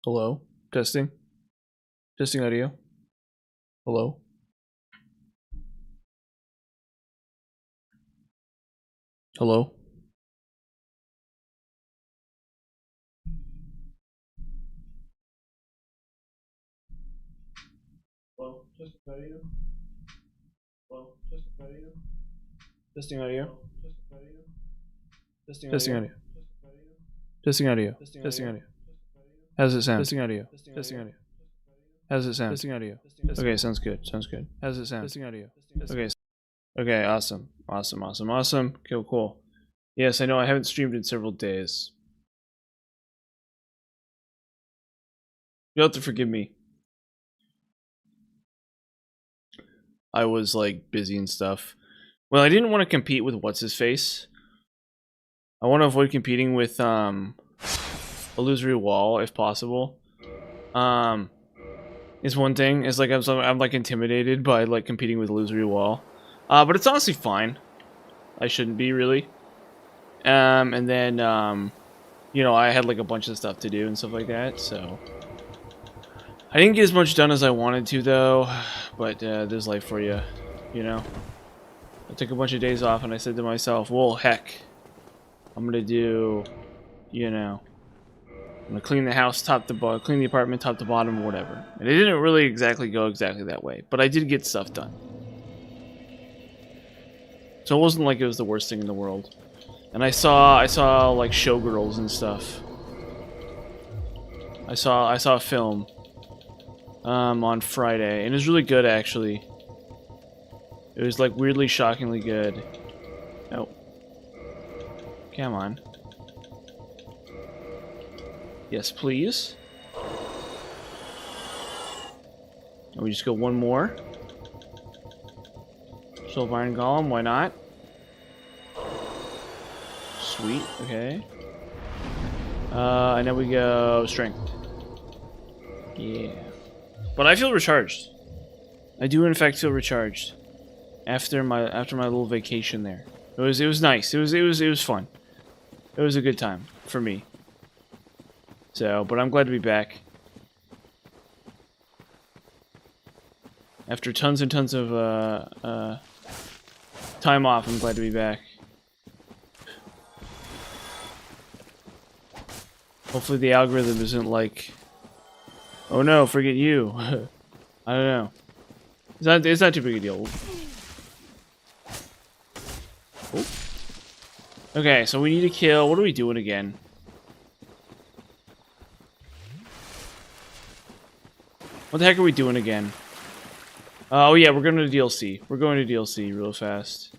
Hello? Testing? Testing audio? Hello? Hello? Hello? Testing audio? Hello? Testing audio? Testing audio? Testing audio? Testing audio? Testing audio? How does it sound? Testing audio? Testing audio? How does it sound? Testing audio? Okay, sounds good. Sounds good. How does it sound? Testing audio? Okay. Okay, awesome. Awesome. Cool. Yes, I know I haven't streamed in several days. You'll have to forgive me. I was like busy and stuff. Well, I didn't want to compete with what's his face. I want to avoid competing with illusory wall if possible. Is one thing. It's like I'm like intimidated by like competing with illusory wall. But it's honestly fine. I shouldn't be really. And then you know, I had like a bunch of stuff to do and stuff like that, so I didn't get as much done as I wanted to though. But there's life for you, you know. I took a bunch of days off and I said to myself, well, heck, I'm gonna do, you know, I'm gonna clean the house top to bottom, clean the apartment top to bottom, or whatever. And it didn't really exactly go exactly that way, but I did get stuff done. So it wasn't like it was the worst thing in the world. And I saw like showgirls and stuff. I saw a film on Friday, and it was really good actually. It was like weirdly shockingly good. Oh. Come on. Yes, please. And we just go one more. Silver Iron Golem, why not? Sweet, okay. And then we go Strength. Yeah. But I feel recharged. I do in fact feel recharged. After my little vacation there. It was nice. It was fun. It was a good time for me. So, but I'm glad to be back. After tons and tons of time off, I'm glad to be back. Hopefully the algorithm isn't like, oh no, forget you. I don't know. It's not too big a deal. Oh. Okay, so we need to kill. What are we doing again? What the heck are we doing again? Oh yeah, we're going to DLC. We're going to DLC real fast.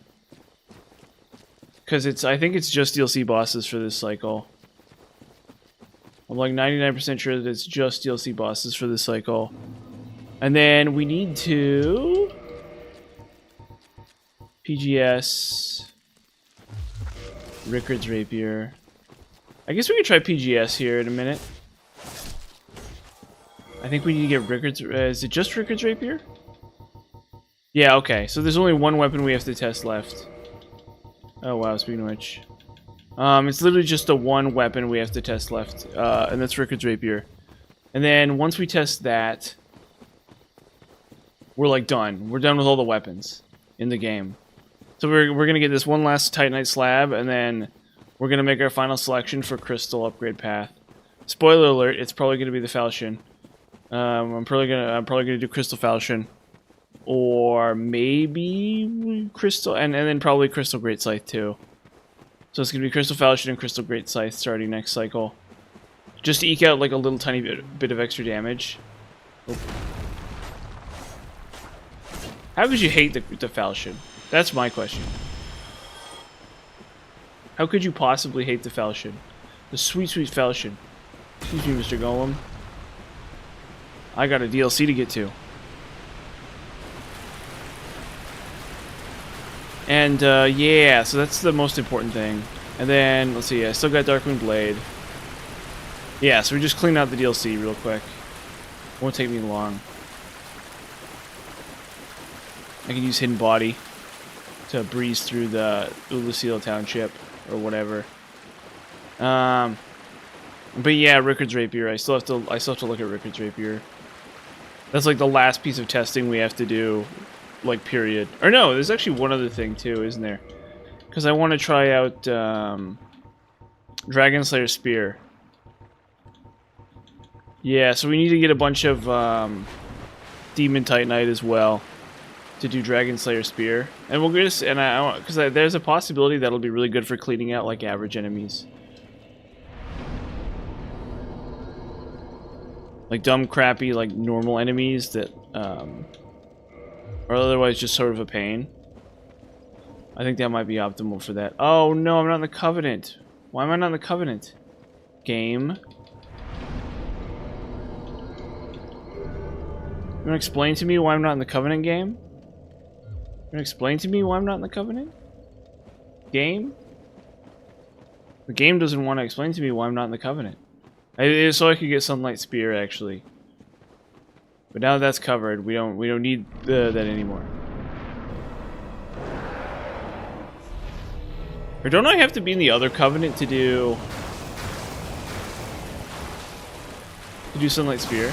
Because I think it's just DLC bosses for this cycle. I'm like 99% sure that it's just DLC bosses for this cycle. And then we need to PGS Rickard's Rapier. I guess we could try PGS here in a minute. I think we need to get Rickard's. Is it just Rickard's Rapier? Yeah, okay. So there's only one weapon we have to test left. Oh wow, speaking of which. It's literally just the one weapon we have to test left, and that's Rickard's Rapier. And then once we test that, we're like done. We're done with all the weapons in the game. So we're gonna get this one last Titanite slab, and then we're gonna make our final selection for Crystal upgrade path. Spoiler alert: it's probably gonna be the Falchion. I'm probably gonna do Crystal Falchion, or maybe Crystal, and then probably Crystal Great Scythe too. So it's going to be Crystal Falchion and Crystal Great Scythe starting next cycle. Just to eke out like a little tiny bit of extra damage. Oh. How could you hate the Falchion? That's my question. How could you possibly hate the Falchion? The sweet, sweet Falchion. Excuse me, Mr. Golem. I got a DLC to get to. And, yeah, so that's the most important thing. And then, let's see, I still got Darkmoon Blade. Yeah, so we just cleaned out the DLC real quick. Won't take me long. I can use Hidden Body to breeze through the Lucille Township, or whatever. But yeah, Rickard's Rapier. I still have to look at Rickard's Rapier. That's like the last piece of testing we have to do, like, period. Or no, there's actually one other thing too, isn't there? Because I want to try out Dragon Slayer Spear. Yeah, so we need to get a bunch of Demon Titanite as well to do Dragon Slayer Spear, and we'll just because there's a possibility that'll be really good for cleaning out like average enemies, like dumb, crappy, like normal enemies that are otherwise just sort of a pain. I think that might be optimal for that. Oh no, I'm not in the Covenant. Why am I not in the Covenant? Game. You wanna explain to me why I'm not in the Covenant game? You wanna explain to me why I'm not in the Covenant? Game? The game doesn't want to explain to me why I'm not in the Covenant. So I could get Sunlight Spear, actually. But now that's covered, we don't need that anymore. Or don't I have to be in the other Covenant to do Sunlight Spear?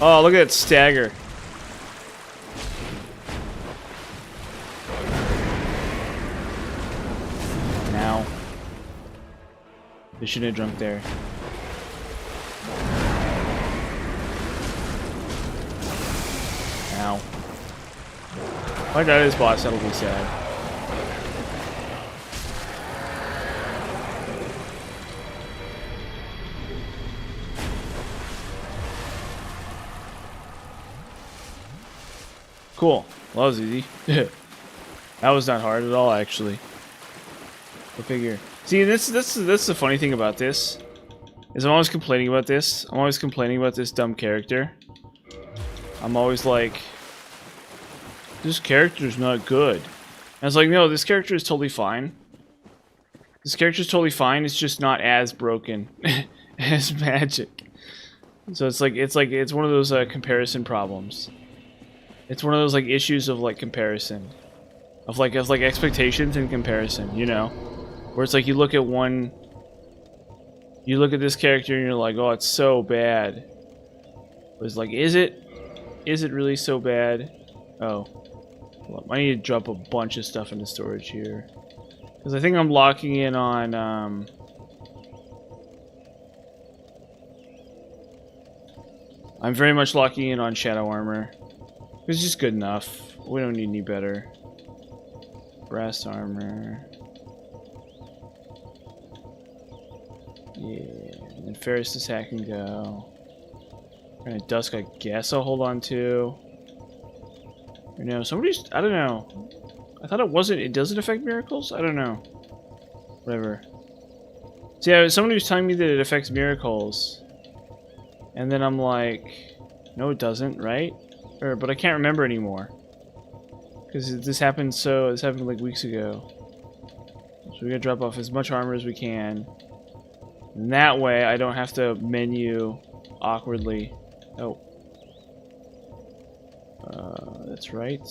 Oh, look at that stagger. Now. They shouldn't have drunk there. Now. If I die to this boss, that'll be sad. Cool. Well, that was easy. That was not hard at all, actually. Go figure. See, this the funny thing about this is I'm always complaining about this. I'm always complaining about this dumb character. I'm always like, this character's not good. And it's like, no, this character is totally fine. This character's totally fine. It's just not as broken as magic. So it's one of those comparison problems. It's one of those like issues of like comparison, of like expectations and comparison, you know, where it's like you look at this character and you're like, oh, it's so bad. But it's like, is it really so bad? Oh, well, I need to drop a bunch of stuff into storage here because I think I'm locking in on I'm very much locking in on Shadow Armor. It's just good enough. We don't need any better. Brass armor. Yeah. And then Ferris attack can go. And Dusk, I guess I'll hold on to. You know, I don't know. I thought it doesn't affect miracles? I don't know. Whatever. So yeah, somebody was telling me that it affects miracles. And then I'm like, no it doesn't, right? But I can't remember anymore. Because this happened like weeks ago. So we gotta drop off as much armor as we can. And that way I don't have to menu awkwardly. Oh. That's right.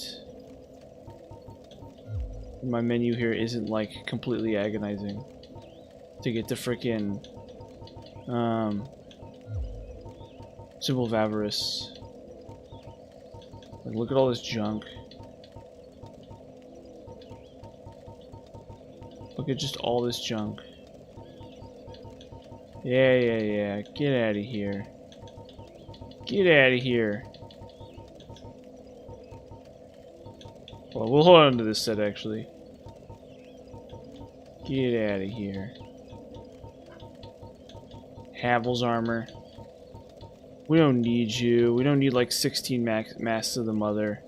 My menu here isn't like completely agonizing. To get the frickin' Symbol of Avarice. Like, look at all this junk. Look at just all this junk. Yeah. Get out of here. Get out of here. Well, we'll hold on to this set, actually. Get out of here. Havel's armor. We don't need you. We don't need like 16 Masks of the Mother.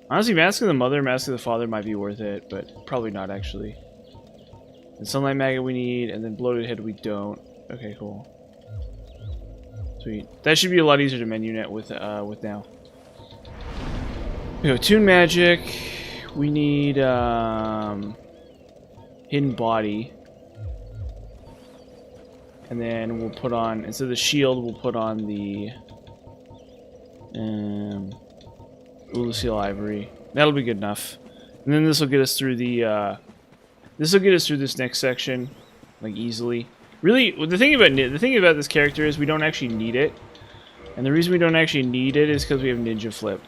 Honestly, Mask of the Mother, Mask of the Father might be worth it, but probably not actually. And Sunlight Maggot we need, and then Bloated Head we don't. Okay, cool. Sweet. That should be a lot easier to menu net with now. We go Toon Magic. We need Hidden Body. And then we'll put on, instead of the shield, we'll put on the Ulysseal Ivory. That'll be good enough. And then this will get us through the, this will get us through this next section, like, easily. Really, the thing about this character is we don't actually need it. And the reason we don't actually need it is because we have Ninja Flip.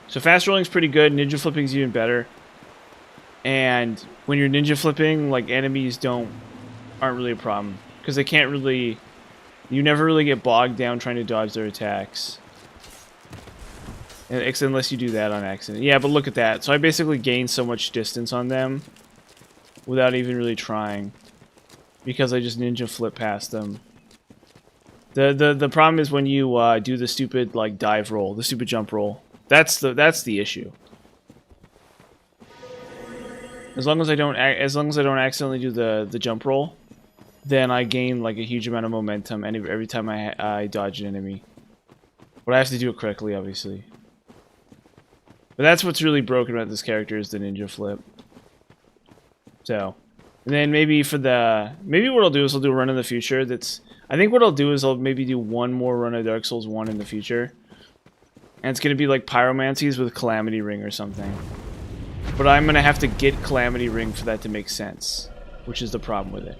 So fast rolling's pretty good, Ninja Flipping's even better. And when you're Ninja Flipping, like, enemies aren't really a problem. Because they can't really... You never really get bogged down trying to dodge their attacks. Unless you do that on accident. Yeah, but look at that. So I basically gained so much distance on them without even really trying. Because I just Ninja Flip past them. The problem is when you do the stupid, like, dive roll, the stupid jump roll. That's the issue. As long as I don't accidentally do the jump roll, then I gain like a huge amount of momentum every time I dodge an enemy. But I have to do it correctly, obviously. But that's what's really broken about this character is the Ninja Flip. So, and then maybe what I'll do is I'll do a run in the future. I think what I'll do is I'll maybe do one more run of Dark Souls 1 in the future. And it's gonna be like Pyromancies with Calamity Ring or something. But I'm gonna have to get Calamity Ring for that to make sense, which is the problem with it.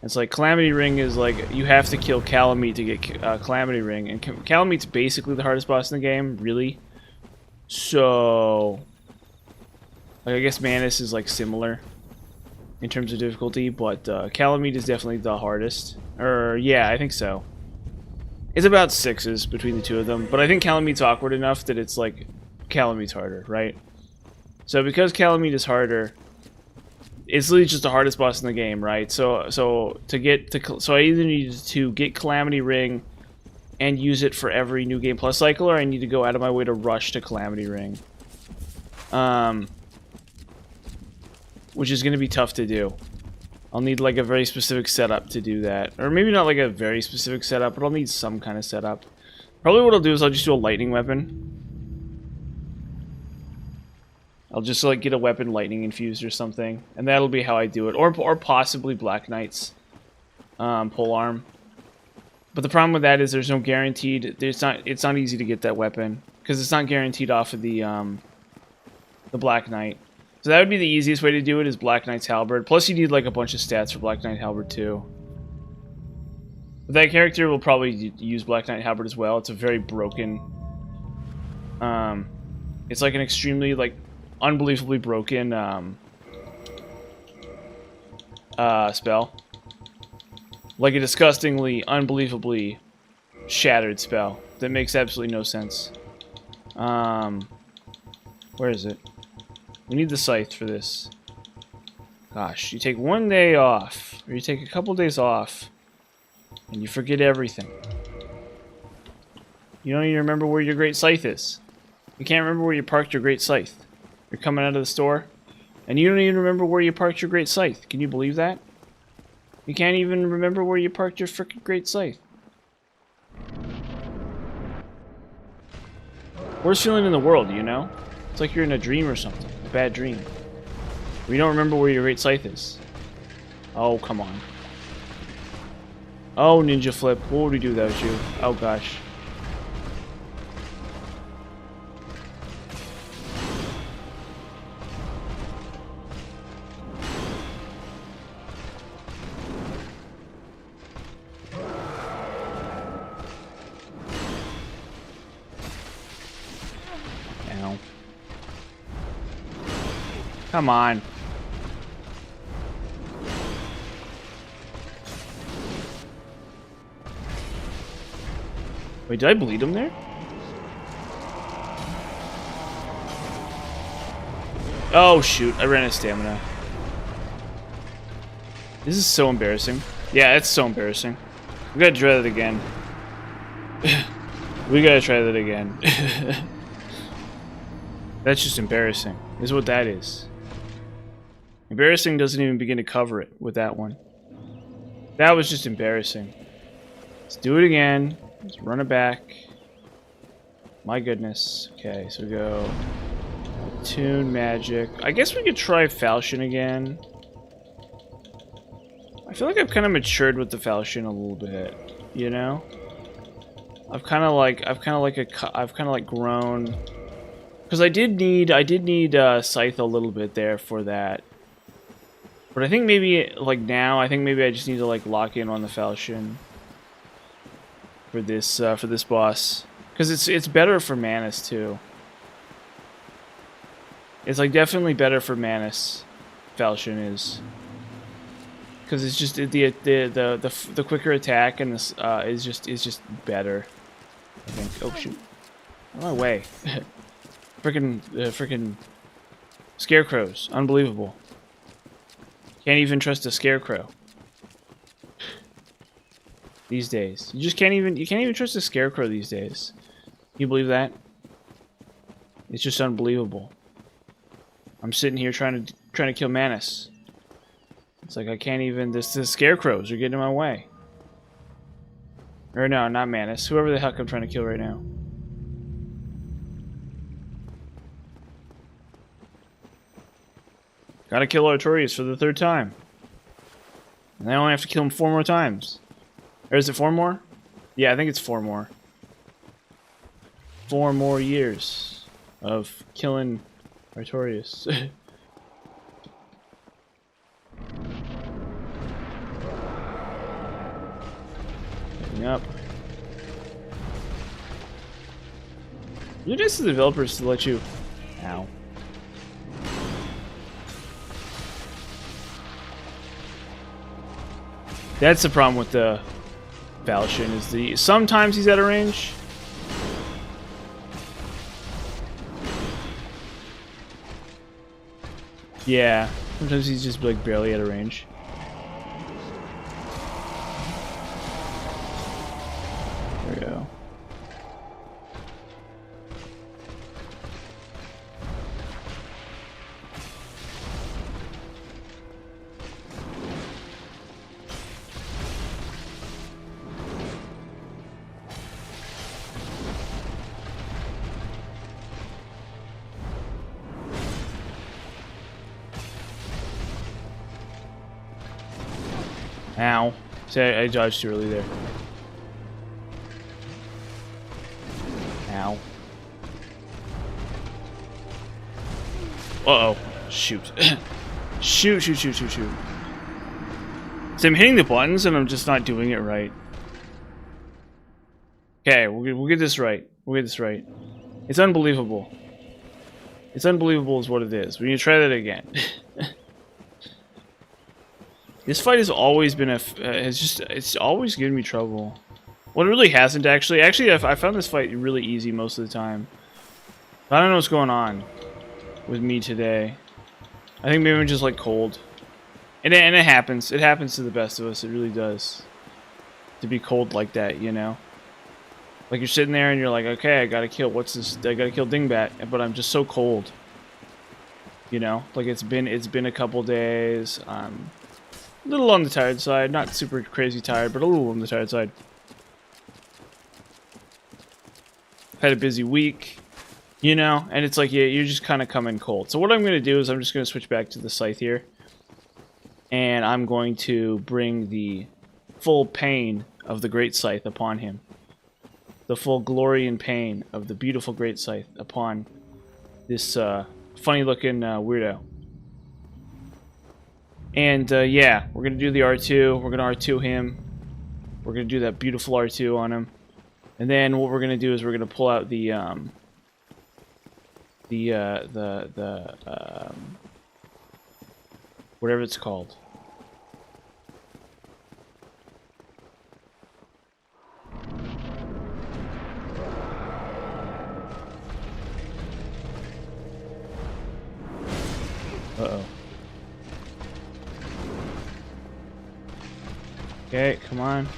It's like Calamity Ring is like you have to kill Calamite to get Calamity Ring, and Calamite's basically the hardest boss in the game, really. So, like I guess Manus is like similar in terms of difficulty, but Calamite is definitely the hardest. Or yeah, I think so. It's about 6s between the two of them, but I think Calamite's awkward enough that it's like Calamite's harder, right? So because Calamite is harder, it's literally just the hardest boss in the game, right? So I either need to get Calamity Ring and use it for every New Game Plus cycle, or I need to go out of my way to rush to Calamity Ring. Which is going to be tough to do. I'll need like a very specific setup to do that. Or maybe not like a very specific setup, but I'll need some kind of setup. Probably what I'll do is I'll just do a lightning weapon. I'll just like get a weapon lightning infused or something, and that'll be how I do it. Or possibly Black Knight's pole arm. But the problem with that is there's no guaranteed. It's not easy to get that weapon because it's not guaranteed off of the Black Knight. So that would be the easiest way to do it is Black Knight's Halberd. Plus you need like a bunch of stats for Black Knight Halberd too. But that character will probably use Black Knight Halberd as well. It's a very broken. It's like an extremely like unbelievably broken spell. Like a disgustingly, unbelievably shattered spell that makes absolutely no sense. Where is it? We need the scythe for this. Gosh, you take one day off, or you take a couple days off, and you forget everything. You don't even remember where your great scythe is. You can't remember where you parked your great scythe. You're coming out of the store, and you don't even remember where you parked your great scythe. Can you believe that? You can't even remember where you parked your frickin' great scythe. Worst feeling in the world, you know? It's like you're in a dream or something. A bad dream. Where you don't remember where your great scythe is. Oh, come on. Oh, Ninja Flip. What would we do without you? Oh, gosh. Come on. Wait, did I bleed him there? Oh shoot, I ran out of stamina. This is so embarrassing. Yeah, it's so embarrassing. We gotta try that again. We gotta try that again. That's just embarrassing, is what that is. Embarrassing doesn't even begin to cover it with that one. That was just embarrassing. Let's do it again. Let's run it back. My goodness. Okay, so we go Tune Magic. I guess we could try Falchion again. I feel like I've kind of matured with the Falchion a little bit, you know? I've kind of like grown, because I did need scythe a little bit there for that. But I think maybe like now, I think maybe I just need to like lock in on the falchion for this boss, because it's better for Manus too. It's like definitely better for Manus. Falchion is, because it's just the quicker attack, and this is just better, I think. Oh shoot! Out of my way! Freaking scarecrows! Unbelievable! Can't even trust a scarecrow these days. You can't even trust a scarecrow these days. You believe that? It's just unbelievable. I'm sitting here trying to kill Manus. It's like I can't even. The scarecrows are getting in my way. Or no, not Manus. Whoever the heck I'm trying to kill right now. Gotta kill Artorias for the 3rd time. And I only have to kill him 4 more times. Or is it 4 more? Yeah, I think it's 4 more. 4 more years of killing Artorias. Getting up. Really nice to the developers to let you. Ow. That's the problem with the falchion, is sometimes he's out of range. Yeah, sometimes he's just like barely out of range. There we go. Ow. See, I dodged too early there. Ow. Uh-oh. Shoot. Shoot. So I'm hitting the buttons and I'm just not doing it right. Okay, we'll get this right. We'll get this right. It's unbelievable. It's unbelievable is what it is. We need to try that again. This fight has always been it's always given me trouble. Well, it really hasn't actually. Actually, I found this fight really easy most of the time. I don't know what's going on with me today. I think maybe I'm just like cold. And it happens. It happens to the best of us. It really does. To be cold like that, you know? Like you're sitting there and you're like, okay, I gotta kill, what's this? I gotta kill Dingbat, but I'm just so cold. You know? Like it's been a couple days. A little on the tired side, not super crazy tired, but a little on the tired side. Had a busy week, you know, and it's like, yeah, you're just kind of coming cold. So what I'm going to do is I'm just going to switch back to the scythe here. And I'm going to bring the full pain of the great scythe upon him. The full glory and pain of the beautiful great scythe upon this funny looking weirdo. And yeah, we're going to do the R2. We're going to R2 him. We're going to do that beautiful R2 on him. And then what we're going to do is we're going to pull out the whatever it's called. Uh-oh. Okay, come on.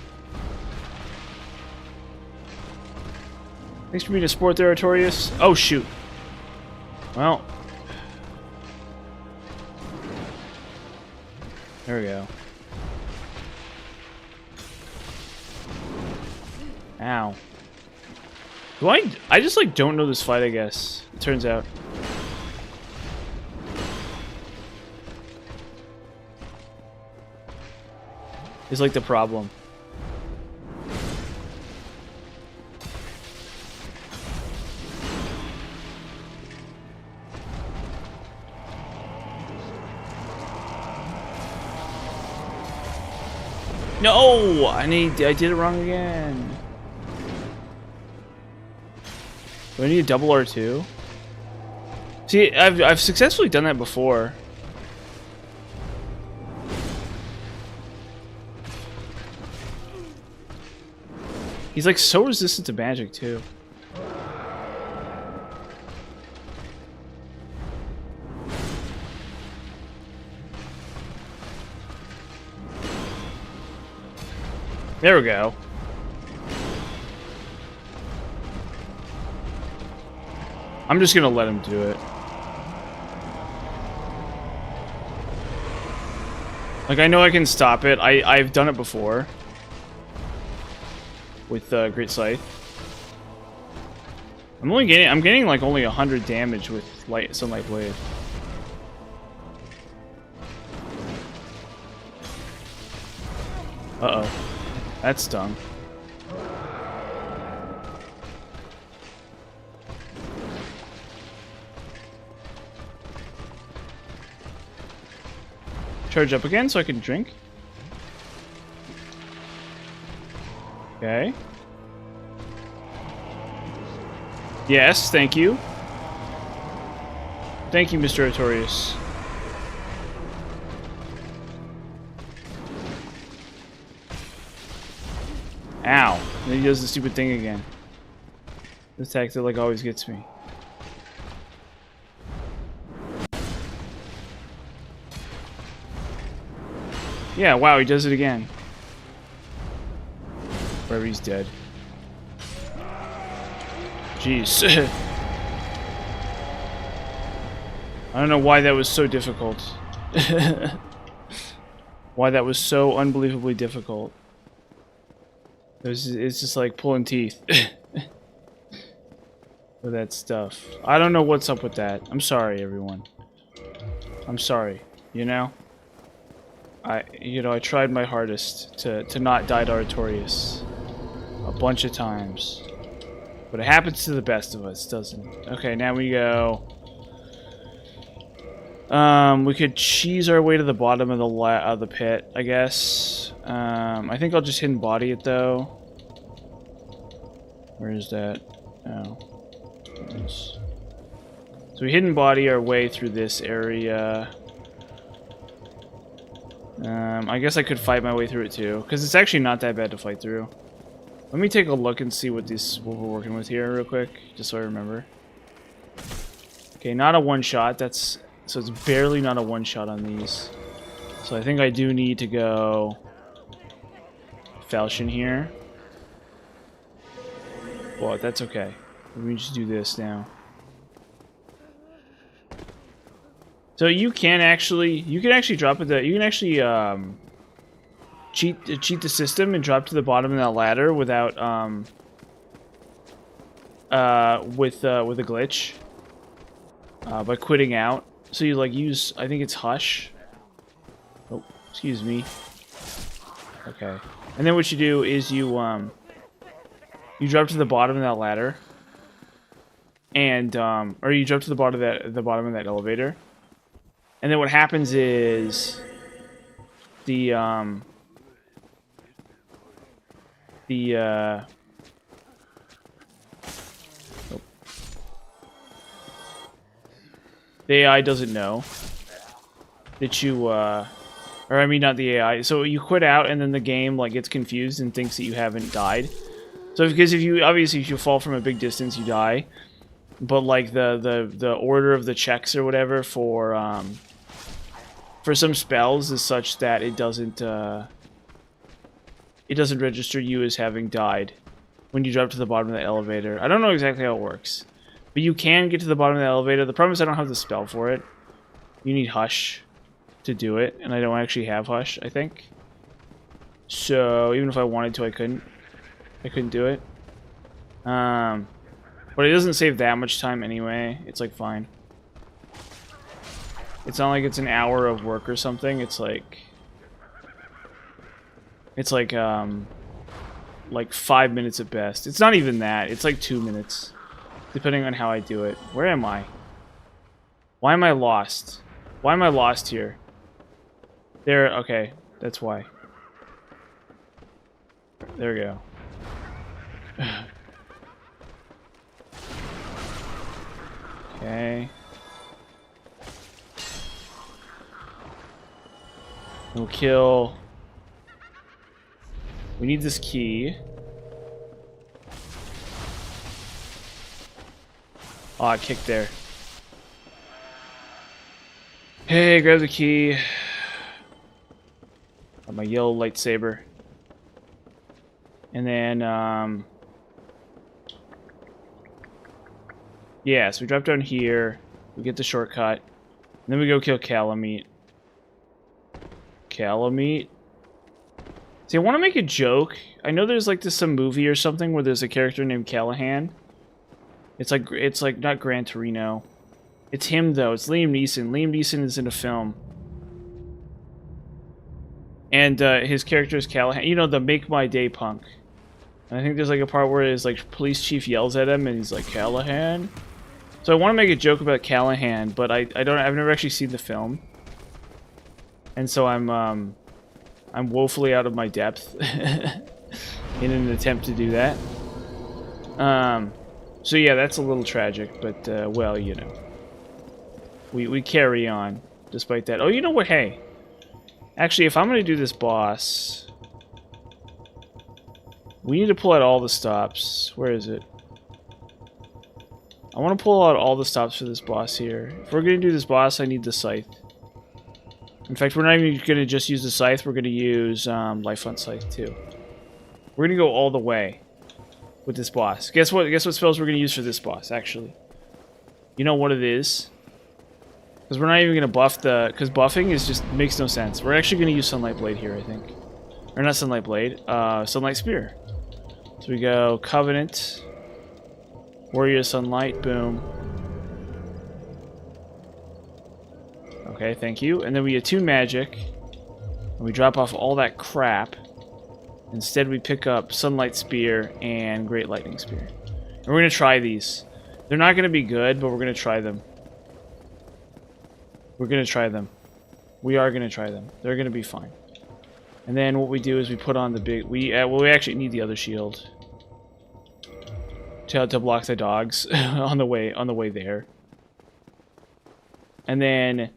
Thanks for being a sport there, Artorias. Oh, shoot. Well. There we go. Ow. I just, like, don't know this fight, I guess. It turns out. Is like the problem. No! I did it wrong again. Do I need a double R2? See, I've successfully done that before. He's like so resistant to magic too. There we go. I'm just gonna let him do it. Like, I know I can stop it. I've done it before. With Great Scythe. I'm getting like only 100 damage with Sunlight Blade. Uh-oh. That stung. Charge up again so I can drink. Okay. Yes, thank you. Thank you, Mr. Artorias. Ow. And then he does the stupid thing again. This attack that like always gets me. Yeah, wow, he does it again. Wherever he's dead. Jeez. I don't know why that was so difficult. Why that was so unbelievably difficult. It's just like pulling teeth. With that stuff. I don't know what's up with that. I'm sorry, everyone. I'm sorry, you know? I tried my hardest to not die to Artorias a bunch of times. But it happens to the best of us, doesn't it? Okay, now we go. We could cheese our way to the bottom of the pit, I guess. I think I'll just hidden body it though. Where is that? Oh. Yes. So we hidden body our way through this area. I guess I could fight my way through it too, because it's actually not that bad to fight through. Let me take a look and see what we're working with here real quick, just so I remember. Okay, not a one-shot. So it's barely not a one-shot on these. So I think I do need to go falchion here. Well, that's okay. Let me just do this now. So you can actually drop it. You can actually cheat the system and drop to the bottom of that ladder without with a glitch by quitting out. So you like use, I think it's Hush. Oh, excuse me. Okay, and then what you do is you drop to the bottom of that ladder, and or you drop to the bottom of that elevator. And then what happens is the AI doesn't know that you or I mean not the AI. So you quit out and then the game like gets confused and thinks that you haven't died. So because if you fall from a big distance you die. But like the order of the checks or whatever for some spells is such that it doesn't register you as having died when you drop to the bottom of the elevator. I don't know exactly how it works, but you can get to the bottom of the elevator. The problem is I don't have the spell for it. You need Hush to do it, and I don't actually have Hush, I think. So even if I wanted to, I couldn't do it. But it doesn't save that much time anyway. It's like fine. It's not like it's an hour of work or something. It's like 5 minutes at best. It's not even that. It's like 2 minutes, depending on how I do it. Where am I? Why am I lost? Why am I lost here? There. Okay, that's why. There we go. Okay. We'll kill... We need this key. Oh, I kicked there. Hey, grab the key. Got my yellow lightsaber. And then, yeah, so we drop down here. We get the shortcut. And then we go kill Calamite. Calamite? See, I want to make a joke. I know there's like some movie or something where there's a character named Callahan. It's like not Gran Torino. It's him though. It's Liam Neeson. Liam Neeson is in a film. And his character is Callahan. You know, the Make My Day punk. And I think there's like a part where his like police chief yells at him and he's like, Callahan? So I want to make a joke about Callahan, but I've never actually seen the film. And so I'm woefully out of my depth in an attempt to do that. So yeah, that's a little tragic, but well, you know. We carry on despite that. Oh, you know what? Hey. Actually, if I'm going to do this boss, we need to pull out all the stops. Where is it? I want to pull out all the stops for this boss here. If we're going to do this boss, I need the scythe. In fact, we're not even going to just use the scythe. We're going to use Life Hunt Scythe too. We're going to go all the way with this boss. Guess what spells we're going to use for this boss, actually? You know what it is? Because we're not even going to buff the... Because buffing is just makes no sense. We're actually going to use Sunlight Blade here, I think. Or not Sunlight Blade. Sunlight Spear. So we go Covenant. Warrior Sunlight. Boom. Okay, thank you. And then we attune magic. And we drop off all that crap. Instead we pick up Sunlight Spear and Great Lightning Spear. And we're going to try these. They're not going to be good, but we're going to try them. We're going to try them. We are going to try them. They're going to be fine. And then what we do is we put on the big... well, we actually need the other shield. To block the dogs on the way there. And then...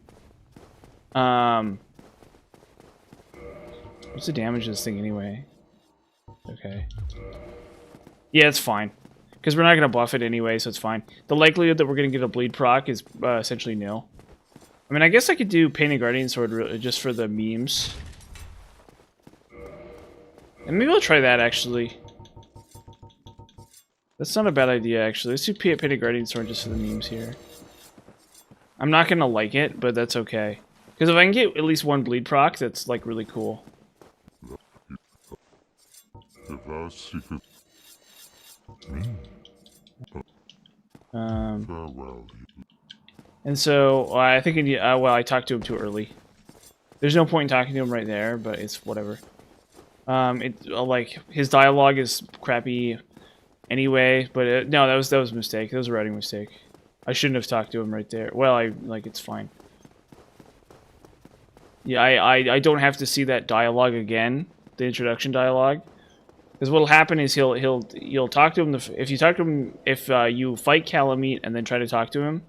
what's the damage of this thing anyway? Okay. Yeah, it's fine. Because we're not going to buff it anyway, so it's fine. The likelihood that we're going to get a bleed proc is essentially nil. I mean, I guess I could do Painted Guardian Sword just for the memes. And maybe I'll try that, actually. That's not a bad idea, actually. Let's do Painted Guardian Sword just for the memes here. I'm not going to like it, but that's okay. Because if I can get at least one bleed proc, that's, like, really cool. And so, I think, well, I talked to him too early. There's no point in talking to him right there, but it's whatever. Like, his dialogue is crappy anyway, but no, that was a mistake. That was a writing mistake. I shouldn't have talked to him right there. Well, it's fine. Yeah, I don't have to see that dialogue again, the introduction dialogue. Because what'll happen is you'll talk to him, if you talk to him, if you fight Calamite and then try to talk to him,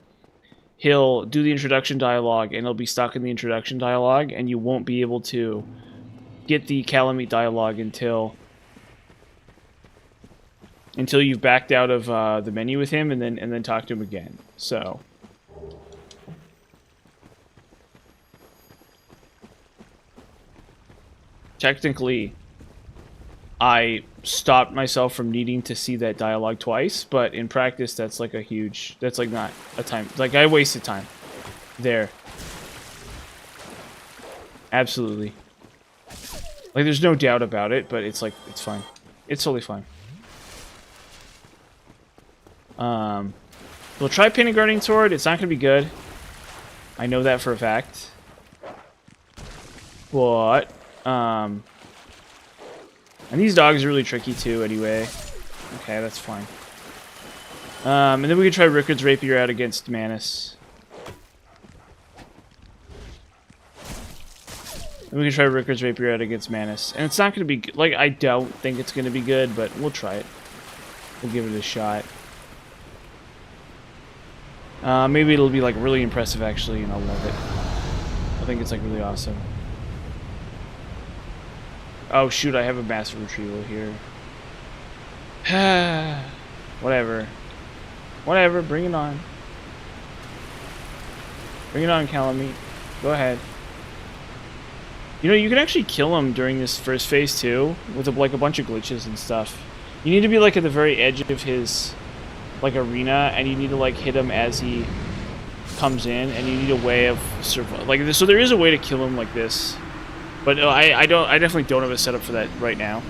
he'll do the introduction dialogue and he'll be stuck in the introduction dialogue and you won't be able to get the Calamite dialogue until you've backed out of the menu with him and then talk to him again. So technically I stopped myself from needing to see that dialogue twice, but in practice that's like that's like not a time, like I wasted time there. Absolutely. Like there's no doubt about it, but it's like, it's fine. It's totally fine. We'll try Painted Guardian Sword. It's not going to be good. I know that for a fact. But, and these dogs are really tricky too anyway. Okay, that's fine. And then we can try Rickard's Rapier out against Manus. And we can try Ricker's Rapier out against Manus. And it's not going to be... Like, I don't think it's going to be good, but we'll try it. We'll give it a shot. Maybe it'll be, like, really impressive, actually, and I'll love it. I think it's, like, really awesome. Oh, shoot, I have a Master Retrieval here. Whatever. Whatever, bring it on. Bring it on, Calamite. Go ahead. You know, you can actually kill him during this first phase, too, with, like, a bunch of glitches and stuff. You need to be, like, at the very edge of his... like arena, and you need to like hit him as he comes in, and you need a way of like this. So there is a way to kill him like this, but I definitely don't have a setup for that right now.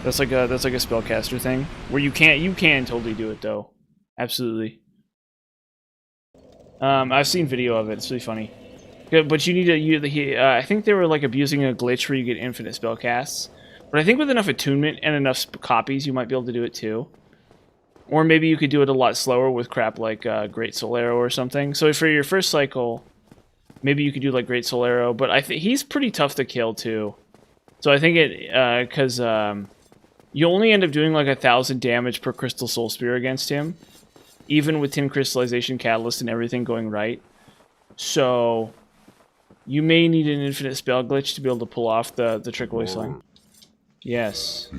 That's like a spellcaster thing where you can totally do it though, absolutely. I've seen video of it. It's really funny, but you need to I think they were like abusing a glitch where you get infinite spell casts, but I think with enough attunement and enough copies, you might be able to do it too. Or maybe you could do it a lot slower with crap like Great Soul Arrow or something. So for your first cycle, maybe you could do like Great Soul Arrow, but I think he's pretty tough to kill too. So I think because you only end up doing like 1,000 damage per Crystal Soul Spear against him, even with Tin Crystallization Catalyst and everything going right. So you may need an infinite spell glitch to be able to pull off the Trick Wasteland. Yes.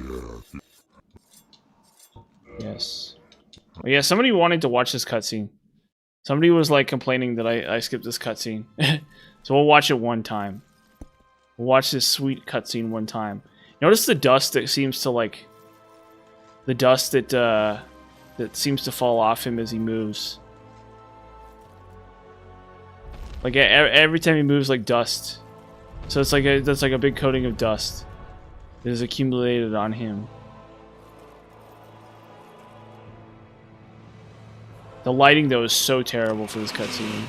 Yes. Oh, yeah, somebody wanted to watch this cutscene. Somebody was like complaining that I skipped this cutscene. So we'll watch it one time. We'll watch this sweet cutscene one time. Notice the dust that seems to like... The dust that seems to fall off him as he moves. Like every time he moves, like dust. So it's like that's like a big coating of dust that is accumulated on him. The lighting, though, is so terrible for this cutscene.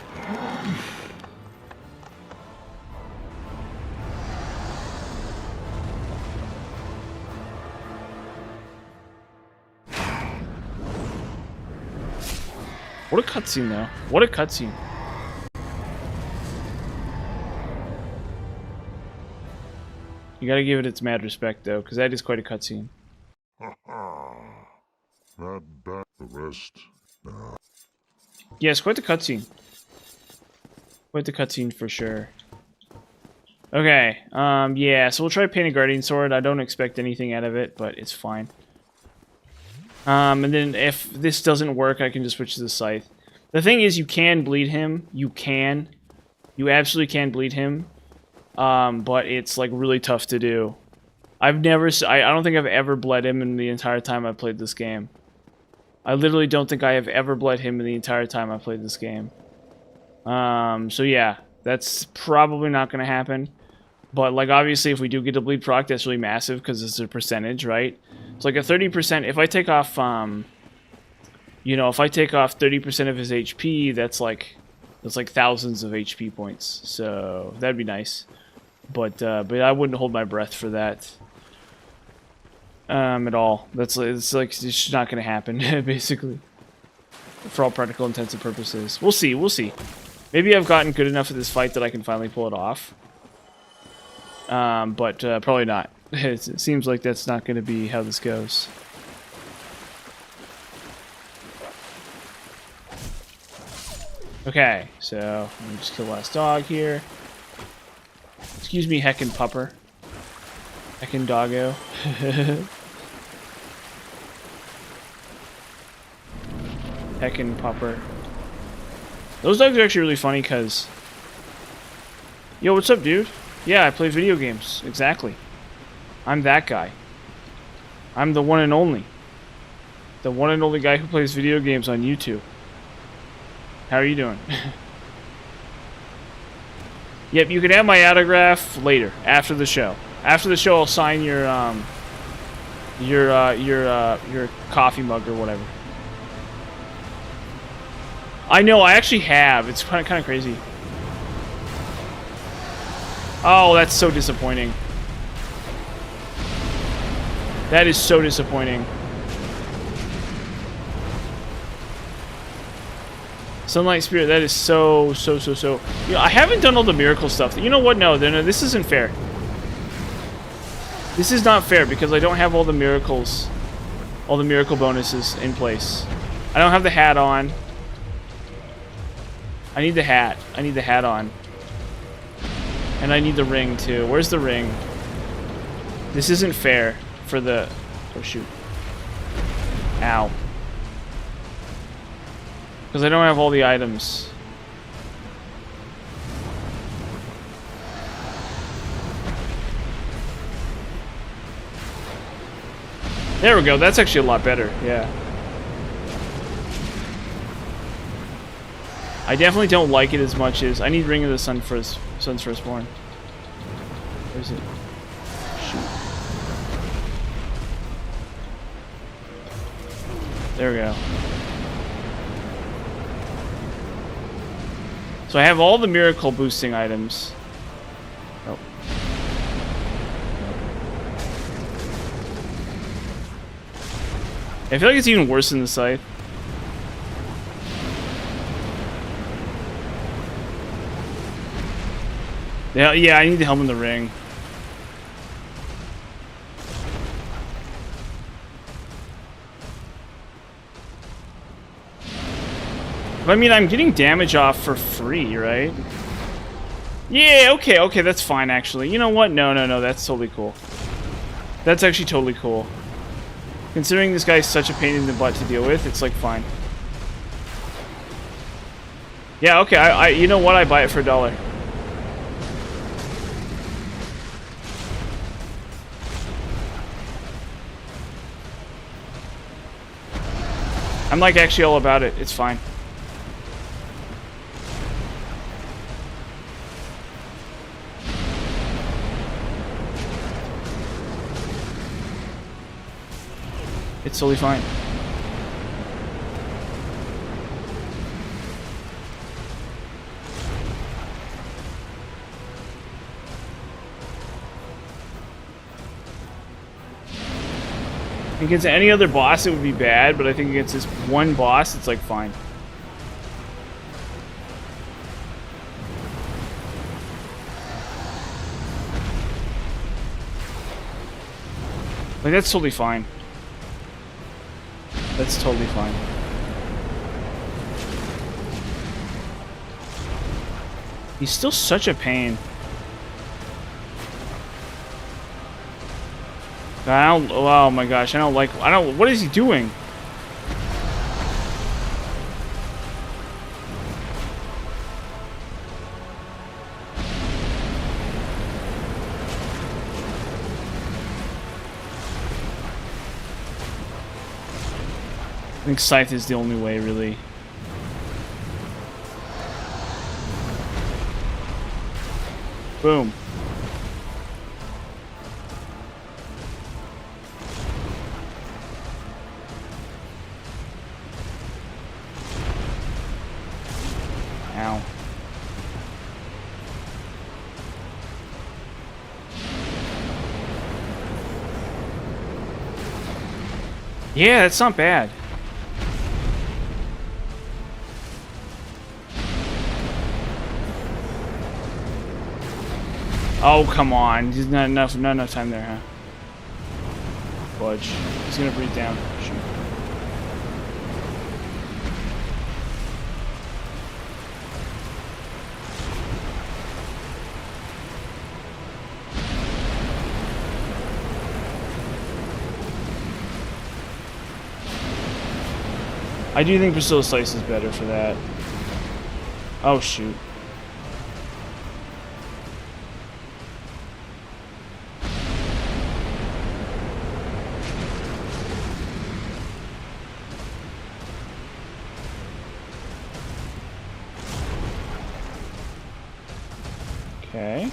What a cutscene, though. What a cutscene. You gotta give it its mad respect, though, because that is quite a cutscene. Not bad, the rest. Yes, quite the cutscene. Quite the cutscene for sure. Okay, yeah, so we'll try Painted Guardian Sword. I don't expect anything out of it, but it's fine. And then if this doesn't work, I can just switch to the Scythe. The thing is, you can bleed him. You can. You absolutely can bleed him. But it's, like, really tough to do. I don't think I've ever bled him in the entire time I've played this game. I literally don't think I have ever bled him in the entire time I played this game. So yeah, that's probably not going to happen. But, like, obviously, if we do get a bleed proc, that's really massive, because it's a percentage, right? It's like a 30%, if I take off, you know, if I take off 30% of his HP, that's like thousands of HP points. So, that'd be nice. But I wouldn't hold my breath for that. At all. It's just not going to happen, basically. For all practical intents and purposes. We'll see, we'll see. Maybe I've gotten good enough at this fight that I can finally pull it off. But probably not. It seems like that's not going to be how this goes. Okay, so let me just kill the last dog here. Excuse me, heckin' pupper. Heckin' doggo. Heckin' pupper. Those dogs are actually really funny because... Yo, what's up, dude? Yeah, I play video games. Exactly. I'm that guy. I'm the one and only. The one and only guy who plays video games on YouTube. How are you doing? Yep, you can have my autograph later, after the show. After the show, I'll sign your coffee mug or whatever. I know, I actually have. It's kind of crazy. Oh, that's so disappointing. That is so disappointing. Sunlight Spirit, that is so. You know, I haven't done all the miracle stuff. You know what? No, this isn't fair. This is not fair because I don't have all the miracles, all the miracle bonuses in place. I don't have the hat on. I need the hat. I need the hat on. And I need the ring too. Where's the ring? This isn't fair for the... Oh shoot. Ow. Because I don't have all the items. There we go. That's actually a lot better. Yeah. I definitely don't like it as much as... I need Ring of the Sun's Firstborn. Where is it? Shoot. There we go. So I have all the miracle boosting items. Oh. I feel like it's even worse than the scythe. Yeah, I need the helmet and the ring. But I mean, I'm getting damage off for free, right? Yeah, okay, that's fine, actually. You know what? No, that's totally cool. That's actually totally cool. Considering this guy's such a pain in the butt to deal with, it's like fine. Yeah, okay, you know what? I buy it for $1. I'm like actually all about it. It's fine. It's totally fine. Against any other boss, it would be bad, but I think against this one boss, it's like fine. Like, that's totally fine. That's totally fine. He's still such a pain. I don't, oh my gosh, I don't, what is he doing? I think Scythe is the only way, really. Boom. Ow. Yeah, that's not bad. Oh, come on. There's not enough time there, huh? Fudge. He's gonna breathe down. Shoot. I do think Priscilla Slice is better for that. Oh, shoot. Okay.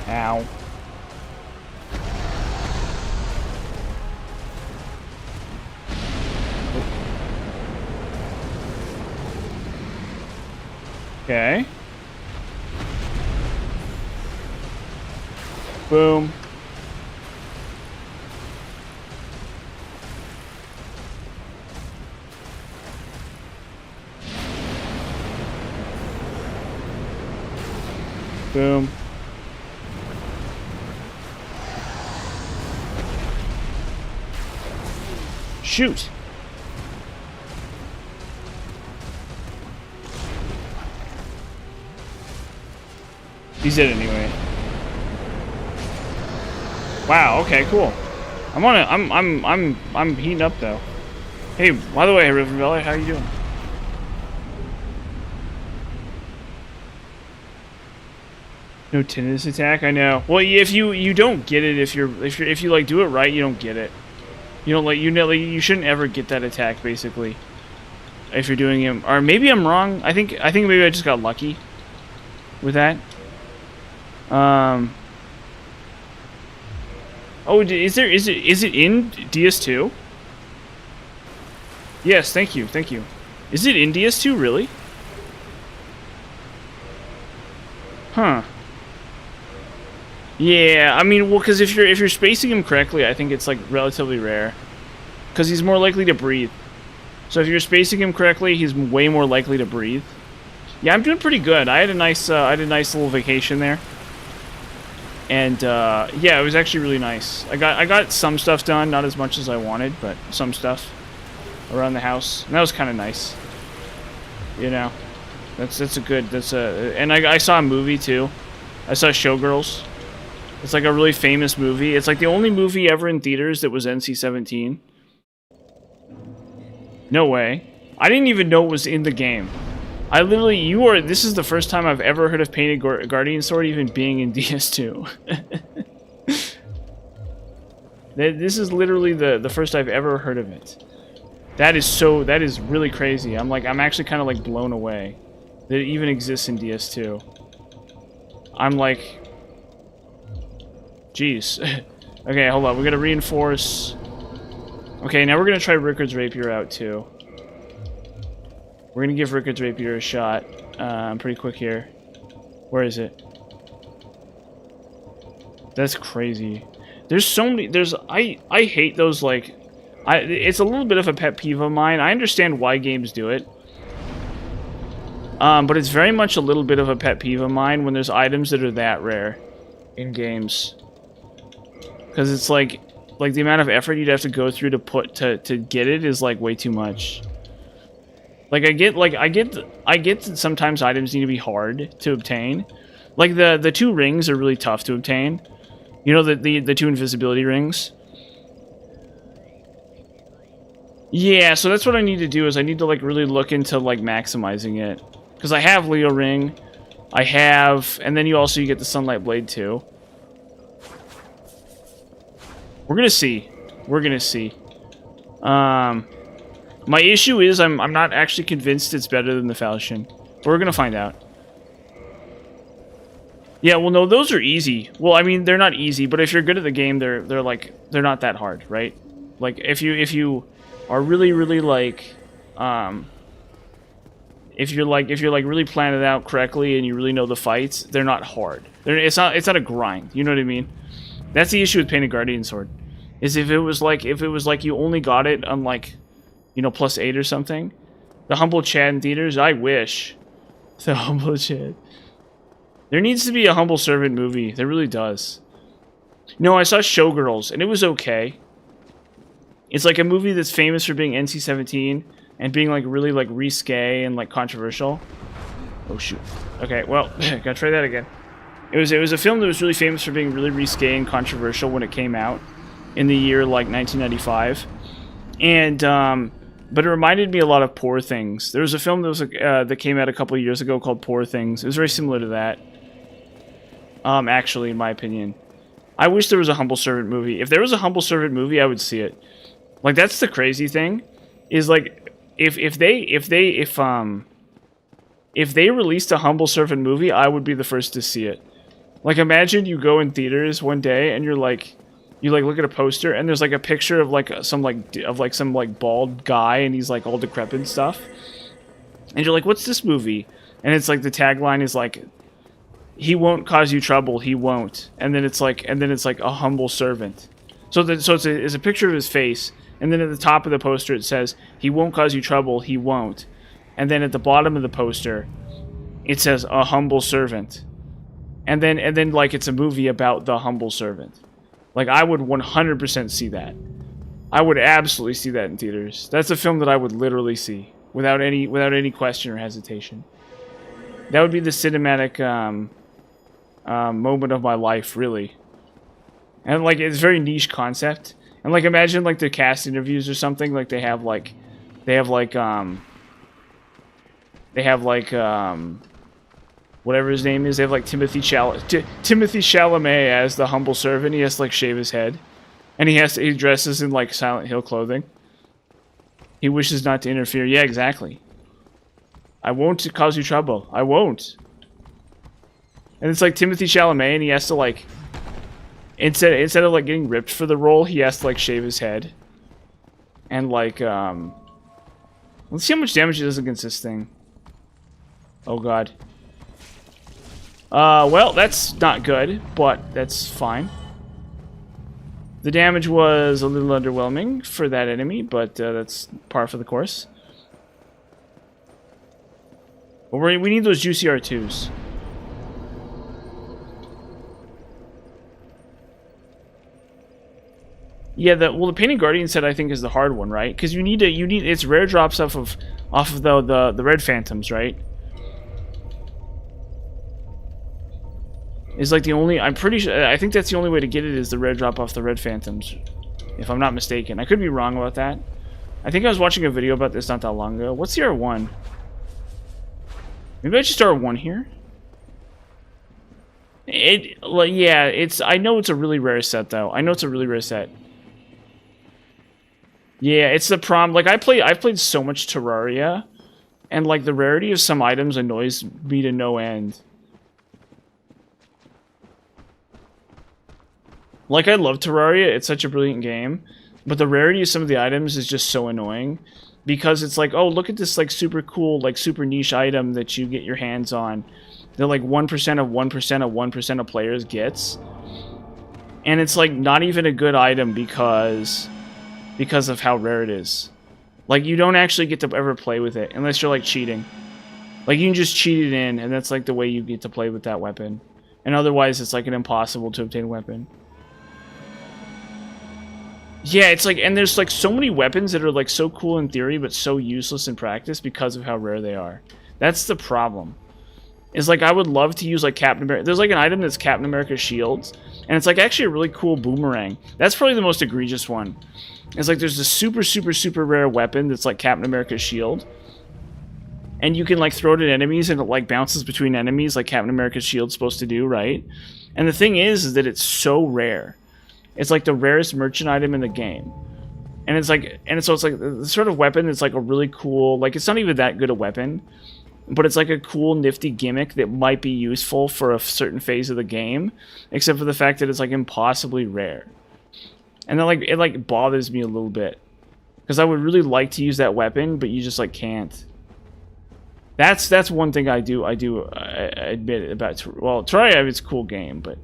Ow. Okay. Boom. Boom. Shoot. He's dead anyway. Wow, okay, cool. I'm heating up though. Hey, by the way, River Valley, how you doing? No tinnitus attack, I know. Well, if you don't get it if you like do it right, you don't get it. You don't you shouldn't ever get that attack basically. If you're doing him, or maybe I'm wrong. I think maybe I just got lucky with that. Oh, is it in DS2? Yes, thank you. Is it in DS2 really? Huh. Yeah, I mean, well, because if you're spacing him correctly, I think it's like relatively rare, because he's more likely to breathe. So if you're spacing him correctly, he's way more likely to breathe. Yeah, I'm doing pretty good. I had a nice little vacation there, and yeah, it was actually really nice. I got some stuff done, not as much as I wanted, but some stuff around the house, and that was kind of nice. You know, and I saw a movie too. I saw Showgirls. It's like a really famous movie. It's like the only movie ever in theaters that was NC-17. No way. I didn't even know it was in the game. I literally, this is the first time I've ever heard of Painted Guardian Sword even being in DS2. This is literally the first I've ever heard of it. That is really crazy. I'm actually kind of like blown away that it even exists in DS2. I'm like, jeez. Okay, hold on. We're gonna reinforce. Okay, now we're gonna try Rickard's Rapier out too. We're gonna give Rickard's Rapier a shot. Pretty quick here. Where is it? That's crazy. There's so many. I hate those like. It's a little bit of a pet peeve of mine. I understand why games do it. But it's very much a little bit of a pet peeve of mine when there's items that are that rare in games. Because it's like the amount of effort you'd have to go through to get it is like way too much. Like I get that sometimes items need to be hard to obtain. Like the two rings are really tough to obtain. You know, the two invisibility rings. Yeah, so that's what I need to do is I need to like really look into like maximizing it. Because I have Leo Ring, and then you get the Sunlight Blade too. We're gonna see. My issue is I'm not actually convinced it's better than the Falchion, but we're gonna find out. Yeah, well, no, those are easy. Well, I mean, they're not easy, but if you're good at the game, they're not that hard, right? Like if you are really like if you're really planning it out correctly and you really know the fights, they're not hard. It's not a grind. You know what I mean? That's the issue with Painted Guardian Sword. Is if it was like you only got it on like, you know, +8 or something. The Humble Chad in theaters, I wish. The Humble Chad. There needs to be a Humble Servant movie. There really does. No, I saw Showgirls and it was okay. It's like a movie that's famous for being NC-17 and being like really like risque and like controversial. Oh shoot. Okay, well, gotta try that again. It was a film that was really famous for being really risque and controversial when it came out in the year like 1995, and but it reminded me a lot of Poor Things. There was a film that was that came out a couple of years ago called Poor Things. It was very similar to that. Actually, in my opinion, I wish there was a Humble Servant movie. If there was a Humble Servant movie, I would see it. Like that's the crazy thing, is like if they released a Humble Servant movie, I would be the first to see it. Like imagine you go in theaters one day and you look at a poster and there's like a picture of some bald guy and he's like all decrepit and stuff. And you're like, what's this movie? And it's like the tagline is like, he won't cause you trouble, he won't. And then it's like a humble servant. So it's a picture of his face, and then at the top of the poster it says, he won't cause you trouble, he won't. And then at the bottom of the poster it says, a humble servant. and then like it's a movie about the humble servant. Like I would 100% see that. I would absolutely see that in theaters. That's a film that I would literally see without any question or hesitation. That would be the cinematic moment of my life, really. And like it's a very niche concept. And like imagine like the cast interviews or something. Like they have like whatever his name is. They have like Timothy Chalamet as the humble servant. He has to like shave his head, and he dresses in like Silent Hill clothing. He wishes not to interfere. Yeah, exactly. I won't cause you trouble. I won't. And it's like Timothy Chalamet, and he has to like instead of like getting ripped for the role, he has to like shave his head. And like let's see how much damage he does against this thing. Oh god. Well, that's not good, but that's fine. The damage was a little underwhelming for that enemy, but that's par for the course. But we need those juicy R2s. Yeah, the Painted Guardian set I think is the hard one, right? Because you need it's rare drops off of the red phantoms, right? Is like the only, I'm pretty sure, I think that's the only way to get it is the rare drop off the red phantoms, if I'm not mistaken. I could be wrong about that. I think I was watching a video about this not that long ago. What's the R1? Maybe I should start R1 here. Yeah, I know it's a really rare set though. I know it's a really rare set. Yeah, it's the problem. Like I've played so much Terraria, and like the rarity of some items annoys me to no end. Like, I love Terraria, it's such a brilliant game, but the rarity of some of the items is just so annoying, because it's like, oh, look at this, like, super cool, like, super niche item that you get your hands on, that, like, 1% of 1% of 1% of players gets, and it's, like, not even a good item because of how rare it is. Like, you don't actually get to ever play with it, unless you're, like, cheating. Like, you can just cheat it in, and that's, like, the way you get to play with that weapon. And otherwise, it's, like, an impossible to obtain weapon. Yeah, it's like, and there's like so many weapons that are like so cool in theory, but so useless in practice because of how rare they are. That's the problem. It's like, I would love to use like Captain America. There's like an item that's Captain America's shields, and it's like actually a really cool boomerang. That's probably the most egregious one. It's like there's this super, super, super rare weapon that's like Captain America's shield, and you can like throw it at enemies, and it like bounces between enemies like Captain America's shield's supposed to do, right? And the thing is that it's so rare. It's like the rarest merchant item in the game. And it's like, so it's like the sort of weapon that's like a really cool, like it's not even that good a weapon, but it's like a cool nifty gimmick that might be useful for a certain phase of the game, except for the fact that it's like impossibly rare. And then like, it like bothers me a little bit, because I would really like to use that weapon, but you just like can't. That's one thing I admit about, well, Terraria, it's a cool game, but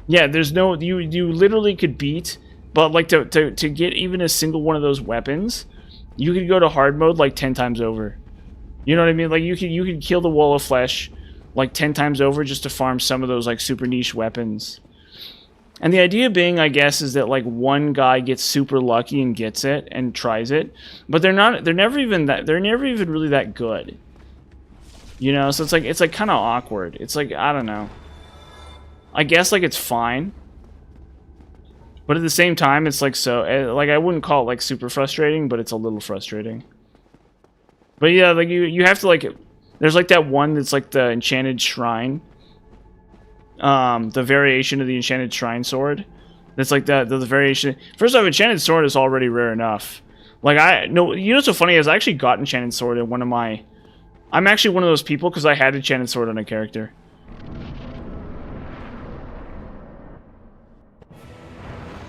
yeah, there's no, you literally could beat, but like to get even a single one of those weapons, you could go to hard mode like 10 times over. You know what I mean? Like you could kill the wall of flesh like 10 times over just to farm some of those like super niche weapons. And the idea being, I guess, is that like one guy gets super lucky and gets it and tries it, but they're never even really that good. You know, so it's like kind of awkward. It's like, I don't know. I guess, like, it's fine. But at the same time, it's, like, so... Like, I wouldn't call it, like, super frustrating, but it's a little frustrating. But, yeah, like, you have to, like... There's, like, that one that's, like, the Enchanted Shrine. The variation of the Enchanted Shrine Sword. That's, like, the variation... First off, Enchanted Sword is already rare enough. Like, you know what's so funny is I actually got Enchanted Sword in one of my... I'm actually one of those people, because I had Enchanted Sword on a character.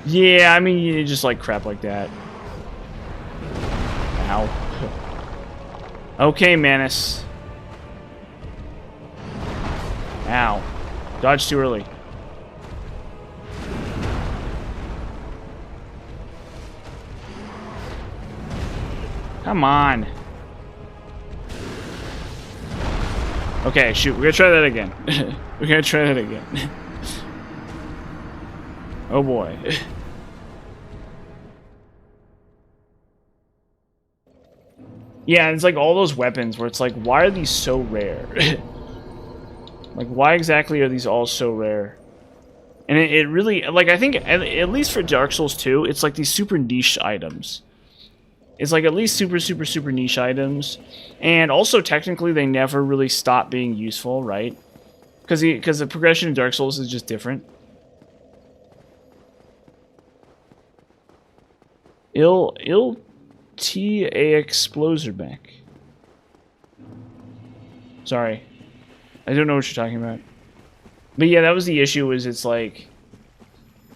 Yeah, I mean, you just like crap like that. Ow. Okay, Manus. Ow. Dodge too early. Come on. Okay, shoot. We're gonna try that again. We're gonna try that again. Oh boy. Yeah, it's like all those weapons where it's like, why are these so rare? Like, why exactly are these all so rare? And it really, like, I think, at least for Dark Souls 2, it's like these super niche items. It's like at least super niche items. And also, technically, they never really stop being useful, right? Because the progression in Dark Souls is just different. Il T A Exploser back. Sorry. I don't know what you're talking about. But yeah, that was the issue, is it's like...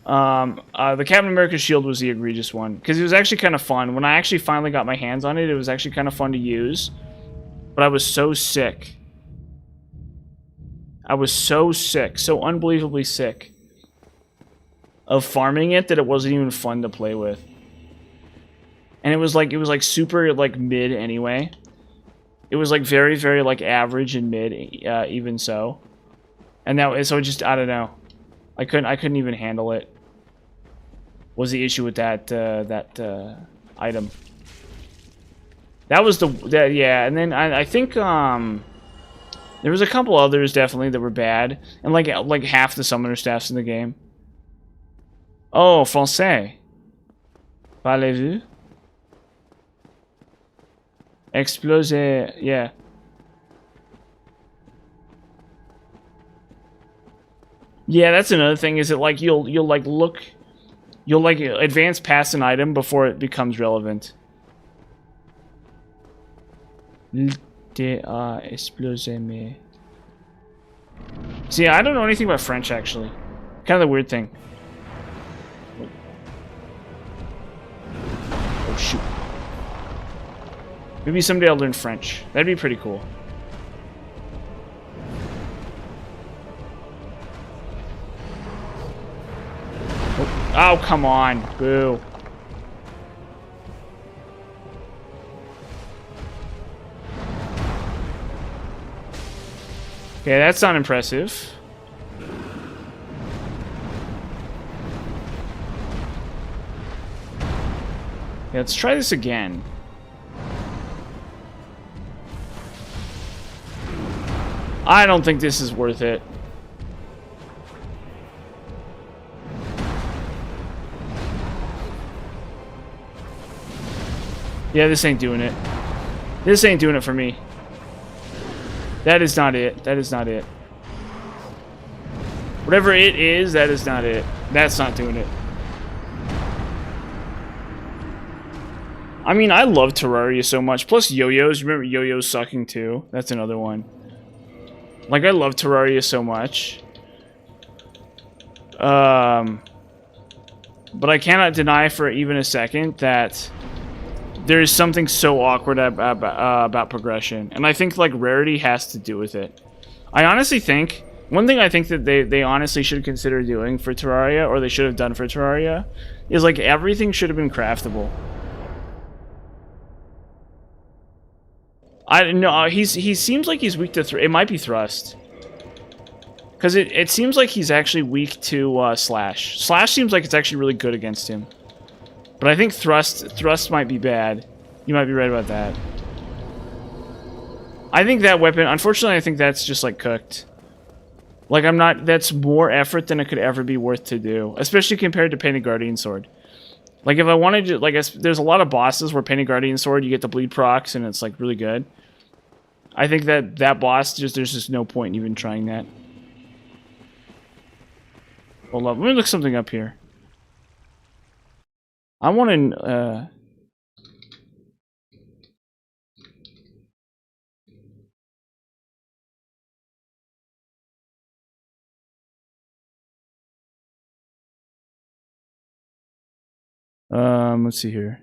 the Captain America shield was the egregious one. Because it was actually kind of fun. When I actually finally got my hands on it, it was actually kind of fun to use. But I was so sick. I was so sick. So unbelievably sick. Of farming it that it wasn't even fun to play with. And it was like super like mid anyway. It was like very like average and mid, even so. And so just, I don't know. I couldn't even handle it. Was the issue with that item. That was yeah, and then I think there was a couple others definitely that were bad, and like half the summoner staffs in the game. Oh, français. Parlez-vous? Exploser, yeah. Yeah, that's another thing, is it like you'll like look, you'll like advance past an item before it becomes relevant. Exploser me. See, I don't know anything about French actually. Kind of the weird thing. Oh shoot. Maybe someday I'll learn French. That'd be pretty cool. Oh, come on. Boo. Okay, that's not impressive. Yeah, let's try this again. I don't think this is worth it. Yeah, this ain't doing it. This ain't doing it for me. That is not it. That is not it. Whatever it is, that is not it. That's not doing it. I mean, I love Terraria so much. Plus yo-yos. Remember yo-yos sucking too? That's another one. Like, I love Terraria so much. But I cannot deny for even a second that there is something so awkward about progression. And I think, like, rarity has to do with it. I honestly think... One thing I think that they honestly should consider doing for Terraria, or they should have done for Terraria, is, like, everything should have been craftable. I no, he seems like he's weak to it might be thrust. Because it seems like he's actually weak to slash. Slash seems like it's actually really good against him. But I think thrust might be bad. You might be right about that. I think that weapon, unfortunately, I think that's just like cooked. Like, that's more effort than it could ever be worth to do. Especially compared to Painted Guardian Sword. Like, if I wanted to, like, there's a lot of bosses where Painted Guardian Sword, you get the bleed procs and it's like really good. I think that boss, there's just no point in even trying that. Hold up, let me look something up here. I want to, let's see here.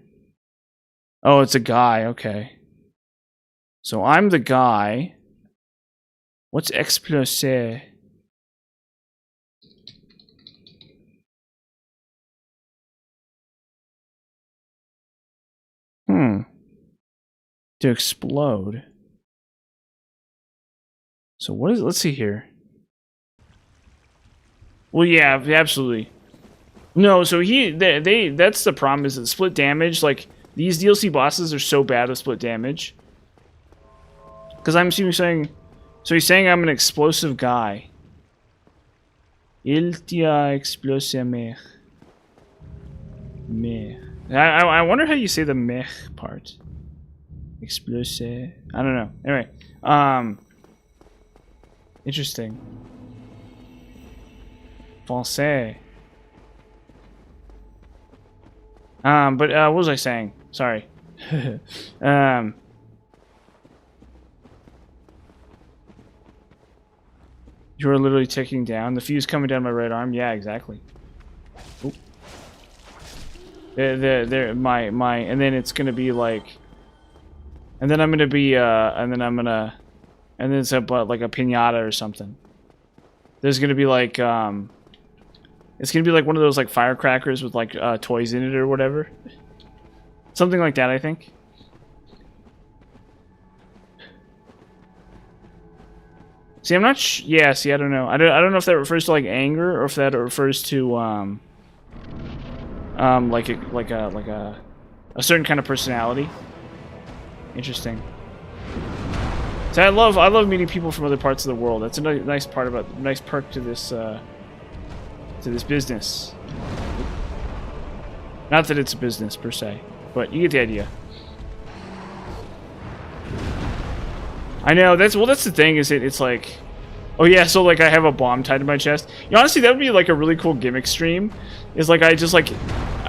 Oh, it's a guy, okay. So I'm the guy. What's exploser? To explode. So what is? Let's see here. Well, yeah, absolutely. No, so that's the problem is that split damage. Like these DLC bosses are so bad at split damage. Because I'm saying, so he's saying I'm an explosive guy. Il t'a explosé mech. Mech. I wonder how you say the mech part. Explosé. I don't know. Anyway, interesting. Français. But what was I saying? Sorry. You are literally ticking down. The fuse coming down my right arm. Yeah, exactly. Oop. My, and then it's gonna be like, and then I'm gonna be, and then it's like a piñata or something. There's gonna be like, it's gonna be like one of those like firecrackers with like toys in it or whatever. Something like that, I think. See, I'm not. Yeah, see, I don't know. I don't know if that refers to like anger or if that refers to like a certain kind of personality. Interesting. So I love meeting people from other parts of the world. That's a nice perk to this business. Not that it's a business per se, but you get the idea. I know, that's the thing, is it's like, oh yeah, so like I have a bomb tied to my chest. You know, honestly, that would be like a really cool gimmick stream. Is like I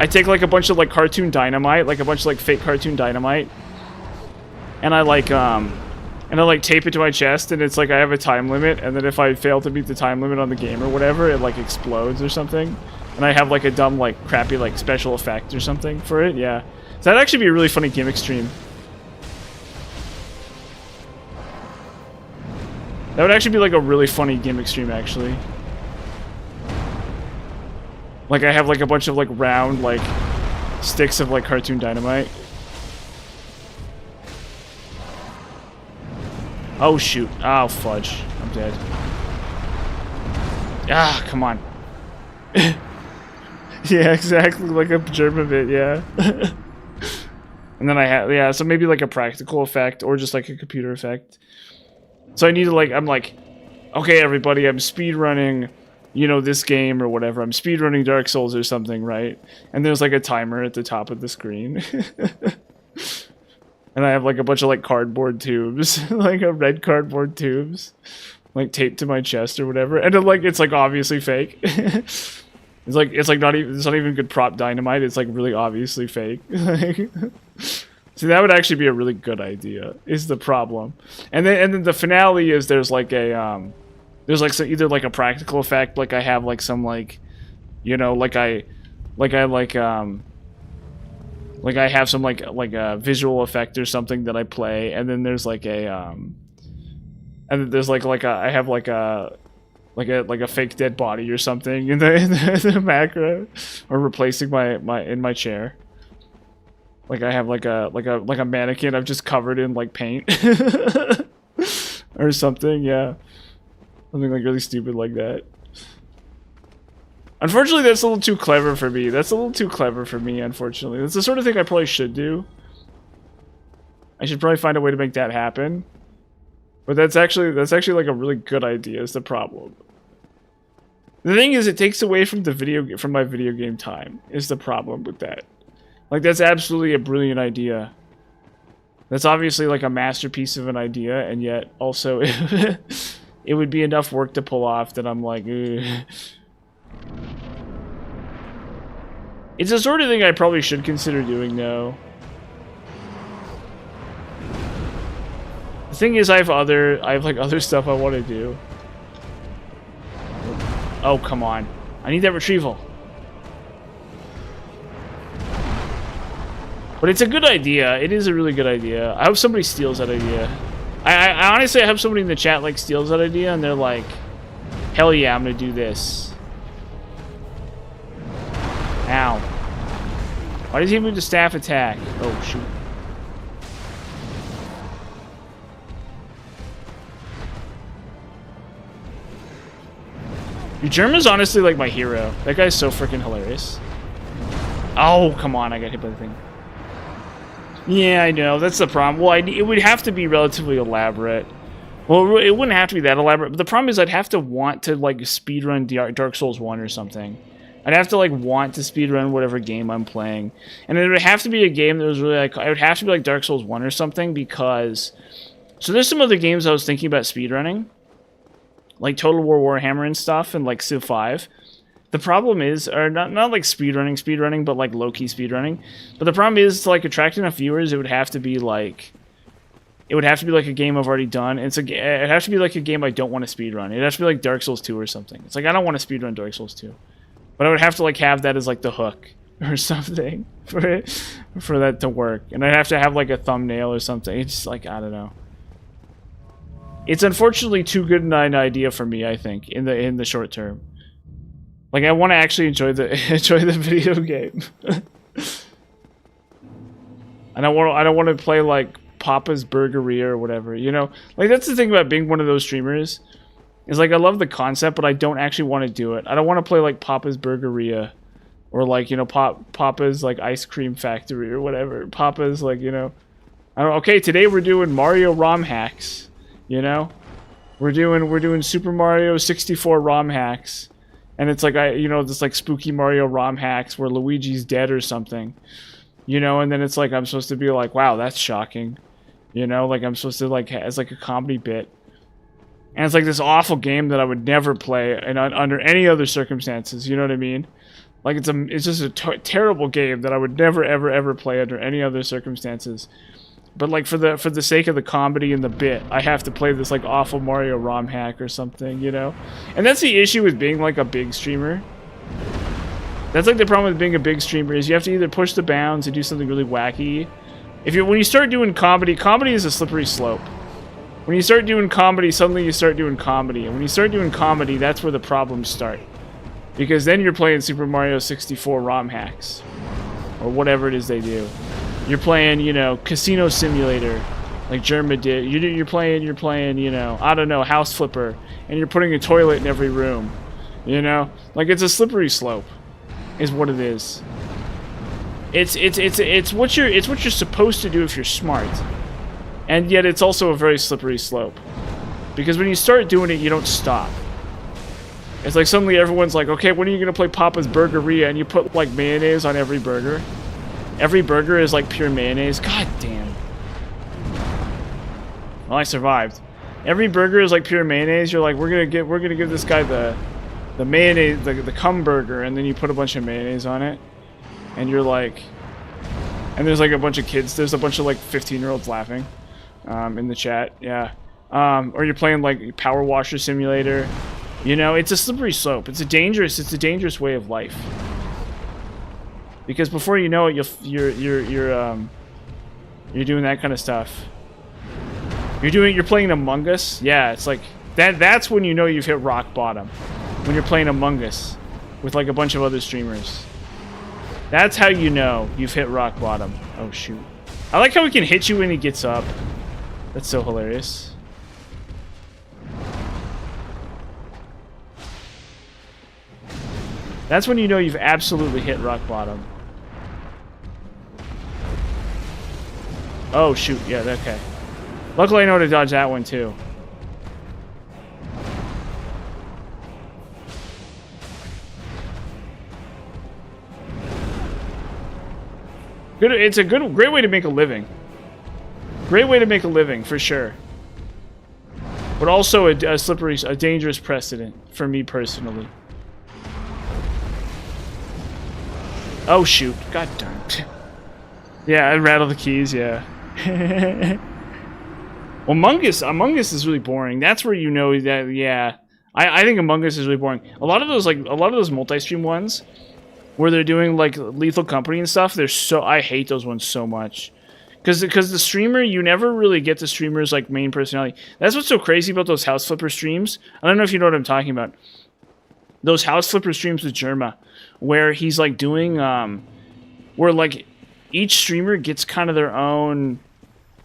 take like a bunch of like cartoon dynamite, like a bunch of like fake cartoon dynamite, and I like tape it to my chest, and it's like I have a time limit, and then if I fail to meet the time limit on the game or whatever, it like explodes or something. And I have like a dumb like crappy like special effect or something for it. Yeah, so that'd actually be a really funny gimmick stream. That would actually be like a really funny gimmick stream, actually. Like I have like a bunch of like round like sticks of like cartoon dynamite. Oh shoot. Oh fudge. I'm dead. Ah, come on. Yeah, exactly, like a German bit, yeah. And then I have, yeah, so maybe like a practical effect or just like a computer effect. So I need to like, I'm like, okay everybody, I'm speedrunning, you know, this game or whatever. I'm speedrunning Dark Souls or something, right? And there's like a timer at the top of the screen. And I have like a bunch of like cardboard tubes, like a red cardboard tubes, like taped to my chest or whatever. And then, like it's like obviously fake. It's not even good prop dynamite. It's like really obviously fake. See, that would actually be a really good idea. Is the problem, and then the finale is there's like a there's like either like a practical effect, like I have like some like, you know, like I have some like a visual effect or something that I play, and then there's like a and then there's like I have like a fake dead body or something in the macro, or replacing my chair. Like I have like a mannequin I've just covered in like paint or something. Yeah, something like really stupid like that. Unfortunately, that's a little too clever for me. Unfortunately, that's the sort of thing I probably should do. I should probably find a way to make that happen. But that's actually like a really good idea. Is the problem. The thing is, it takes away from my video game time. Is the problem with that? Like that's absolutely a brilliant idea. That's obviously like a masterpiece of an idea, and yet also it would be enough work to pull off that I'm like, ugh. It's the sort of thing I probably should consider doing, though. The thing is, I have like other stuff I want to do. Oh, come on. I need that retrieval. But it's a good idea. It is a really good idea. I hope somebody steals that idea. I honestly, I hope somebody in the chat like steals that idea and they're like, hell yeah, I'm gonna do this. Ow. Why does he move to staff attack? Oh, shoot. Germa's honestly like my hero. That guy's so freaking hilarious. Oh, come on, I got hit by the thing. Yeah, I know, that's the problem. Well, it would have to be relatively elaborate. Well, it wouldn't have to be that elaborate, but the problem is I'd have to want to, like, speedrun Dark Souls 1 or something. I'd have to, like, want to speedrun whatever game I'm playing. And it would have to be a game that was really, like, it would have to be, like, Dark Souls 1 or something, because... So there's some other games I was thinking about speedrunning. Like Total War Warhammer and stuff, and, like, Civ 5. The problem is, or not like speedrunning, but, like, low-key speedrunning. But the problem is, to, like, attract enough viewers, it would have to be, like... It would have to be like a game I've already done. It'd have to be like a game I don't want to speedrun. It'd have to be like Dark Souls 2 or something. It's like, I don't want to speedrun Dark Souls 2. But I would have to like have that as like the hook or something for that to work. And I'd have to have like a thumbnail or something. It's just like, I don't know. It's unfortunately too good an idea for me, I think, in the short term. Like, I want to actually enjoy the video game. I don't want to play like Papa's Burgeria or whatever, you know? Like, that's the thing about being one of those streamers. Is like, I love the concept, but I don't actually want to do it. I don't want to play like Papa's Burgeria. Or like, you know, Papa's like Ice Cream Factory or whatever. Papa's like, you know... I don't, okay, today we're doing Mario ROM hacks. You know? We're doing Super Mario 64 ROM hacks. And it's like, you know, this like spooky Mario ROM hacks where Luigi's dead or something. You know, and then it's like, I'm supposed to be like, wow, that's shocking. You know, like, I'm supposed to, like, as, like, a comedy bit. And it's, like, this awful game that I would never play under any other circumstances, you know what I mean? Like, it's just a terrible game that I would never, ever, ever play under any other circumstances. But, like, for the sake of the comedy and the bit, I have to play this, like, awful Mario ROM hack or something, you know? And that's the issue with being, like, a big streamer. That's, like, the problem with being a big streamer, is you have to either push the bounds and do something really wacky. When you start doing comedy, comedy is a slippery slope. When you start doing comedy, suddenly you start doing comedy. And when you start doing comedy, that's where the problems start. Because then you're playing Super Mario 64 ROM hacks. Or whatever it is they do. You're playing, you know, Casino Simulator. Like Germa did. You're playing, you know, I don't know, House Flipper. And you're putting a toilet in every room. You know? Like, it's a slippery slope. Is what it is. It's what you're supposed to do if you're smart. And yet it's also a very slippery slope. Because when you start doing it, you don't stop. It's like suddenly everyone's like, okay, when are you going to play Papa's Burgeria? And you put, like, mayonnaise on every burger. Every burger is, like, pure mayonnaise. God damn. Well, I survived. Every burger is, like, pure mayonnaise. You're like, we're gonna give this guy the mayonnaise, the cum burger, and then you put a bunch of mayonnaise on it. And you're like... And there's, like, a bunch of kids. There's a bunch of, like, 15-year-olds laughing. In the chat, yeah. Or you're playing, like, Power Washer Simulator. You know, it's a slippery slope. It's a dangerous way of life. Because before you know it, you're doing that kind of stuff. You're playing Among Us. Yeah, it's like that's when you know you've hit rock bottom. When you're playing Among Us with like a bunch of other streamers. That's how you know you've hit rock bottom. Oh shoot. I like how he can hit you when he gets up. That's so hilarious. That's when you know you've absolutely hit rock bottom. Oh shoot, yeah, okay. Luckily I know how to dodge that one too. It's a great way to make a living. Great way to make a living, for sure. But also a dangerous precedent for me personally. Oh shoot, god darn it. Yeah, I rattle the keys, yeah. Well, Among Us is really boring. That's where you know that, yeah. I think Among Us is really boring. A lot of those multi-stream ones where they're doing like Lethal Company and stuff, I hate those ones so much. Because the streamer, you never really get the streamer's like main personality. That's what's so crazy about those House Flipper streams. I don't know if you know what I'm talking about. Those House Flipper streams with Germa, where he's like doing, where like each streamer gets kind of their own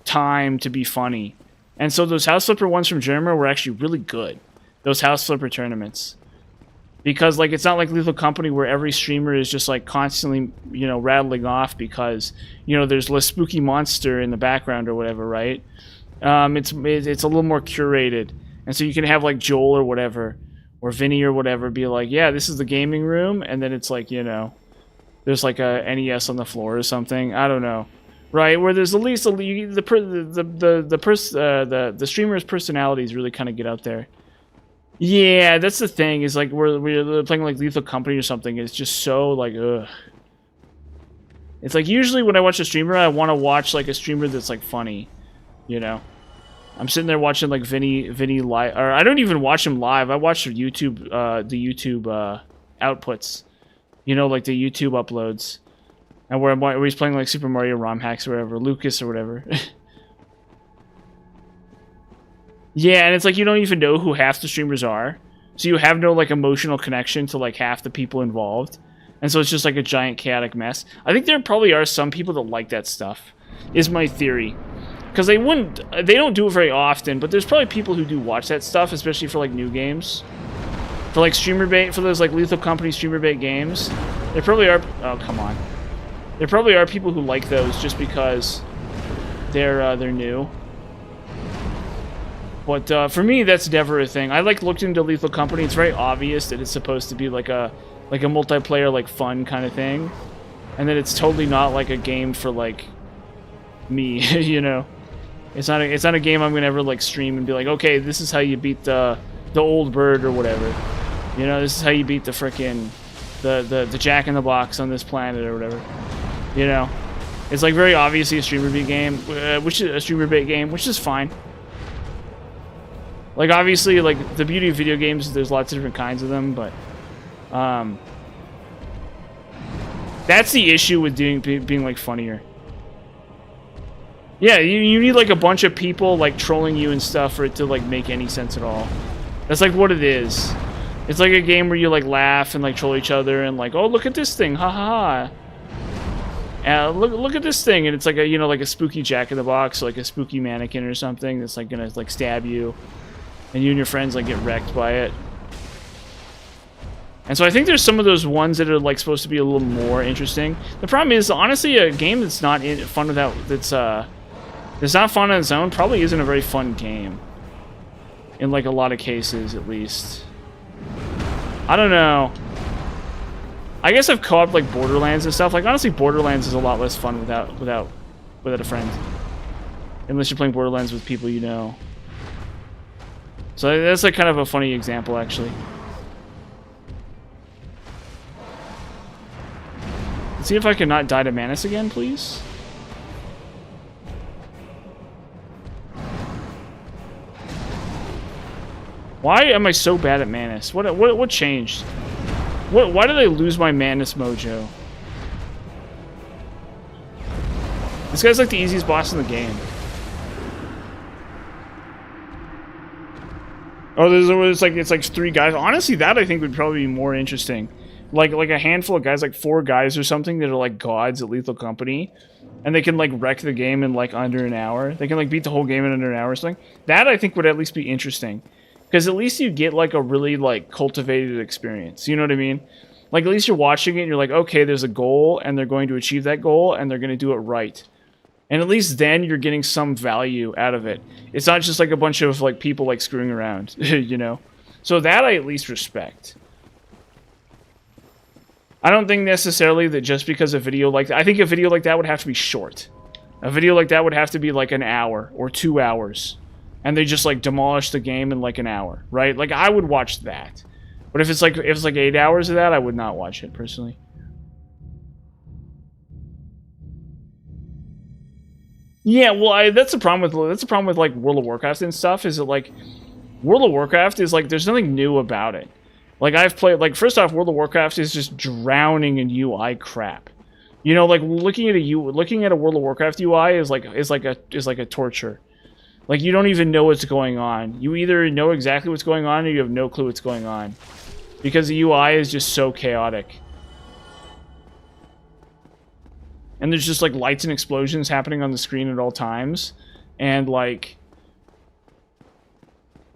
time to be funny. And so those House Flipper ones from Germa were actually really good. Those House Flipper tournaments. Because, like, it's not like Lethal Company where every streamer is just, like, constantly, you know, rattling off because, you know, there's a spooky monster in the background or whatever, right? It's a little more curated. And so you can have, like, Joel or whatever, or Vinny or whatever, be like, yeah, this is the gaming room, and then it's like, you know, there's, like, a NES on the floor or something. I don't know. Right? Where there's at least the streamer's personalities really kind of get out there. Yeah, that's the thing. Is like we're playing like Lethal Company or something. It's just so like ugh. It's like usually when I watch a streamer, I want to watch like a streamer that's like funny, you know. I'm sitting there watching like Vinny live, or I don't even watch him live. I watch the YouTube outputs, you know, like the YouTube uploads, and where he's playing like Super Mario ROM hacks or whatever, Lucas or whatever. Yeah, and it's like you don't even know who half the streamers are. So you have no like emotional connection to like half the people involved. And so it's just like a giant chaotic mess. I think there probably are some people that like that stuff, is my theory. Because they don't do it very often, but there's probably people who do watch that stuff, especially for like new games. For like streamer bait, for those like Lethal Company streamer bait games. There probably are, oh come on. There probably are people who like those just because they're new. But for me, that's never a thing. I like looked into Lethal Company. It's very obvious that it's supposed to be like a multiplayer like fun kind of thing, and that it's totally not like a game for like me. You know, it's not a game I'm gonna ever like stream and be like, okay, this is how you beat the old bird or whatever. You know, this is how you beat the frickin' the Jack in the Box on this planet or whatever. You know, it's like very obviously a streamer bait game, which is fine. Like, obviously, like, the beauty of video games is there's lots of different kinds of them, but, that's the issue with being, like, funnier. Yeah, you need, like, a bunch of people, like, trolling you and stuff for it to, like, make any sense at all. That's, like, what it is. It's like a game where you, like, laugh and, like, troll each other and, like, oh, look at this thing, ha ha ha. Look at this thing, and it's like a, you know, like a spooky Jack in the Box, or like a spooky mannequin or something that's, like, gonna, like, stab you. And you and your friends like get wrecked by it. And so I think there's some of those ones that are like supposed to be a little more interesting. The problem is, honestly, a game that's not fun without that's not fun on its own probably isn't a very fun game. In like a lot of cases, at least. I don't know. I guess I've co-opted like Borderlands and stuff. Like honestly, Borderlands is a lot less fun without a friend. Unless you're playing Borderlands with people you know. So that's like kind of a funny example, actually. Let's see if I can not die to Manus again, please. Why am I so bad at Manus? What changed? Why did I lose my Manus mojo? This guy's like the easiest boss in the game. Oh, it's like 3 guys. Honestly, that I think would probably be more interesting. Like a handful of guys, like 4 guys or something that are like gods at Lethal Company, and they can like wreck the game in like under an hour. They can like beat the whole game in under an hour or something. That I think would at least be interesting, because at least you get like a really like cultivated experience. You know what I mean? Like at least you're watching it and you're like, okay, there's a goal and they're going to achieve that goal and they're going to do it right. And at least then you're getting some value out of it. It's not just like a bunch of like people like screwing around, you know? So that I at least respect. I don't think necessarily that just because a video like that, I think a video like that would have to be short. A video like that would have to be like an hour or 2 hours. And they just like demolish the game in like an hour, right? Like I would watch that. But if it's like 8 hours of that, I would not watch it personally. Yeah, well, that's the problem with like World of Warcraft and stuff. Is that like World of Warcraft is like there's nothing new about it. Like I've played like first off, World of Warcraft is just drowning in UI crap. You know, like looking at a World of Warcraft UI is like a torture. Like you don't even know what's going on. You either know exactly what's going on or you have no clue what's going on, because the UI is just so chaotic. And there's just like lights and explosions happening on the screen at all times. And like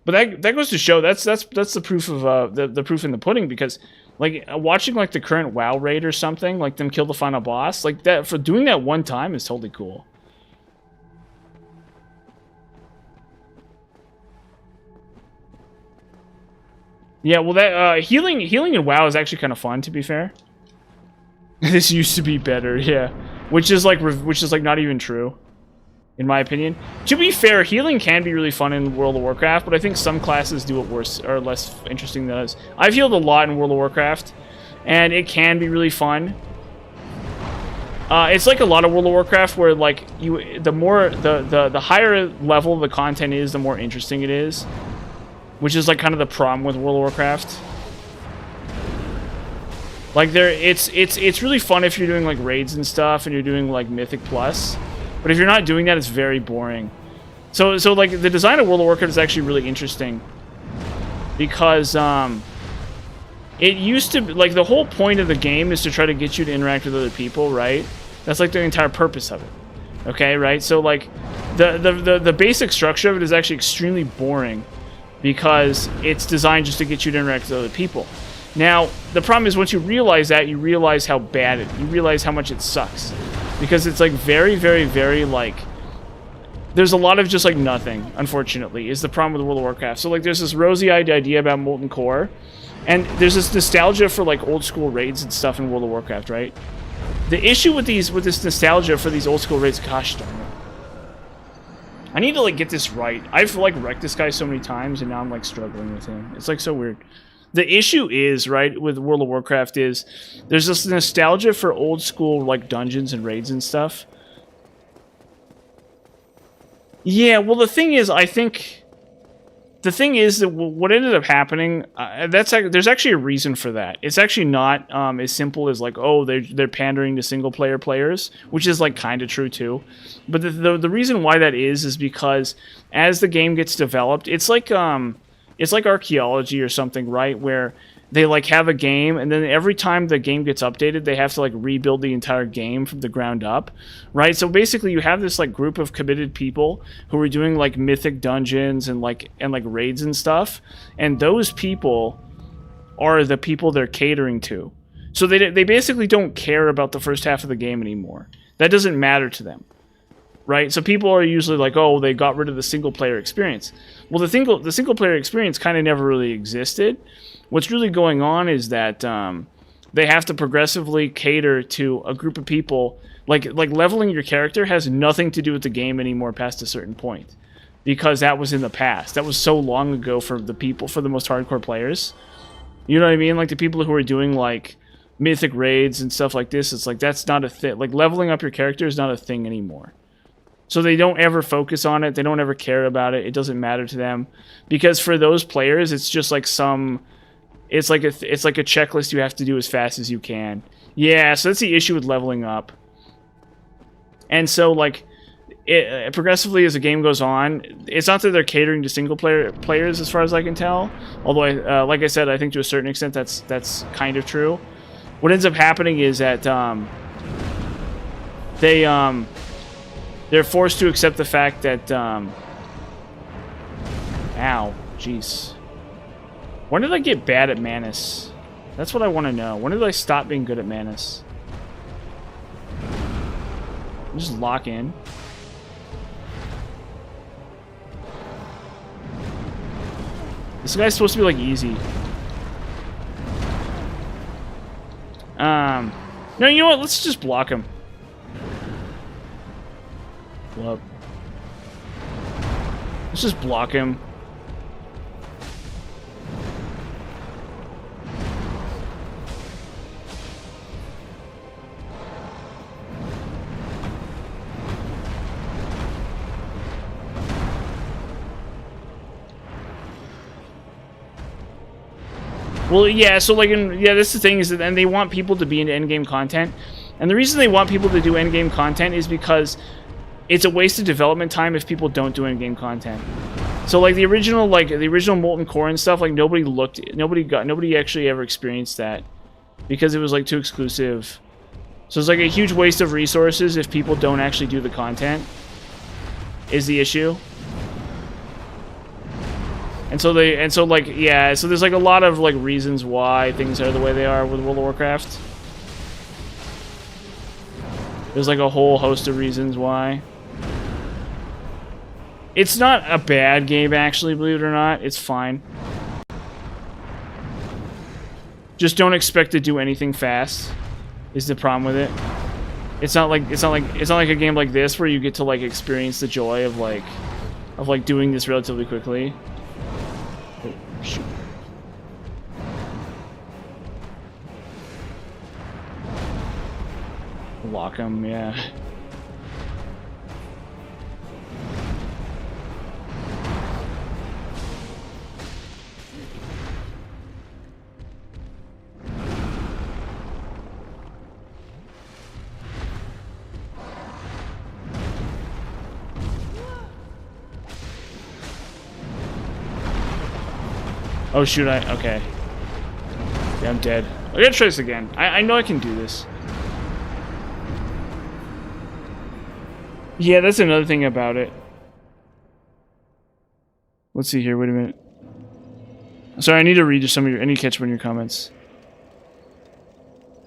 But that goes to show that's the proof of the proof in the pudding, because like watching like the current WoW raid or something, like them kill the final boss, like that for doing that one time is totally cool. Yeah, well that healing in WoW is actually kind of fun, to be fair. This used to be better, yeah. Which is like not even true, in my opinion. To be fair, healing can be really fun in World of Warcraft, but I think some classes do it worse or less interesting than others. I've healed a lot in World of Warcraft, and it can be really fun. It's like a lot of World of Warcraft where like the higher level the content is, the more interesting it is. Which is like kind of the problem with World of Warcraft. Like it's really fun if you're doing like raids and stuff and you're doing like Mythic Plus. But if you're not doing that, it's very boring. So like the design of World of Warcraft is actually really interesting. Because it used to be, like, the whole point of the game is to try to get you to interact with other people, right? That's like the entire purpose of it. Okay, right? So like the basic structure of it is actually extremely boring. Because it's designed just to get you to interact with other people. Now, the problem is once you realize that, you realize how bad you realize how much it sucks. Because it's like very, very, very like... There's a lot of just like nothing, unfortunately, is the problem with World of Warcraft. So like there's this rosy-eyed idea about Molten Core. And there's this nostalgia for like old school raids and stuff in World of Warcraft, right? The issue with this nostalgia for these old school raids, gosh darn it. I need to, like, get this right. I've, like, wrecked this guy so many times, and now I'm, like, struggling with him. It's, like, so weird. The issue is, right, with World of Warcraft is there's this nostalgia for old school, like, dungeons and raids and stuff. Yeah, well, the thing is, I think... The thing is that what ended up happening, there's actually a reason for that. It's actually not as simple as like, oh, they're pandering to single player players, which is like kind of true too. But the reason why that is because as the game gets developed, it's like archaeology or something, right? Where they like have a game, and then every time the game gets updated, they have to like rebuild the entire game from the ground up, right? So basically, you have this like group of committed people who are doing like mythic dungeons and like raids and stuff, and those people are the people they're catering to. So they basically don't care about the first half of the game anymore. That doesn't matter to them, right? So people are usually like, oh, they got rid of the single player experience. Well, the single player experience kind of never really existed. What's really going on is that they have to progressively cater to a group of people. Like leveling your character has nothing to do with the game anymore past a certain point, because that was in the past. That was so long ago for the most hardcore players. You know what I mean? Like the people who are doing like mythic raids and stuff like this. It's like that's not a thing. Like leveling up your character is not a thing anymore. So they don't ever focus on it. They don't ever care about it. It doesn't matter to them, because for those players, it's just like it's like a checklist you have to do as fast as you can. Yeah, so that's the issue with leveling up. And so, like, progressively as the game goes on, it's not that they're catering to single players as far as I can tell. Although, like I said, I think to a certain extent that's kind of true. What ends up happening is that they're forced to accept the fact that ow, jeez. When did I get bad at Manus? That's what I want to know. When did I stop being good at Manus? Just lock in. This guy's supposed to be like easy. No, you know what? Let's just block him. Well, let's just block him. Well, yeah, so like, that's the thing is that, and they want people to be into endgame content, and the reason they want people to do endgame content is because it's a waste of development time if people don't do endgame content. So like the original Molten Core and stuff, like nobody actually ever experienced that because it was like too exclusive. So it's like a huge waste of resources if people don't actually do the content. Is the issue. And so like, yeah, so there's like a lot of like reasons why things are the way they are with World of Warcraft. There's like a whole host of reasons why. It's not a bad game, actually, believe it or not. It's fine. Just don't expect to do anything fast, is the problem with it. It's not like a game like this where you get to like experience the joy of like doing this relatively quickly. Oh, shoot. Lock him, yeah. Oh shoot, okay. Yeah, I'm dead. I gotta try this again. I know I can do this. Yeah, that's another thing about it. Let's see here, wait a minute. Sorry, I need to read some of your, I need to catch one of your comments.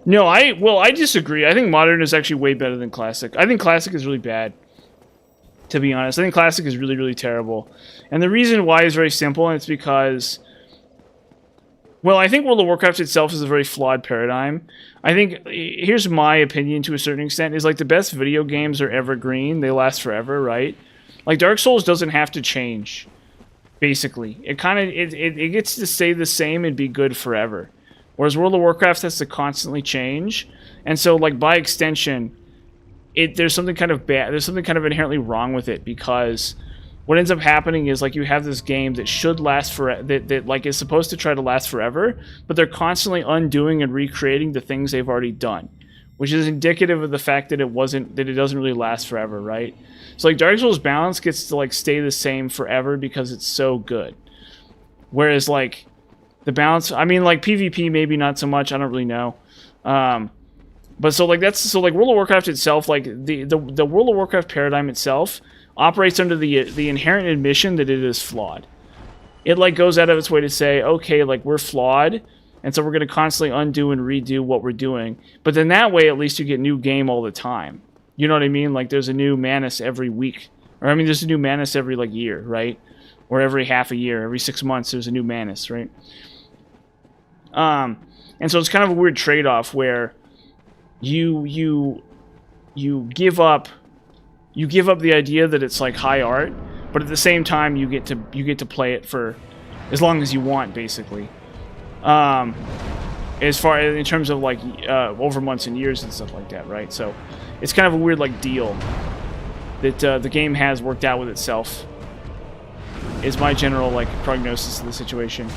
No, I disagree. I think Modern is actually way better than Classic. I think Classic is really bad, to be honest. I think Classic is really, really terrible. And the reason why is very simple, and it's because... Well, I think World of Warcraft itself is a very flawed paradigm. I think, here's my opinion to a certain extent, is like the best video games are evergreen. They last forever, right? Like Dark Souls doesn't have to change, basically. It kind of, it gets to stay the same and be good forever. Whereas World of Warcraft has to constantly change. And so, like, by extension, there's something kind of bad, there's something kind of inherently wrong with it, because... What ends up happening is, like, you have this game that should last for that like is supposed to try to last forever, but they're constantly undoing and recreating the things they've already done, which is indicative of the fact that it doesn't really last forever, right? So like Dark Souls balance gets to like stay the same forever because it's so good, whereas like the balance, I mean, like PvP maybe not so much, I don't really know, but so like World of Warcraft itself, like the World of Warcraft paradigm itself operates under the inherent admission that it is flawed. It like goes out of its way to say, okay, like we're flawed, and so we're going to constantly undo and redo what we're doing. But then that way, at least you get new game all the time. You know what I mean? Like there's a new Manus every week, or I mean, there's a new Manus every like year, right? Or every half a year, every 6 months, there's a new Manus, right? And so it's kind of a weird trade-off where you give up. You give up the idea that it's like high art, but at the same time you get to play it for as long as you want, basically. As far in terms of like over months and years and stuff like that, right? So it's kind of a weird like deal that the game has worked out with itself. Is my general like prognosis of the situation.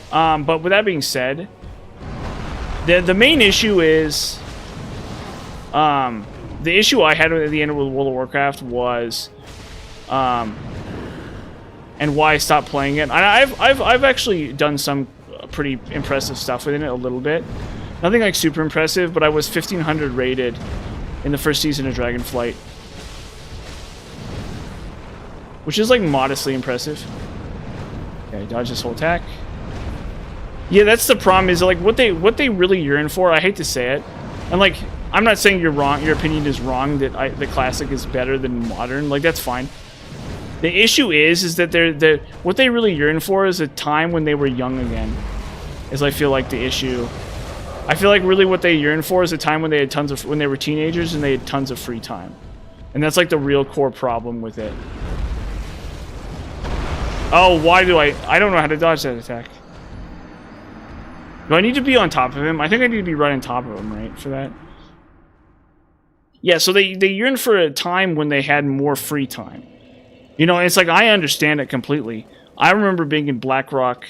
But with that being said, the main issue is the issue I had at the end with World of Warcraft was, and why I stopped playing it. I've actually done some pretty impressive stuff within it a little bit. Nothing like super impressive, but I was 1500 rated in the first season of Dragonflight, which is like modestly impressive. Okay, dodge this whole attack. Yeah, that's the problem. Is like what they really yearn for. I hate to say it, and like. I'm not saying you're wrong. Your opinion is wrong that the classic is better than modern. Like that's fine. The issue is that what they really yearn for is a time when they were young again. Is I feel like the issue. I feel like really what they yearn for is a time when they had when they were teenagers and they had tons of free time, and that's like the real core problem with it. Oh, why do I don't know how to dodge that attack. Do I need to be on top of him? I think I need to be right on top of him, right, for that. Yeah, so they yearn for a time when they had more free time. You know, it's like, I understand it completely. I remember being in Blackrock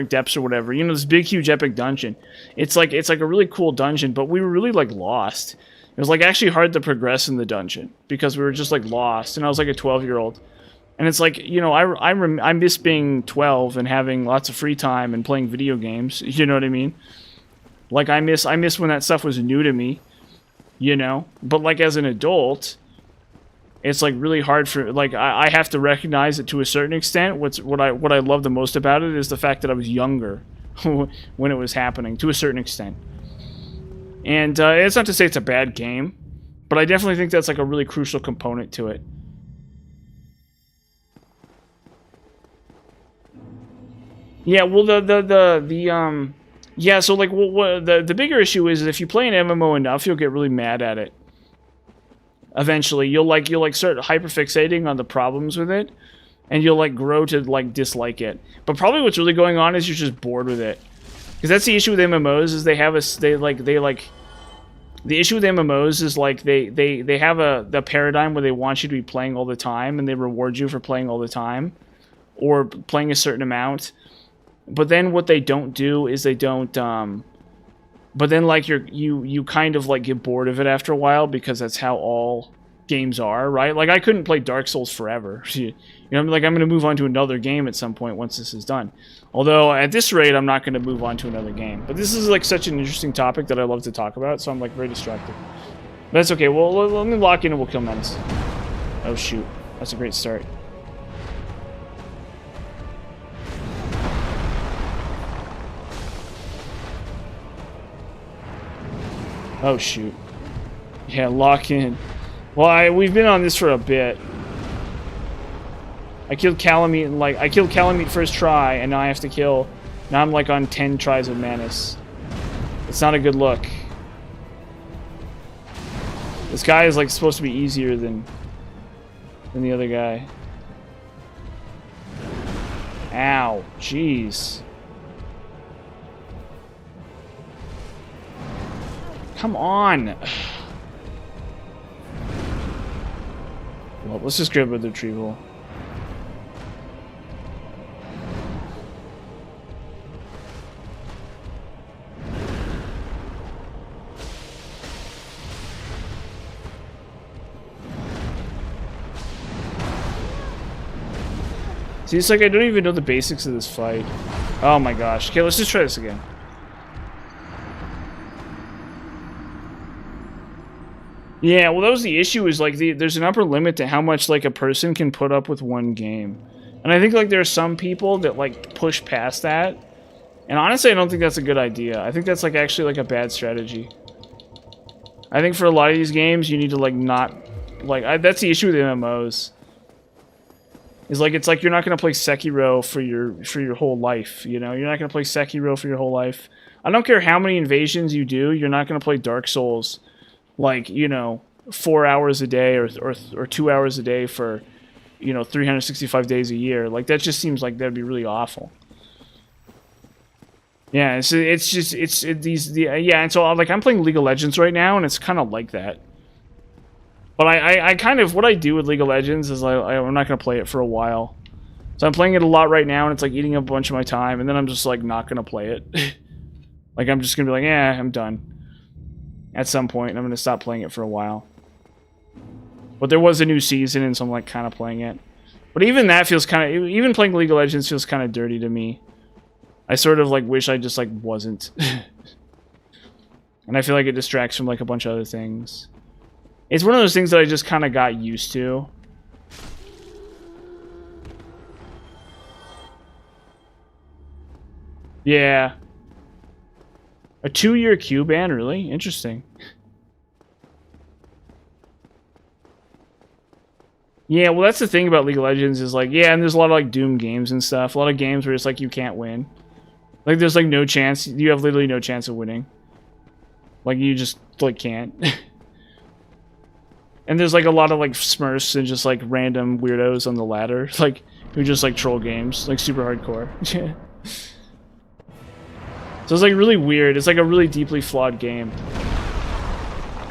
Depths or whatever. You know, this big, huge, epic dungeon. It's like a really cool dungeon, but we were really, like, lost. It was, like, actually hard to progress in the dungeon because we were just, like, lost. And I was, like, a 12-year-old. And it's like, you know, I miss being 12 and having lots of free time and playing video games. You know what I mean? Like, I miss when that stuff was new to me. You know, but like as an adult, it's like really hard for like I have to recognize it to a certain extent. What I love the most about it is the fact that I was younger when it was happening to a certain extent. And it's not to say it's a bad game, but I definitely think that's like a really crucial component to it. Yeah, well yeah, so like what the bigger issue is if you play an MMO enough, you'll get really mad at it. Eventually, you'll like start hyperfixating on the problems with it, and you'll like grow to like dislike it. But probably what's really going on is you're just bored with it. Because that's the issue with MMOs is they have the issue with MMOs is like they have the paradigm where they want you to be playing all the time and they reward you for playing all the time or playing a certain amount. But then what they don't do is they don't but then like you kind of like get bored of it after a while because that's how all games are, right? Like I couldn't play Dark Souls forever. You know, like I'm going to move on to another game at some point once this is done. Although at this rate I'm not going to move on to another game. But this is like such an interesting topic that I love to talk about, so I'm like very distracted. But that's okay. Well, let me lock in and we'll kill Menace. Oh shoot. That's a great start. Oh shoot. Yeah, lock in. Well, we've been on this for a bit. I killed Calamite first try, and now I have to kill. Now I'm like on 10 tries of Manus. It's not a good look. This guy is like supposed to be easier than the other guy. Ow, jeez. Come on. Well, let's just grab with the retrieval. See, it's like I don't even know the basics of this fight. Oh my gosh. Okay, let's just try this again. Yeah, well, that was the issue. Is like there's an upper limit to how much like a person can put up with one game, and I think like there are some people that like push past that. And honestly, I don't think that's a good idea. I think that's like actually like a bad strategy. I think for a lot of these games, you need to like not like that's the issue with MMOs. Is like it's like you're not gonna play Sekiro for your whole life. You know, you're not gonna play Sekiro for your whole life. I don't care how many invasions you do. You're not gonna play Dark Souls. Like, you know, 4 hours a day or 2 hours a day for, you know, 365 days a year. Like, that just seems like that'd be really awful. Yeah, and so like I'm playing League of Legends right now, and it's kind of like that. But I kind of, what I do with League of Legends is I'm not going to play it for a while. So I'm playing it a lot right now, and it's like eating a bunch of my time, and then I'm just like not going to play it. Like, I'm just going to be like, yeah, I'm done. At some point, and I'm going to stop playing it for a while. But there was a new season, and so I'm like kind of playing it. But even that feels kind of, even playing League of Legends feels kind of dirty to me. I sort of like wish I just like wasn't. And I feel like it distracts from like a bunch of other things. It's one of those things that I just kind of got used to. Yeah. A 2-year Q ban, really? Interesting. Yeah, well, that's the thing about League of Legends is like, yeah, and there's a lot of like Doom games and stuff. A lot of games where it's like you can't win. Like, there's like no chance. You have literally no chance of winning. Like, you just like can't. And there's like a lot of like Smurfs and just like random weirdos on the ladder, like who just like troll games, like super hardcore. So it's like really weird. It's like a really deeply flawed game.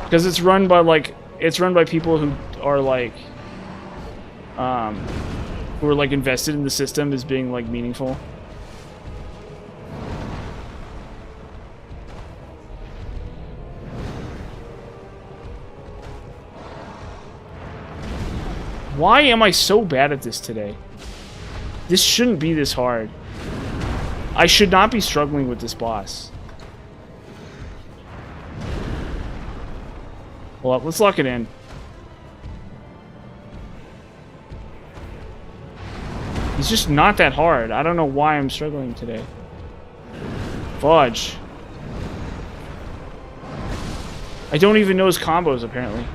Because it's run by people who are like who are like invested in the system as being like meaningful. Why am I so bad at this today? This shouldn't be this hard. I should not be struggling with this boss. Well, let's lock it in. He's just not that hard. I don't know why I'm struggling today. Fudge. I don't even know his combos, apparently.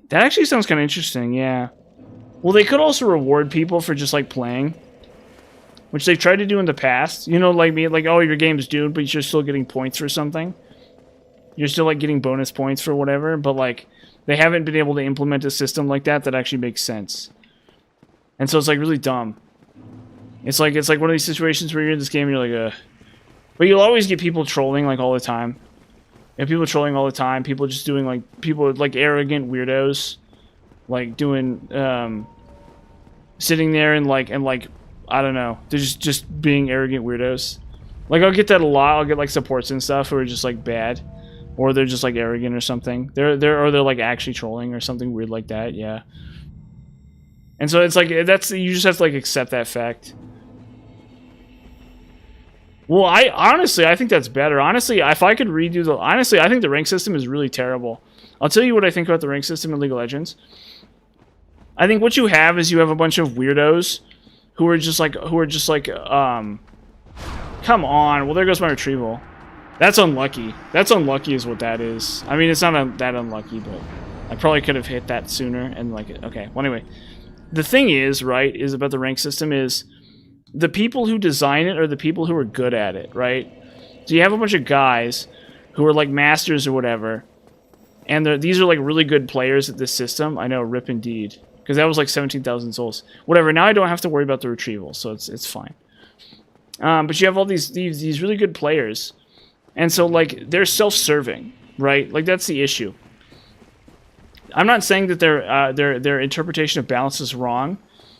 That actually sounds kind of interesting, yeah. Well, they could also reward people for just, like, playing. Which they've tried to do in the past. You know, like, oh, your game's doomed, but you're still getting points for something. You're still, like, getting bonus points for whatever, but, like, they haven't been able to implement a system like that that actually makes sense. And so it's, like, really dumb. It's like one of these situations where you're in this game and you're like, But you'll always get people trolling, like, all the time. And people trolling all the time. People just doing, like, arrogant weirdos. Like, doing, sitting there and, I don't know. They're just being arrogant weirdos. Like, I'll get that a lot. I'll get, like, supports and stuff who are just, like, bad. Or they're just, like, arrogant or something. They're like, actually trolling or something weird like that, yeah. And so it's, like, you just have to, like, accept that fact. Well, honestly, I think that's better. Honestly, if I could redo honestly, I think the rank system is really terrible. I'll tell you what I think about the rank system in League of Legends. I think what you have is you have a bunch of weirdos who are just like, come on. Well, there goes my retrieval. That's unlucky. That's unlucky is what that is. I mean, it's not that unlucky, but I probably could have hit that sooner and, like, okay. Well, anyway, the thing is, right, is about the rank system is the people who design it are the people who are good at it, right? So you have a bunch of guys who are, like, masters or whatever, and these are, like, really good players at this system. I know, rip indeed. Because that was, like, 17,000 souls. Whatever, now I don't have to worry about the retrieval, so it's fine. But you have all these really good players. And so, like, they're self-serving, right? Like, that's the issue. I'm not saying that their interpretation of balance is wrong.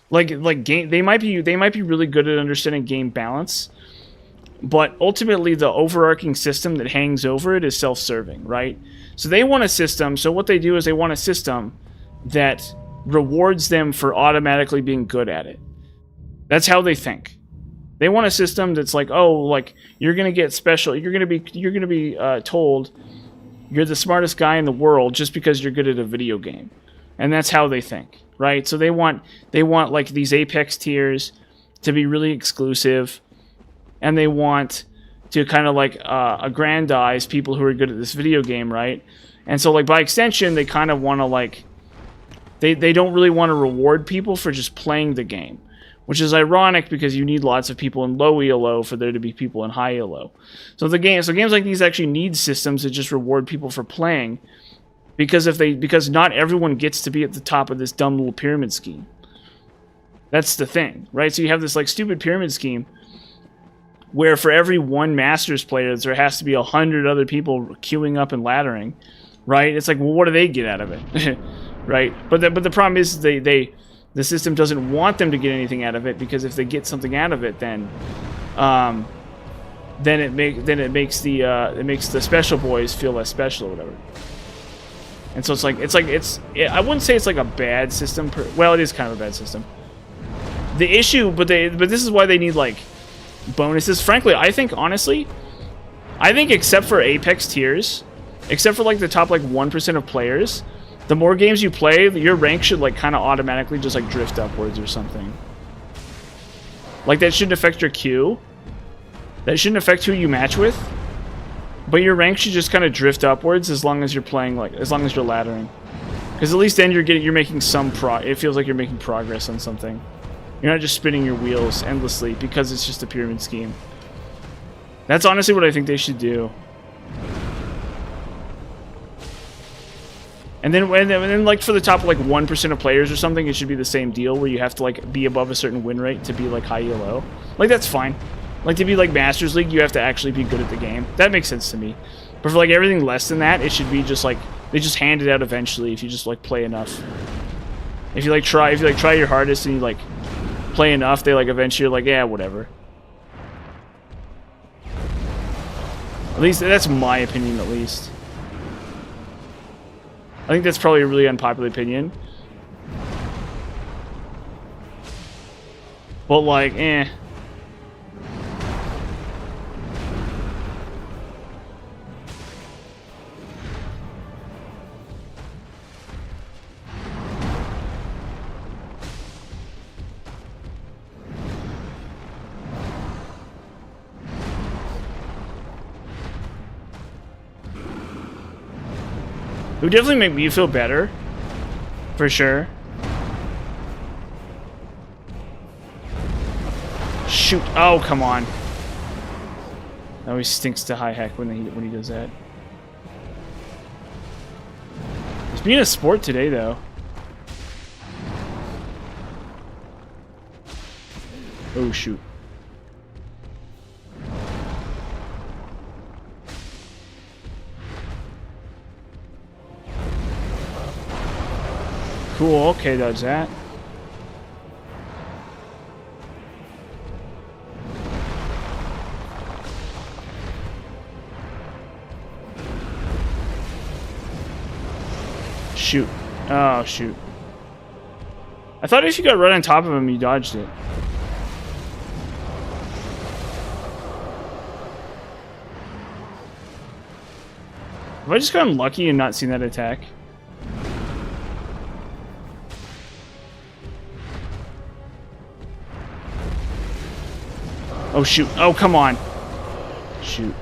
Like game, they might be really good at understanding game balance, but ultimately the overarching system that hangs over it is self-serving, right? So they want a system. So what they do is they want a system that rewards them for automatically being good at it. That's how they think. They want a system that's like, oh, like, you're gonna get special. You're gonna be told you're the smartest guy in the world just because you're good at a video game, and that's how they think. Right, so they want like these Apex tiers to be really exclusive, and they want to kind of like aggrandize people who are good at this video game, right? And so, like, by extension, they kind of want to, like, they don't really want to reward people for just playing the game, which is ironic because you need lots of people in low ELO for there to be people in high ELO. So games like these actually need systems that just reward people for playing. Because not everyone gets to be at the top of this dumb little pyramid scheme. That's the thing, right? So you have this, like, stupid pyramid scheme where for every one Masters player, there has to be 100 other people queuing up and laddering, right? It's like, well, what do they get out of it, right? But the problem is the system doesn't want them to get anything out of it, because if they get something out of it, then it makes the special boys feel less special or whatever. And so I wouldn't say it's like a bad system. Well, it is kind of a bad system. The issue, but this is why they need, like, bonuses. Frankly, honestly, I think except for Apex tiers, except for, like, the top, like, 1% of players, the more games you play, your rank should, like, kind of automatically just, like, drift upwards or something. Like, that shouldn't affect your queue. That shouldn't affect who you match with. But your rank should just kind of drift upwards as long as you're playing, like, as long as you're laddering. Because at least then you're making some it feels like you're making progress on something. You're not just spinning your wheels endlessly because it's just a pyramid scheme. That's honestly what I think they should do. And then like, for the top, like, 1% of players or something, it should be the same deal where you have to, like, be above a certain win rate to be, like, high ELO. Like, that's fine. Like, to be, like, Masters League, you have to actually be good at the game. That makes sense to me. But for, like, everything less than that, it should be just, like, they just hand it out eventually if you just, like, play enough. If you, like, try your hardest and you, like, play enough, they, like, eventually you're like, yeah, whatever. At least, that's my opinion, at least. I think that's probably a really unpopular opinion. But, like, eh. It would definitely make me feel better. For sure. Shoot. Oh, come on. That always stinks to high heck when he does that. He's being a sport today, though. Oh, shoot. Cool, okay, dodge that. Shoot. Oh, shoot. I thought if you got right on top of him, you dodged it. Have I just gotten lucky and not seen that attack? Oh, shoot. Oh, come on. Shoot.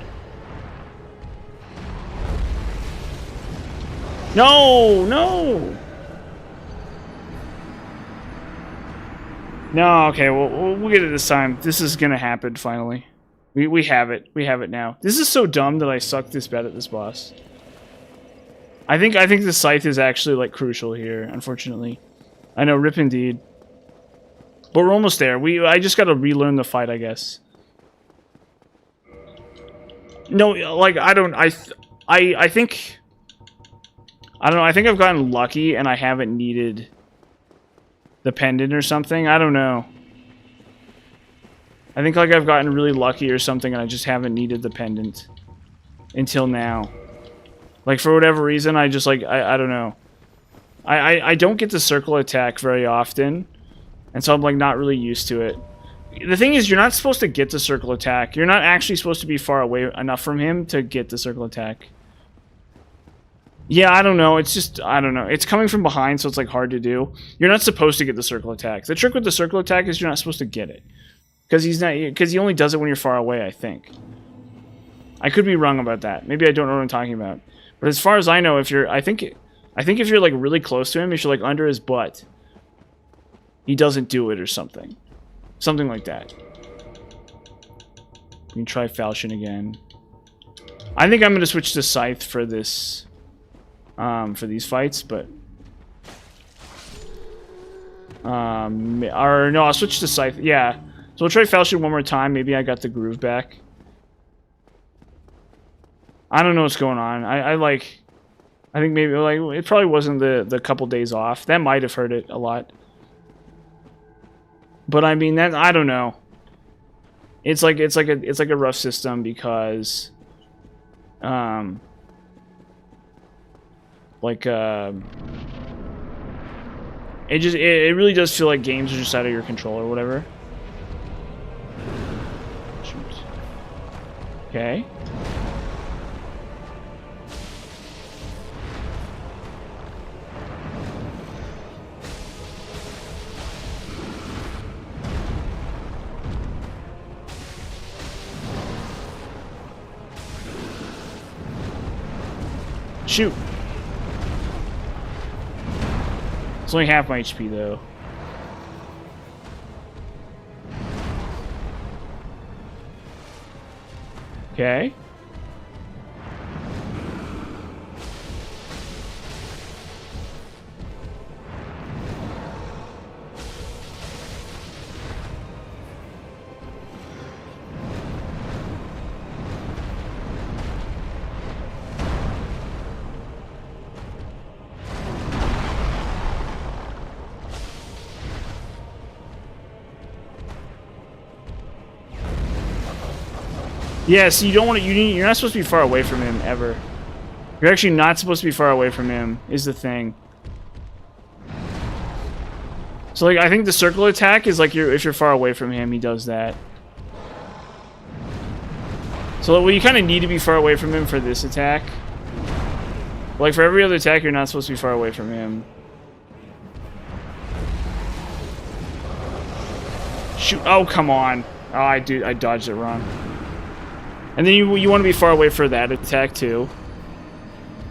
No! No! No, okay, we'll get it this time. This is gonna happen, finally. We have it. We have it now. This is so dumb that I suck this bad at this boss. I think the scythe is actually, like, crucial here, unfortunately. I know, rip indeed. But we're almost there. I just gotta relearn the fight, I guess. No, like, I think... I don't know, I think I've gotten lucky and I haven't needed the pendant or something. I don't know. I think, like, I've gotten really lucky or something and I just haven't needed the pendant until now. Like, for whatever reason, I just, like, I don't know. I don't get the circle attack very often, and so I'm, like, not really used to it. The thing is, you're not supposed to get the circle attack. You're not actually supposed to be far away enough from him to get the circle attack. Yeah, I don't know. It's just, I don't know. It's coming from behind, so it's, like, hard to do. You're not supposed to get the circle attack. The trick with the circle attack is you're not supposed to get it. Because he only does it when you're far away, I think. I could be wrong about that. Maybe I don't know what I'm talking about. But as far as I know, if you're, I think if you're, like, really close to him, if you're, like, under his butt, he doesn't do it or something. Something like that. We can try Falchion again. I think I'm going to switch to Scythe for this, for these fights, but... or, no, I'll switch to Scythe, yeah. So we'll try Falchion one more time, maybe I got the groove back. I don't know what's going on. I think maybe, like, it probably wasn't the couple days off. That might have hurt it a lot. But I mean, that, I don't know. It's like a rough system because it really does feel like games are just out of your control or whatever. Shoot. Okay. Shoot. It's only half my HP, though. Okay. Yes, you don't want to. You're not supposed to be far away from him ever. You're actually not supposed to be far away from him. Is the thing. So, like, I think the circle attack is like if you're far away from him, he does that. So, well, you kind of need to be far away from him for this attack. Like, for every other attack, you're not supposed to be far away from him. Shoot! Oh, come on! Oh, I dodged it wrong. And then you want to be far away for that attack too.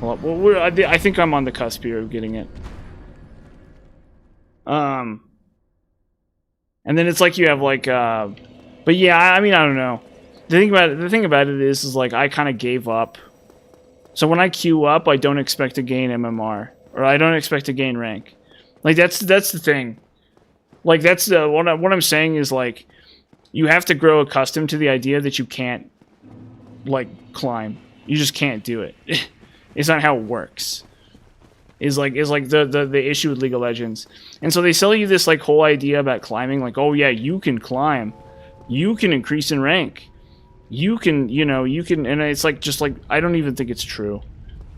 Well, I think I'm on the cusp here of getting it. And then it's like you have like, but yeah, I mean, I don't know. The thing about it is like I kind of gave up. So when I queue up, I don't expect to gain MMR, or I don't expect to gain rank. Like that's the thing. Like that's what I'm saying is like, you have to grow accustomed to the idea that you can't like climb. You just can't do it. It's not how it works. Is like the issue with League of Legends. And so they sell you this like whole idea about climbing, like, oh yeah, you can climb. You can increase in rank. You can, you know, you can, and it's like just like I don't even think it's true.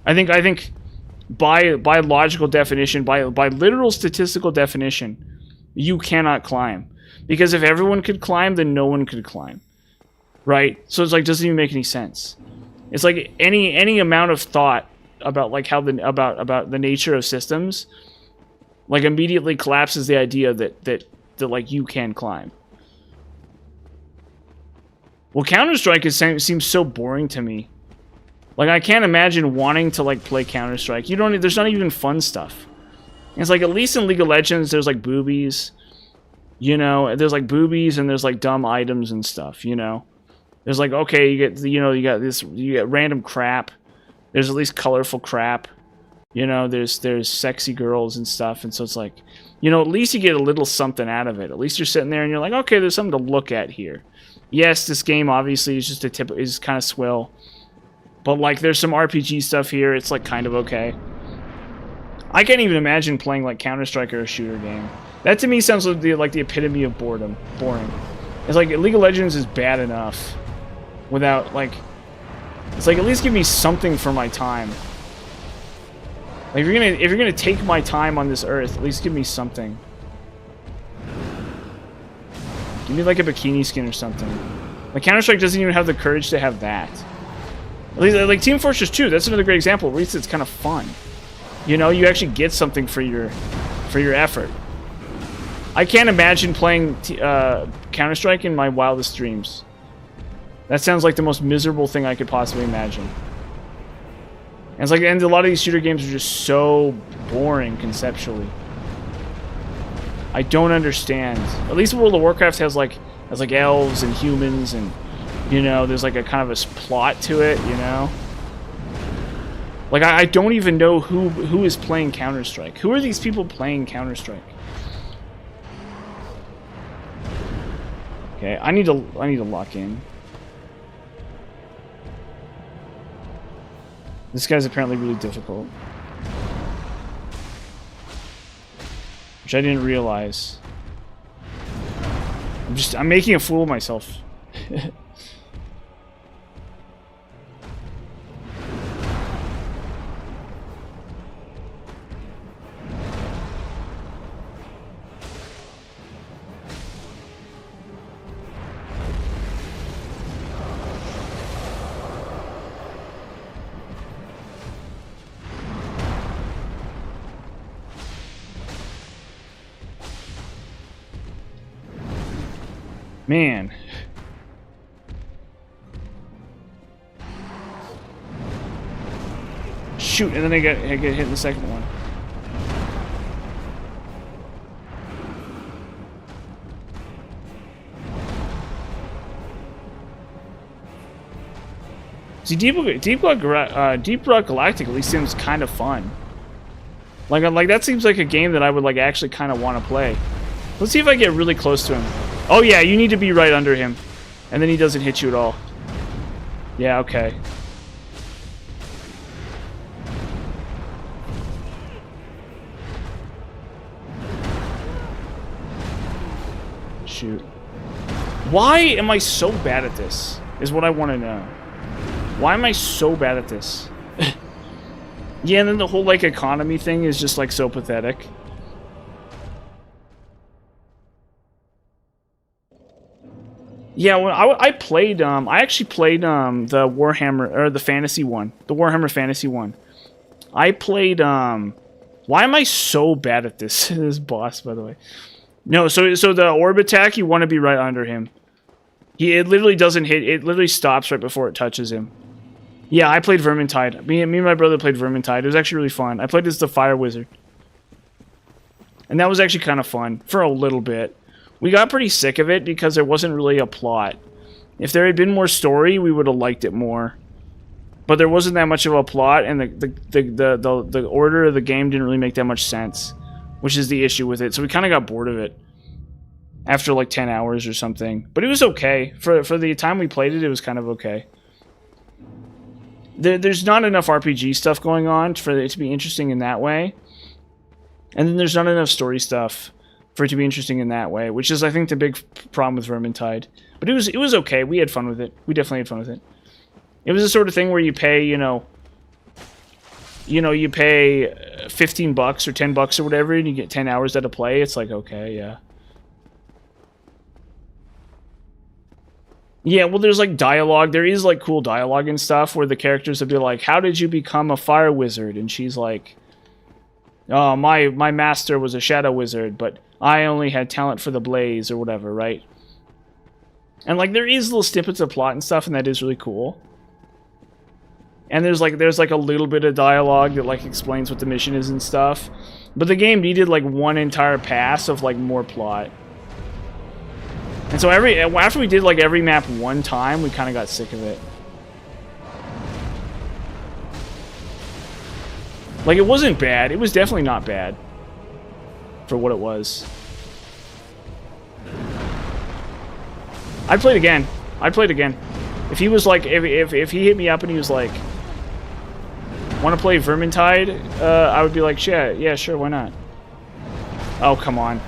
I think by logical definition, by literal statistical definition, you cannot climb. Because if everyone could climb, then no one could climb. Right? So it's like doesn't even make any sense. It's like any amount of thought about like how about the nature of systems like immediately collapses the idea that like you can climb. Well, Counter-Strike seems so boring to me. Like I can't imagine wanting to like play Counter-Strike. There's not even fun stuff. And it's like at least in League of Legends there's like boobies. You know, there's like boobies and there's like dumb items and stuff, you know. There's like, okay, you get random crap. There's at least colorful crap. You know, there's sexy girls and stuff, and so it's like, you know, at least you get a little something out of it. At least you're sitting there and you're like, okay, there's something to look at here. Yes, this game obviously is just is kind of swill. But like there's some RPG stuff here, it's like kind of okay. I can't even imagine playing like Counter-Strike or a shooter game. That to me sounds like the epitome of boredom. Boring. It's like League of Legends is bad enough without like, it's like at least give me something for my time. Like if you're gonna take my time on this earth, at least give me something. Give me like a bikini skin or something. Like Counter-Strike doesn't even have the courage to have that. At least like Team Fortress 2, that's another great example. At least it's kind of fun. You know, you actually get something for your effort. I can't imagine playing Counter-Strike in my wildest dreams. That sounds like the most miserable thing I could possibly imagine. And it's like, and a lot of these shooter games are just so boring conceptually. I don't understand. At least World of Warcraft has like elves and humans, and you know, there's like a kind of a plot to it, you know. Like I don't even know who is playing Counter-Strike. Who are these people playing Counter-Strike? Okay, I need to lock in. This guy's apparently really difficult. Which I didn't realize. I'm making a fool of myself. Man. Shoot, and then I get hit in the second one. See, Deep Rock Galactic at least seems kind of fun. Like that seems like a game that I would like actually kind of want to play. Let's see if I get really close to him. Oh yeah, you need to be right under him. And then he doesn't hit you at all. Yeah, okay. Shoot. Why am I so bad at this? Is what I want to know. Why am I so bad at this? Yeah, and then the whole like economy thing is just like so pathetic. Yeah, when I played, I actually played the Warhammer, or the fantasy one. The Warhammer fantasy one. I played, why am I so bad at this? This boss, by the way. No, so the orb attack, you want to be right under him. It literally doesn't hit, it literally stops right before it touches him. Yeah, I played Vermintide. Me and my brother played Vermintide. It was actually really fun. I played as the Fire Wizard. And that was actually kind of fun for a little bit. We got pretty sick of it because there wasn't really a plot. If there had been more story, we would have liked it more. But there wasn't that much of a plot, and the order of the game didn't really make that much sense, which is the issue with it. So we kind of got bored of it after like 10 hours or something. But it was okay. For the time we played it, it was kind of okay. There's not enough RPG stuff going on for it to be interesting in that way. And then there's not enough story stuff for it to be interesting in that way, which is, I think, the big problem with Vermintide. But it was okay. We had fun with it. We definitely had fun with it. It was the sort of thing where you pay, you pay $15 or $10 or whatever, and you get 10 hours out of play. It's like, okay, yeah. Yeah, well, there's, like, dialogue. There is, like, cool dialogue and stuff where the characters would be like, how did you become a fire wizard? And she's like, oh, my master was a shadow wizard, but I only had talent for the blaze or whatever, right? And, like, there is little snippets of plot and stuff, and that is really cool. And there's like a little bit of dialogue that, like, explains what the mission is and stuff. But the game needed, like, one entire pass of, like, more plot. And so after we did, like, every map one time, we kind of got sick of it. Like, it wasn't bad. It was definitely not bad for what it was. I'd play it again. I'd play it again. If he was like, if he hit me up and he was like, want to play Vermintide? I would be like, yeah, sure, why not? Oh, come on.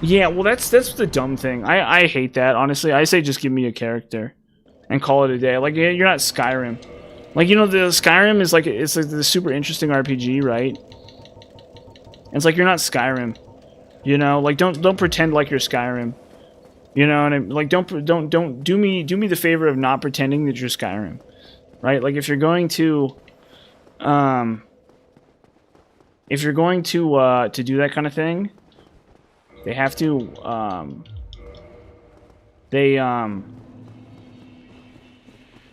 Yeah, well, that's the dumb thing. I hate that, honestly. I say just give me a character and call it a day. Like, you're not Skyrim. Like, you know, the Skyrim is like, it's like the super interesting RPG, right? And it's like, you're not Skyrim. You know, like, don't pretend like you're Skyrim. You know, and like, don't do me the favor of not pretending that you're Skyrim, right? Like, if you're going to do that kind of thing, they have to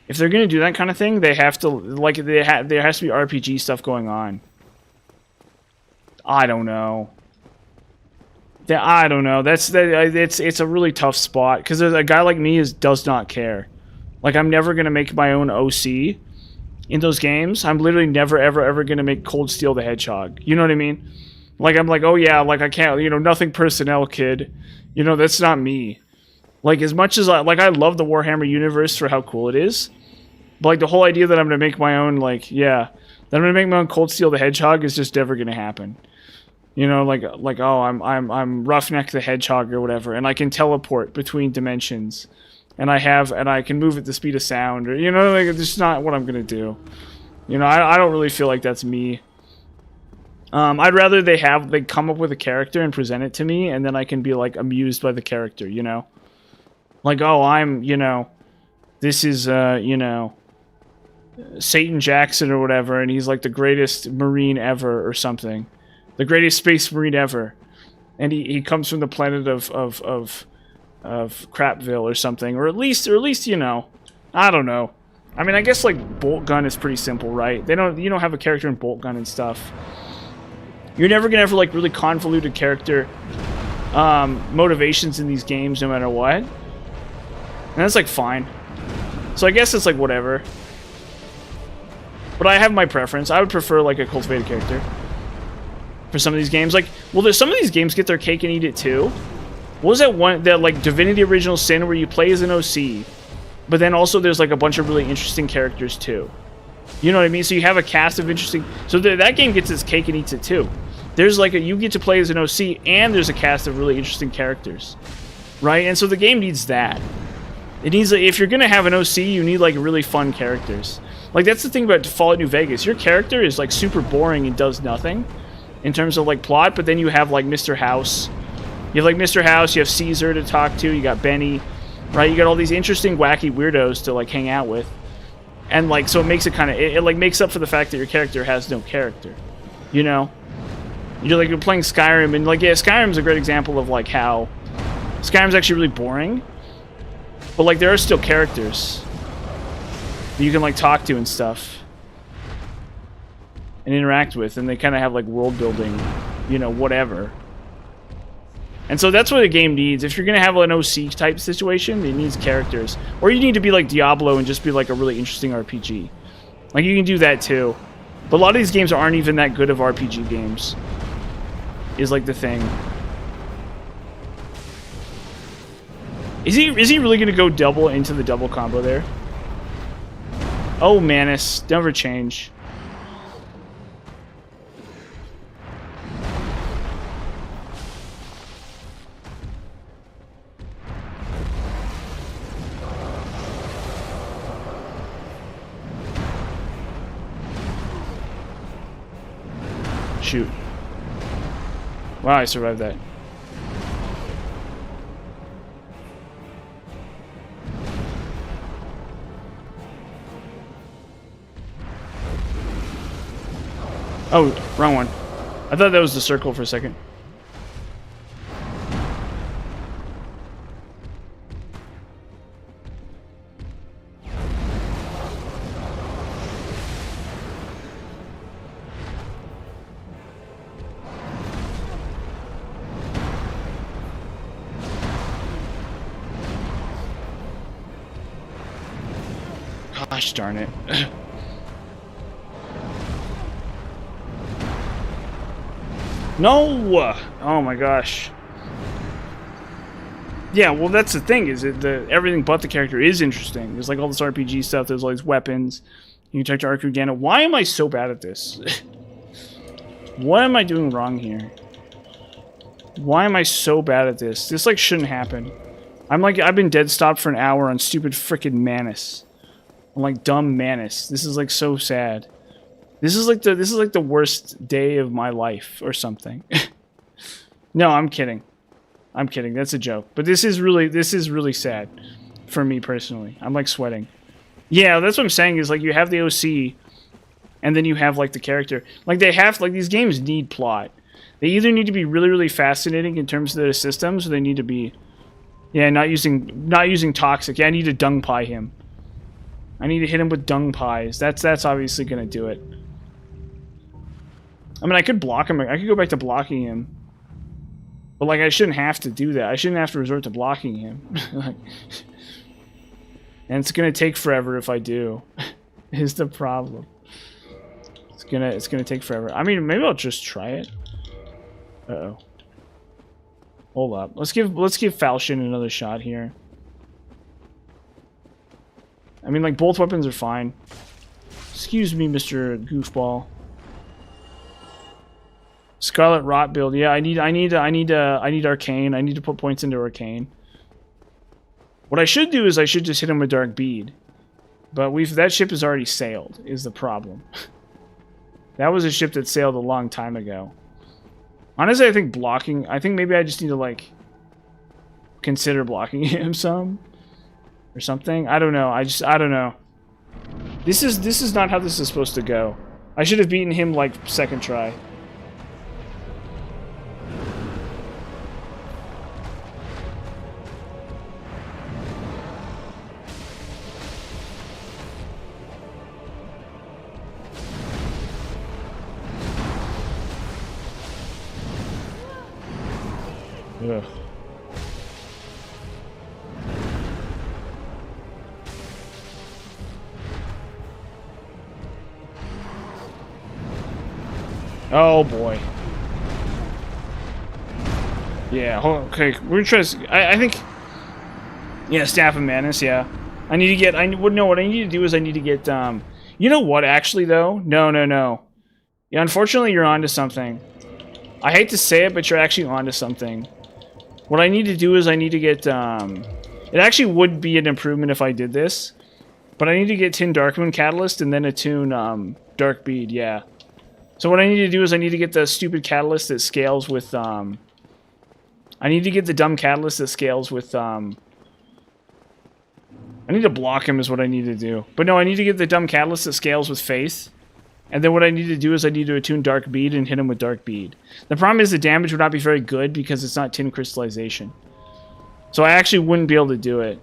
if they're gonna do that kind of thing, they have to, like, there has to be RPG stuff going on. I don't know. I don't know. It's a really tough spot because a guy like me does not care. Like, I'm never gonna make my own OC in those games. I'm literally never ever gonna make Cold Steel the Hedgehog. You know what I mean? Like, I'm like, oh yeah, like, I can't, you know, nothing personnel, kid. You know, that's not me. Like, as much as I love the Warhammer universe for how cool it is, but like the whole idea that I'm gonna make my own, like, yeah, that I'm gonna make my own Cold Steel the Hedgehog is just never gonna happen. You know, like oh, I'm Roughneck the Hedgehog or whatever, and I can teleport between dimensions, and I can move at the speed of sound, or, you know, like, it's just not what I'm gonna do. You know, I don't really feel like that's me. I'd rather they come up with a character and present it to me, and then I can be, like, amused by the character, you know? Like, oh, I'm, you know, this is, you know, Satan Jackson or whatever, and he's, like, the greatest Marine ever or something. The greatest space Marine ever. And he comes from the planet of Crapville or something. Or at least, you know, I don't know. I mean, I guess, like, Bolt Gun is pretty simple, right? You don't have a character in Bolt Gun and stuff. You're never gonna have, like, really convoluted character motivations in these games no matter what. And that's, like, fine. So I guess it's, like, whatever. But I have my preference. I would prefer, like, a cultivated character for some of these games. Like, well, there's some of these games get their cake and eat it too. What was that one, that, like, Divinity Original Sin, where you play as an OC, but then also there's, like, a bunch of really interesting characters too. You know what I mean? So you have a cast of interesting... So that game gets its cake and eats it too. There's, like, you get to play as an OC, and there's a cast of really interesting characters. Right? And so the game needs that. It needs, like, if you're gonna have an OC, you need, like, really fun characters. Like, that's the thing about Fallout New Vegas. Your character is, like, super boring and does nothing in terms of, like, plot, but then you have, like, Mr. House. You have, like, Mr. House, you have Caesar to talk to, you got Benny, right? You got all these interesting, wacky weirdos to, like, hang out with. And, like, so it makes it kind of, it, like, makes up for the fact that your character has no character. You know? You're, like, you're playing Skyrim, and, like, yeah, Skyrim's a great example of, like, how Skyrim's actually really boring. But, like, there are still characters that you can, like, talk to and stuff. And interact with. And they kind of have, like, world building. You know, whatever. And so that's what a game needs. If you're going to have an OC type situation, it needs characters. Or you need to be like Diablo and just be like a really interesting RPG. Like, you can do that too. But a lot of these games aren't even that good of RPG games. Is like the thing. Is he really going to go double into the double combo there? Oh, Manus. Never change. Shoot. Wow, I survived that. Oh, wrong one. I thought that was the circle for a second. Gosh darn it. No! Oh my gosh. Yeah, well that's the thing, is that everything but the character is interesting. There's like all this RPG stuff, there's all these weapons. You can talk to Arku Ganna. Why am I so bad at this? What am I doing wrong here? Why am I so bad at this? This like shouldn't happen. I've been dead stopped for an hour on stupid frickin' Manus. I'm like dumb Manus. This is like so sad. This is like the worst day of my life or something. No, I'm kidding. I'm kidding. That's a joke. But this is really sad for me personally. I'm like sweating. Yeah, that's what I'm saying is like you have the OC and then you have like the character. Like these games need plot. They either need to be really, really fascinating in terms of their systems, or they need to be not using toxic. Yeah, I need to dung pie him. I need to hit him with dung pies. That's obviously gonna do it. I mean, I could block him. I could go back to blocking him. But, like, I shouldn't have to do that. I shouldn't have to resort to blocking him. And it's gonna take forever if I do. Is the problem. It's gonna take forever. I mean, maybe I'll just try it. Uh-oh. Hold up. Let's give Falchion another shot here. I mean, like, both weapons are fine. Excuse me, Mr. Goofball. Scarlet Rot build. Yeah, I need Arcane. I need to put points into Arcane. What I should do is I should just hit him with Dark Bead. But that ship has already sailed, is the problem. That was a ship that sailed a long time ago. Honestly, I think maybe I just need to, like, consider blocking him some. Or something. I don't know. I don't know. This is not how this is supposed to go. I should have beaten him, like, second try. Ugh. Oh boy. Yeah, okay, we're trying to, I think, yeah, Staff of Madness, yeah. I need to get, what I need to do is I need to get, you know what, actually, though? No. Yeah, unfortunately, you're onto something. I hate to say it, but you're actually onto something. What I need to do is I need to get, it actually would be an improvement if I did this, but I need to get Tin Darkmoon Catalyst and then attune, Dark Bead, yeah. So what I need to do is I need to get the stupid catalyst that scales with, I need to get the dumb catalyst that scales with, I need to block him is what I need to do. But no, I need to get the dumb catalyst that scales with Faith. And then what I need to do is I need to attune Dark Bead and hit him with Dark Bead. The problem is the damage would not be very good because it's not tin crystallization. So I actually wouldn't be able to do it.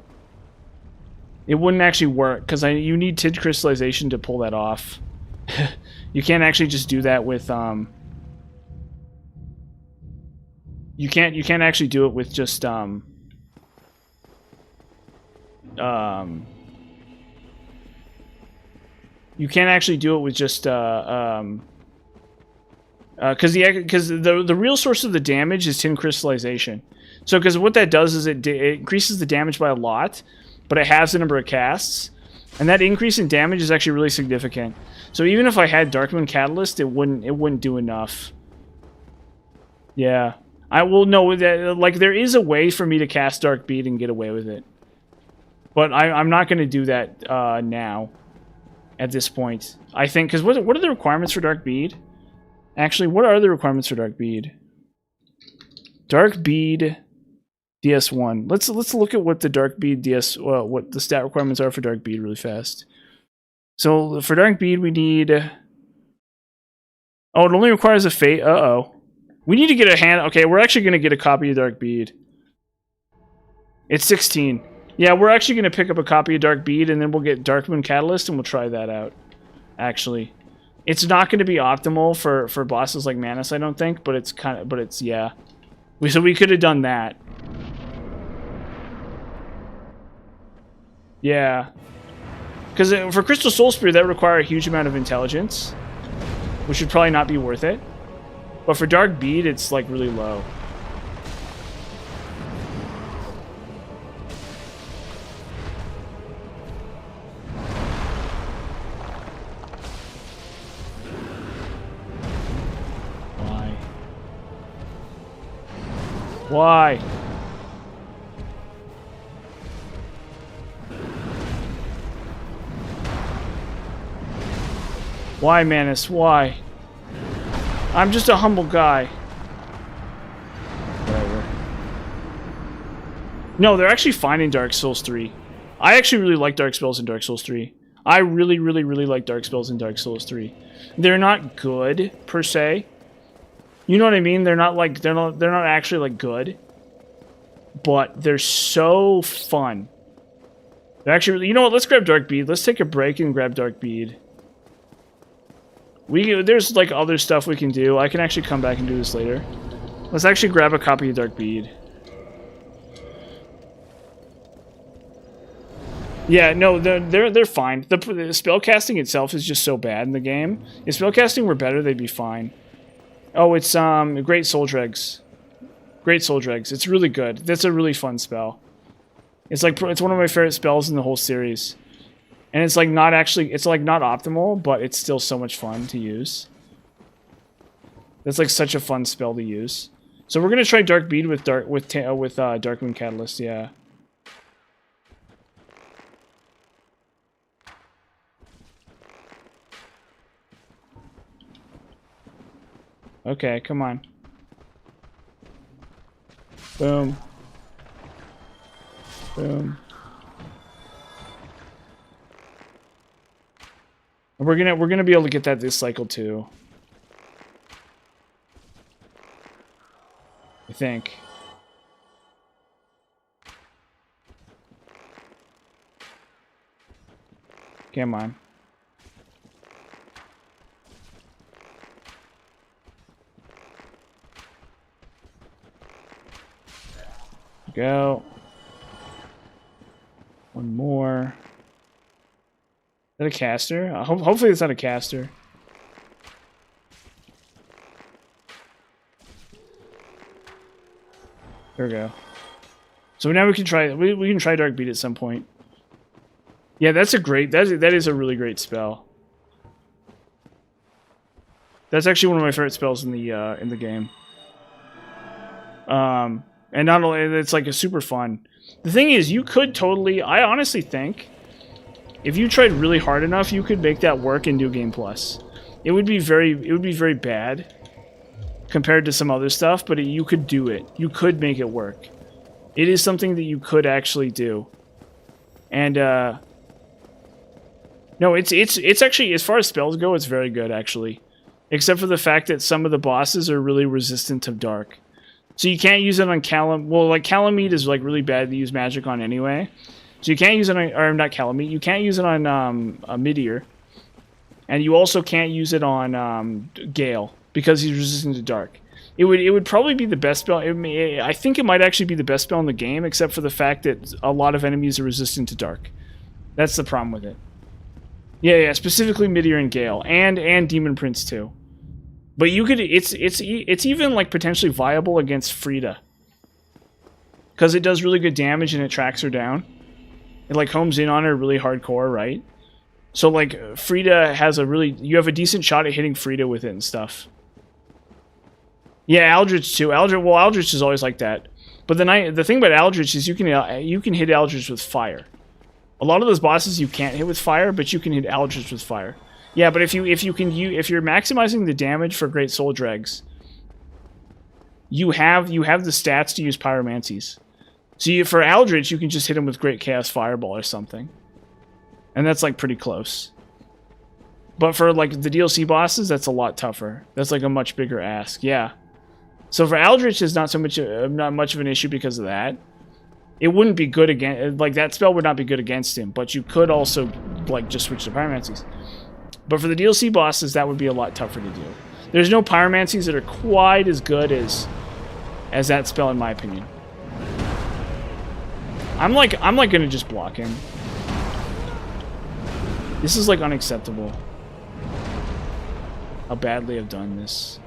It wouldn't actually work because you need tinted crystallization to pull that off. You can't actually just do that with you can't actually do it with just you can't actually do it with just because the real source of the damage is tin crystallization. So because what that does is it increases the damage by a lot, but it halves the number of casts, and that increase in damage is actually really significant. So even if I had Darkmoon Catalyst, it wouldn't do enough. Yeah, I will know that like there is a way for me to cast Dark Bead and get away with it, but I'm not going to do that now. At this point, I think because what are the requirements for Dark Bead? Actually, what are the requirements for Dark Bead? Dark Bead DS1. Let's look at what the Dark Bead what the stat requirements are for Dark Bead really fast. So for Dark Bead we need it only requires a fate. We need to get a hand. Okay, we're actually going to get a copy of Dark Bead. It's 16. Yeah, we're actually going to pick up a copy of Dark Bead and then we'll get Darkmoon Catalyst and we'll try that out. Actually, it's not going to be optimal for bosses like Manus, I don't think, but it's yeah. So we could have done that. Yeah. Because for Crystal Soul Spear, that require a huge amount of intelligence, which would probably not be worth it. But for Dark Bead, it's like really low. Why? Why? Why, Manus? Why? I'm just a humble guy. Whatever. No, they're actually fine in Dark Souls 3. I actually really like Dark Spells in Dark Souls 3. I really like Dark Spells in Dark Souls 3. They're not good, per se. You know what I mean? They're not actually like good. But they're so fun. They're actually really, you know what? Let's grab Dark Bead. Let's take a break and grab Dark Bead. There's like other stuff we can do. I can actually come back and do this later. Let's actually grab a copy of Dark Bead. Yeah, no, they're fine. The spell casting itself is just so bad in the game. If spell casting were better, they'd be fine. Oh, it's Great Soul Dregs. Great Soul Dregs. It's really good. That's a really fun spell. It's one of my favorite spells in the whole series. And it's like not optimal, but it's still so much fun to use. That's like such a fun spell to use. So we're gonna try Dark Bead with Darkmoon Catalyst, yeah. Okay, come on. Boom. Boom. We're gonna be able to get that this cycle too. I think. Come on. Go. One more. Is that a caster? Hopefully it's not a caster. There we go. So now we can try we can try Dark Bead at some point. Yeah, that's a great that is a really great spell. That's actually one of my favorite spells in the game. And not only it's like a super fun. The thing is, you could totally. I honestly think, if you tried really hard enough, you could make that work in New Game Plus. It would be very bad compared to some other stuff, but you could do it. You could make it work. It is something that you could actually do. And no, it's actually, as far as spells go, it's very good actually. Except for the fact that some of the bosses are really resistant to dark. So you can't use it on Calam. Well, like Calamite is like really bad to use magic on anyway. So you can't use it on, or not Calamite. You can't use it on a Meteor, and you also can't use it on Gale because he's resistant to Dark. It would probably be the best spell. I think it might actually be the best spell in the game, except for the fact that a lot of enemies are resistant to Dark. That's the problem with it. Yeah, specifically Meteor and Gale, and Demon Prince too. But you could, it's even like potentially viable against Frida, because it does really good damage and it tracks her down. It like homes in on her really hardcore, right? So like Frida has you have a decent shot at hitting Frida with it and stuff. Yeah, Aldrich too. Aldrich is always like that. But the thing about Aldrich is you can hit Aldrich with fire. A lot of those bosses you can't hit with fire, but you can hit Aldrich with fire. Yeah, but if you're maximizing the damage for Great Soul Dregs, you have the stats to use Pyromancies. So for Aldrich, you can just hit him with Great Chaos Fireball or something, and that's like pretty close. But for like the DLC bosses, that's a lot tougher. That's like a much bigger ask. Yeah. So for Aldrich, is not much of an issue because of that. It wouldn't be good against, like that spell would not be good against him, but you could also like just switch to Pyromancies. But for the DLC bosses, that would be a lot tougher to do. There's no Pyromancies that are quite as good as that spell, in my opinion. I'm like gonna just block him. This is like unacceptable. How badly I've done this.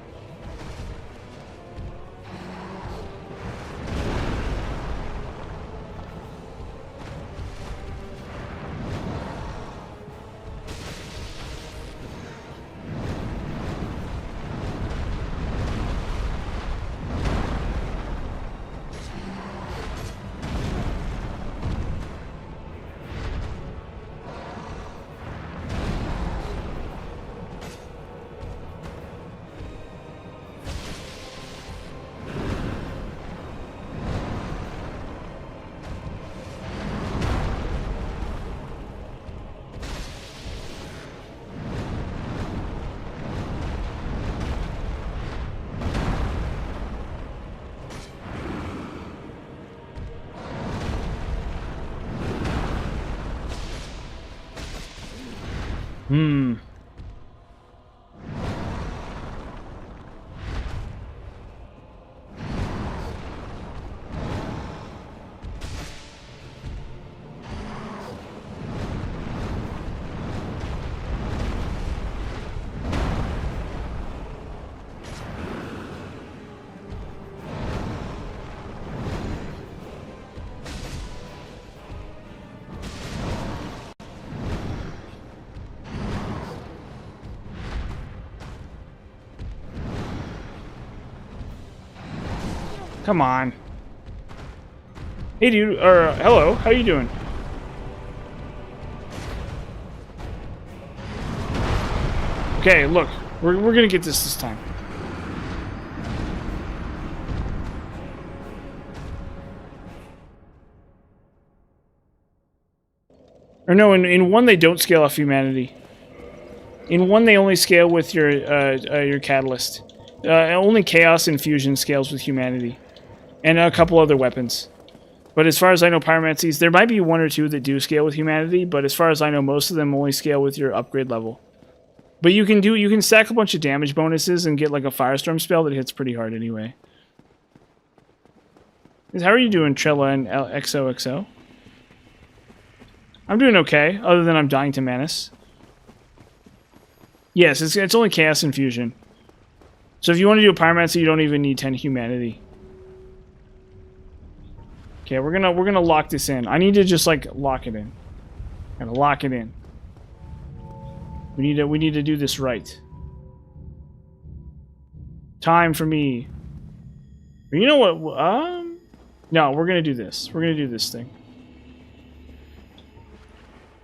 Come on. Hey dude, or hello, how you doing? Okay, look, we're gonna get this time. Or no, in one they don't scale off humanity. In one they only scale with your catalyst. Only Chaos Infusion scales with humanity. And a couple other weapons. But as far as I know, Pyromancies, there might be one or two that do scale with humanity, but as far as I know, most of them only scale with your upgrade level. But you can stack a bunch of damage bonuses and get like a Firestorm spell that hits pretty hard anyway. How are you doing, Trella and XOXO? I'm doing okay, other than I'm dying to Manus. Yes, it's only Chaos Infusion. So if you want to do a Pyromancy, you don't even need 10 humanity. Okay, we're gonna lock this in. I need to just like lock it in. Gotta lock it in. We need to do this right. Time for me. You know what? No, we're gonna do this. We're gonna do this thing.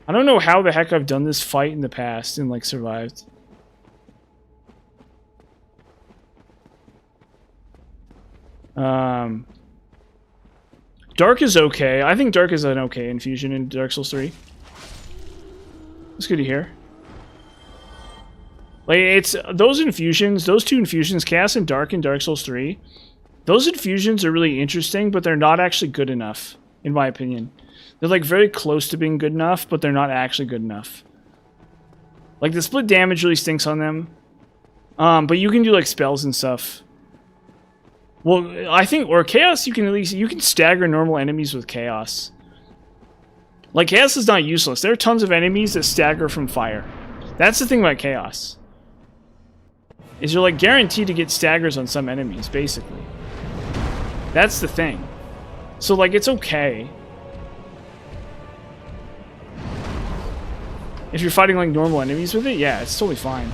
I don't know how the heck I've done this fight in the past and like survived. Dark is okay. I think Dark is an okay infusion in Dark Souls 3. That's good to hear. Like, it's those infusions, those two infusions, Chaos and Dark in Dark Souls 3, Those infusions are really interesting, but they're not actually good enough, in my opinion. They're like very close to being good enough, but they're not actually good enough. Like the split damage really stinks on them. But you can do like spells and stuff. Well, I think, or chaos, you can stagger normal enemies with chaos. Like chaos is not useless. There are tons of enemies that stagger from fire. That's the thing about chaos. Is you're like guaranteed to get staggers on some enemies, basically. That's the thing. So like it's okay. If you're fighting like normal enemies with it, yeah, it's totally fine.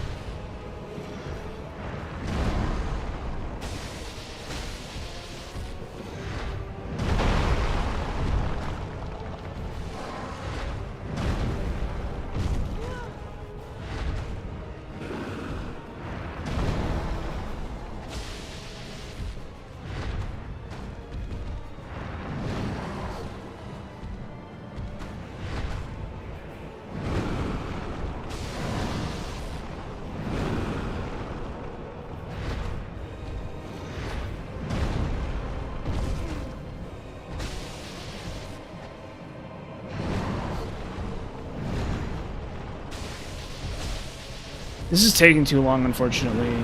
This is taking too long, unfortunately.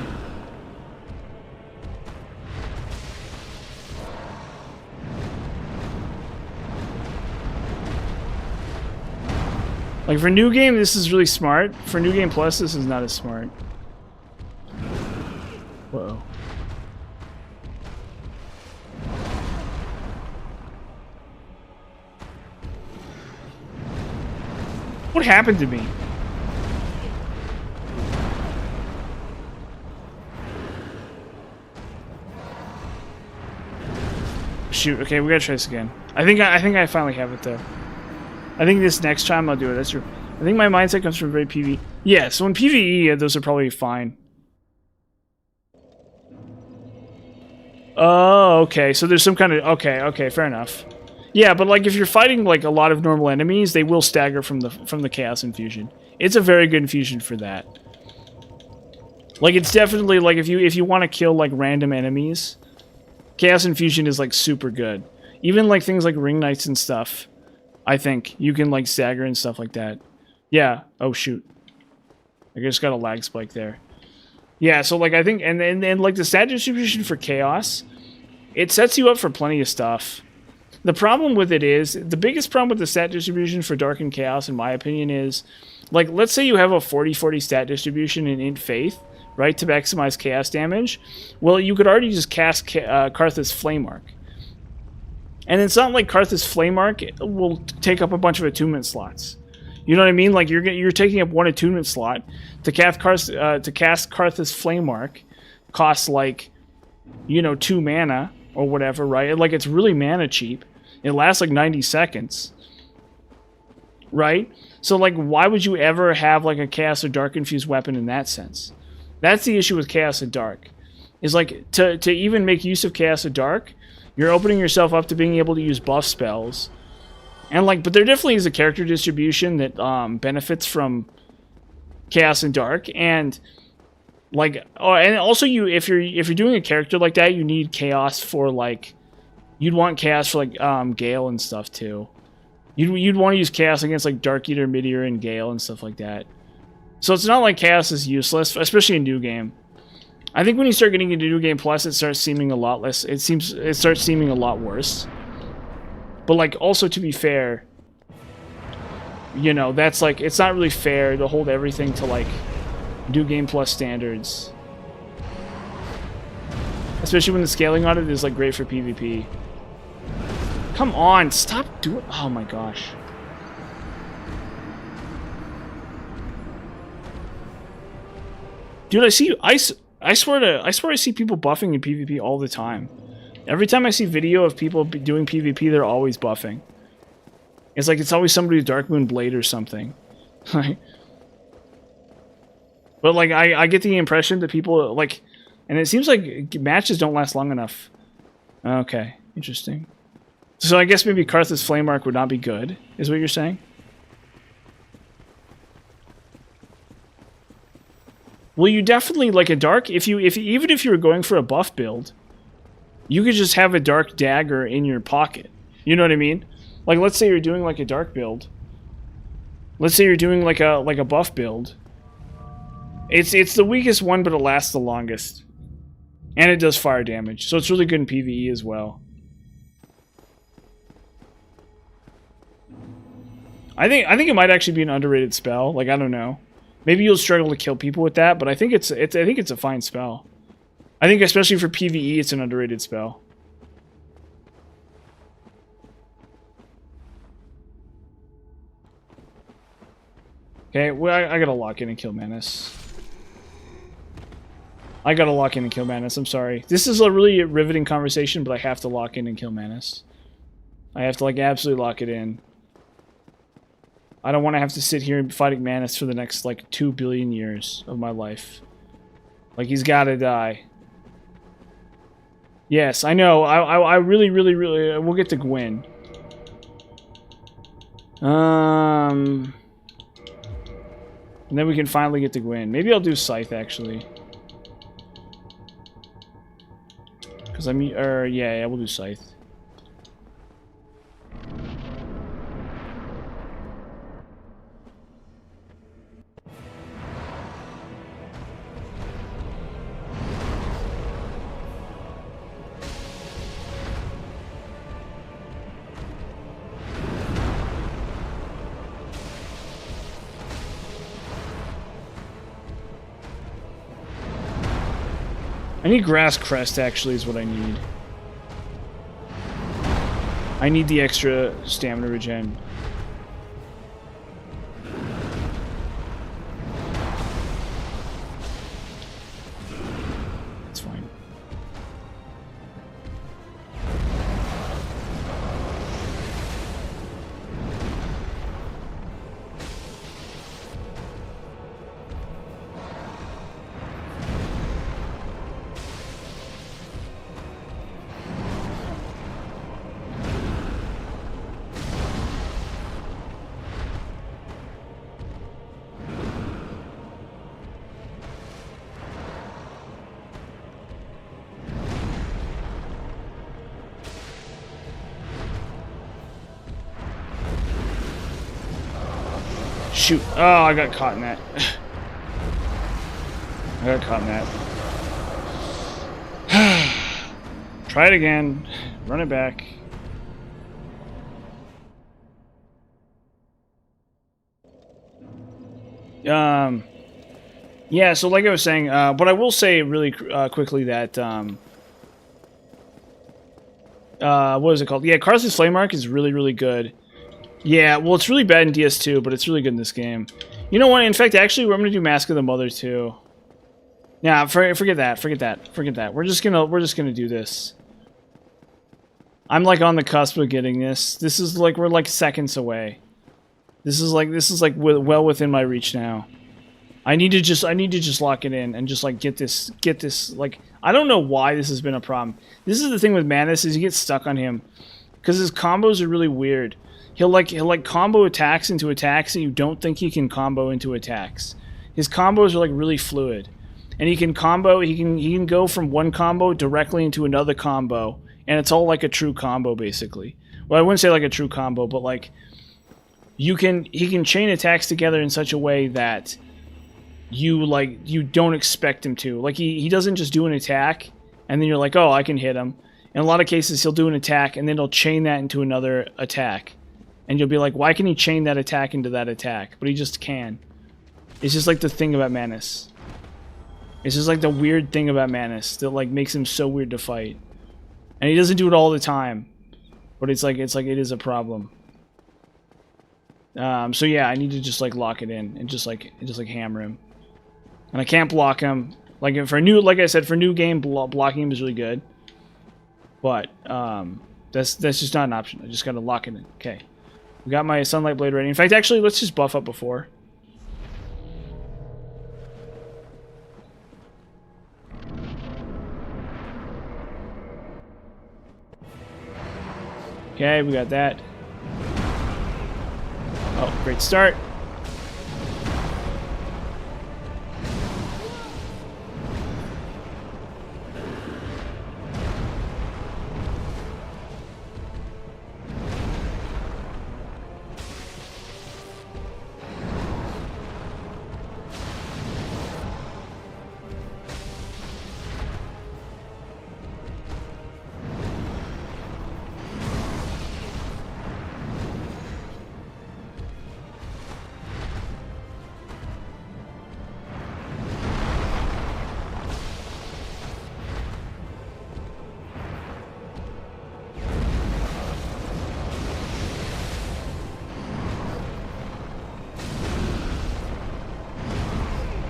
Like for New Game, this is really smart. For New Game Plus, this is not as smart. Whoa. What happened to me? Shoot, okay, we gotta try this again. I think I finally have it though. I think this next time I'll do it, that's true. I think my mindset comes from very PvE. Yeah, so in PvE, those are probably fine. Oh, okay, so there's some kind of... Okay, fair enough. Yeah, but like if you're fighting like a lot of normal enemies, they will stagger from the Chaos Infusion. It's a very good infusion for that. Like it's definitely like if you want to kill like random enemies, Chaos Infusion is like super good. Even like things like Ring Knights and stuff, I think you can like stagger and stuff like that. Yeah. Oh shoot. I just got a lag spike there. Yeah, so like I think and like the stat distribution for Chaos, it sets you up for plenty of stuff. The problem with it is, the biggest problem with the stat distribution for Dark and Chaos, in my opinion, is, like, let's say you have a 40-40 stat distribution in Int Faith, right, to maximize Chaos damage. Well, you could already just cast Karthus Flame Arc. And it's not like Karthus Flame Arc will take up a bunch of attunement slots. You know what I mean? Like, you're taking up one attunement slot. To cast Karthus Flame Arc costs, like, you know, 2 mana, or whatever, right? Like, it's really mana cheap. It lasts like 90 seconds. Right? So, like, why would you ever have, like, a Chaos or Dark infused weapon in that sense? That's the issue with Chaos and Dark. Is, like, to even make use of Chaos and Dark, you're opening yourself up to being able to use buff spells. And, like, but there definitely is a character distribution that benefits from Chaos and Dark. And, like, oh, and also if you're doing a character like that, you need Chaos for, like, you'd want Chaos for, like, Gale and stuff, too. You'd want to use Chaos against, like, Dark Eater, Midear, and Gale and stuff like that. So it's not like Chaos is useless, especially in New Game. I think when you start getting into New Game Plus, it starts seeming a lot less... It starts seeming a lot worse. But, like, also to be fair, you know, that's, like, it's not really fair to hold everything to, like, New Game Plus standards. Especially when the scaling on it is, like, great for PvP. Come on, stop doing... Oh my gosh. Dude, I swear I see people buffing in PvP all the time. Every time I see video of people doing PvP, they're always buffing. It's like it's always somebody with Darkmoon Blade or something. But, like, I get the impression that people, like... And it seems like matches don't last long enough. Okay, interesting. So I guess maybe Karthus Flame Arc would not be good, is what you're saying? Well, you definitely, like, a Dark... Even if you were going for a buff build... you could just have a dark dagger in your pocket. You know what I mean? Like, let's say you're doing like a dark build. Let's say you're doing like a buff build. It's the weakest one, but it lasts the longest. And it does fire damage, so it's really good in PvE as well. I think it might actually be an underrated spell. Like, I don't know. Maybe you'll struggle to kill people with that, but I think it's a fine spell. I think especially for PvE, it's an underrated spell. Okay, well, I gotta lock in and kill Manus. I gotta lock in and kill Manus, I'm sorry. This is a really riveting conversation, but I have to lock in and kill Manus. I have to, like, absolutely lock it in. I don't want to have to sit here fighting Manus for the next, like, 2 billion years of my life. Like, he's gotta die. Yes, I know. I really, we'll get to Gwyn. And then we can finally get to Gwyn. Maybe I'll do Scythe, actually. Because yeah, we'll do Scythe. I need Grass Crest, actually, is what I need. I need the extra stamina regen. It's fine. Shoot. Oh, I got caught in that. I got caught in that. Try it again. Run it back. Yeah, so like I was saying, but I will say really quickly that, what is it called? Yeah, Karthus Flame Arc is really good. Yeah, well, it's really bad in DS2, but it's really good in this game. You know what? In fact, actually, I'm gonna do Mask of the Mother too. Nah, forget that. We're just gonna do this. I'm like on the cusp of getting this. This is like we're like seconds away. This is like well within my reach now. I need to just lock it in and just like get this like I don't know why this has been a problem. This is the thing with Manus is you get stuck on him because his combos are really weird. He'll like combo attacks into attacks that you don't think he can combo into attacks. His combos are like really fluid. And he can go from one combo directly into another combo, and it's all like a true combo basically. Well, I wouldn't say like a true combo, but like he can chain attacks together in such a way that you don't expect him to. Like he doesn't just do an attack and then you're like, "Oh, I can hit him." In a lot of cases he'll do an attack and then he'll chain that into another attack. And you'll be like, why can he chain that attack into that attack? But he just can. It's just like the thing about Manus. It's just like the weird thing about Manus that like makes him so weird to fight. And he doesn't do it all the time. But it is a problem. So yeah, I need to just like lock it in and just like hammer him. And I can't block him. Like I said, for new game blocking him is really good. But that's just not an option. I just gotta lock it in. Okay. We got my Sunlight Blade ready. In fact, actually, let's just buff up before. Okay, we got that. Oh, great start.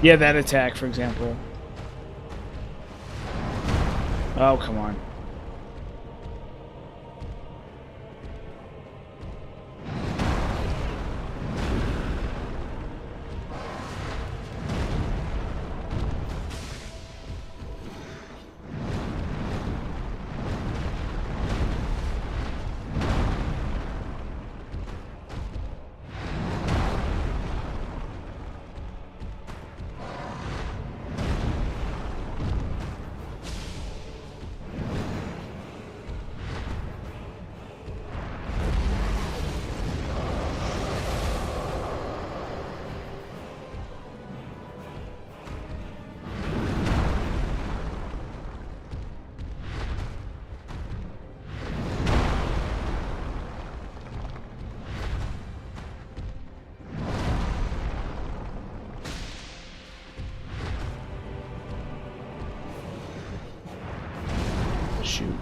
Yeah, that attack, for example. Oh, come on. Shoot.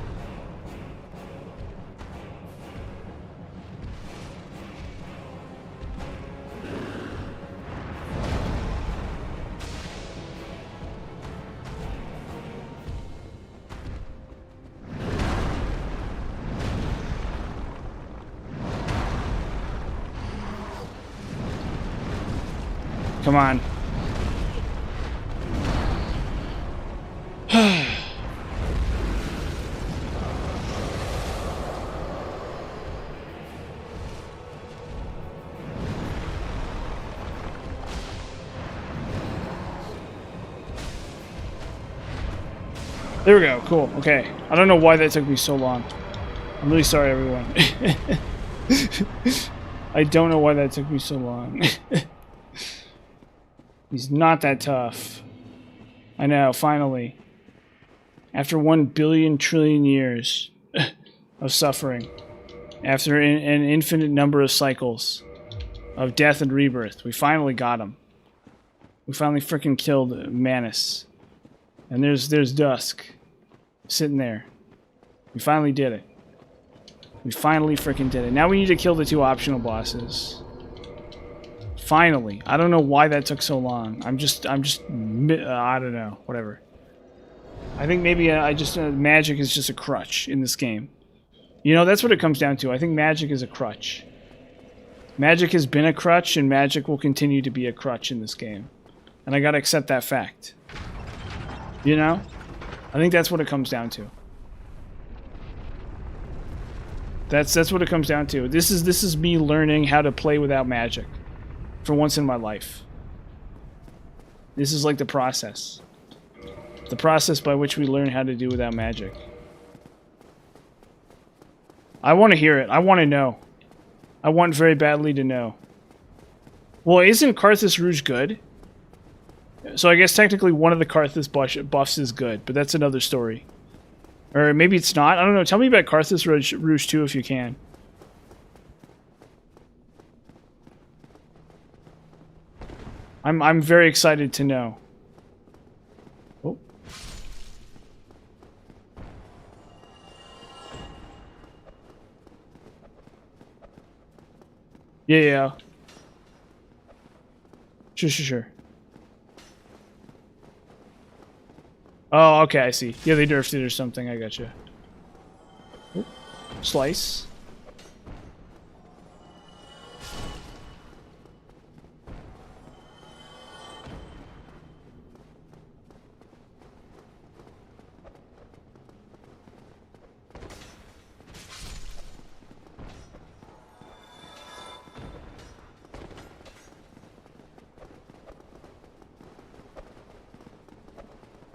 Come on. There we go. Cool. Okay. I don't know why that took me so long. I'm really sorry, everyone. I don't know why that took me so long. He's not that tough. I know, finally. After 1 billion trillion years of suffering, after an infinite number of cycles of death and rebirth, we finally got him. We finally freaking killed Manus. And there's Dusk sitting there. We finally did it. We finally freaking did it. Now we need to kill the 2 optional bosses. Finally. I don't know why that took so long. I don't know. Whatever. I think maybe magic is just a crutch in this game. You know, that's what it comes down to. I think magic is a crutch. Magic has been a crutch, and magic will continue to be a crutch in this game. And I gotta accept that fact. You know? I think that's what it comes down to. That's what it comes down to. This is me learning how to play without magic. For once in my life. This is like the process. The process by which we learn how to do without magic. I want to hear it. I want to know. I want very badly to know. Well, isn't Karthus Rouge good? So I guess technically one of the Karthus buffs is good, but that's another story. Or maybe it's not. I don't know. Tell me about Karthus Rouge 2 if you can. I'm very excited to know. Oh. Yeah. Sure. Oh, okay, I see. Yeah, they nerfed it or something. I gotcha. Oh. Slice.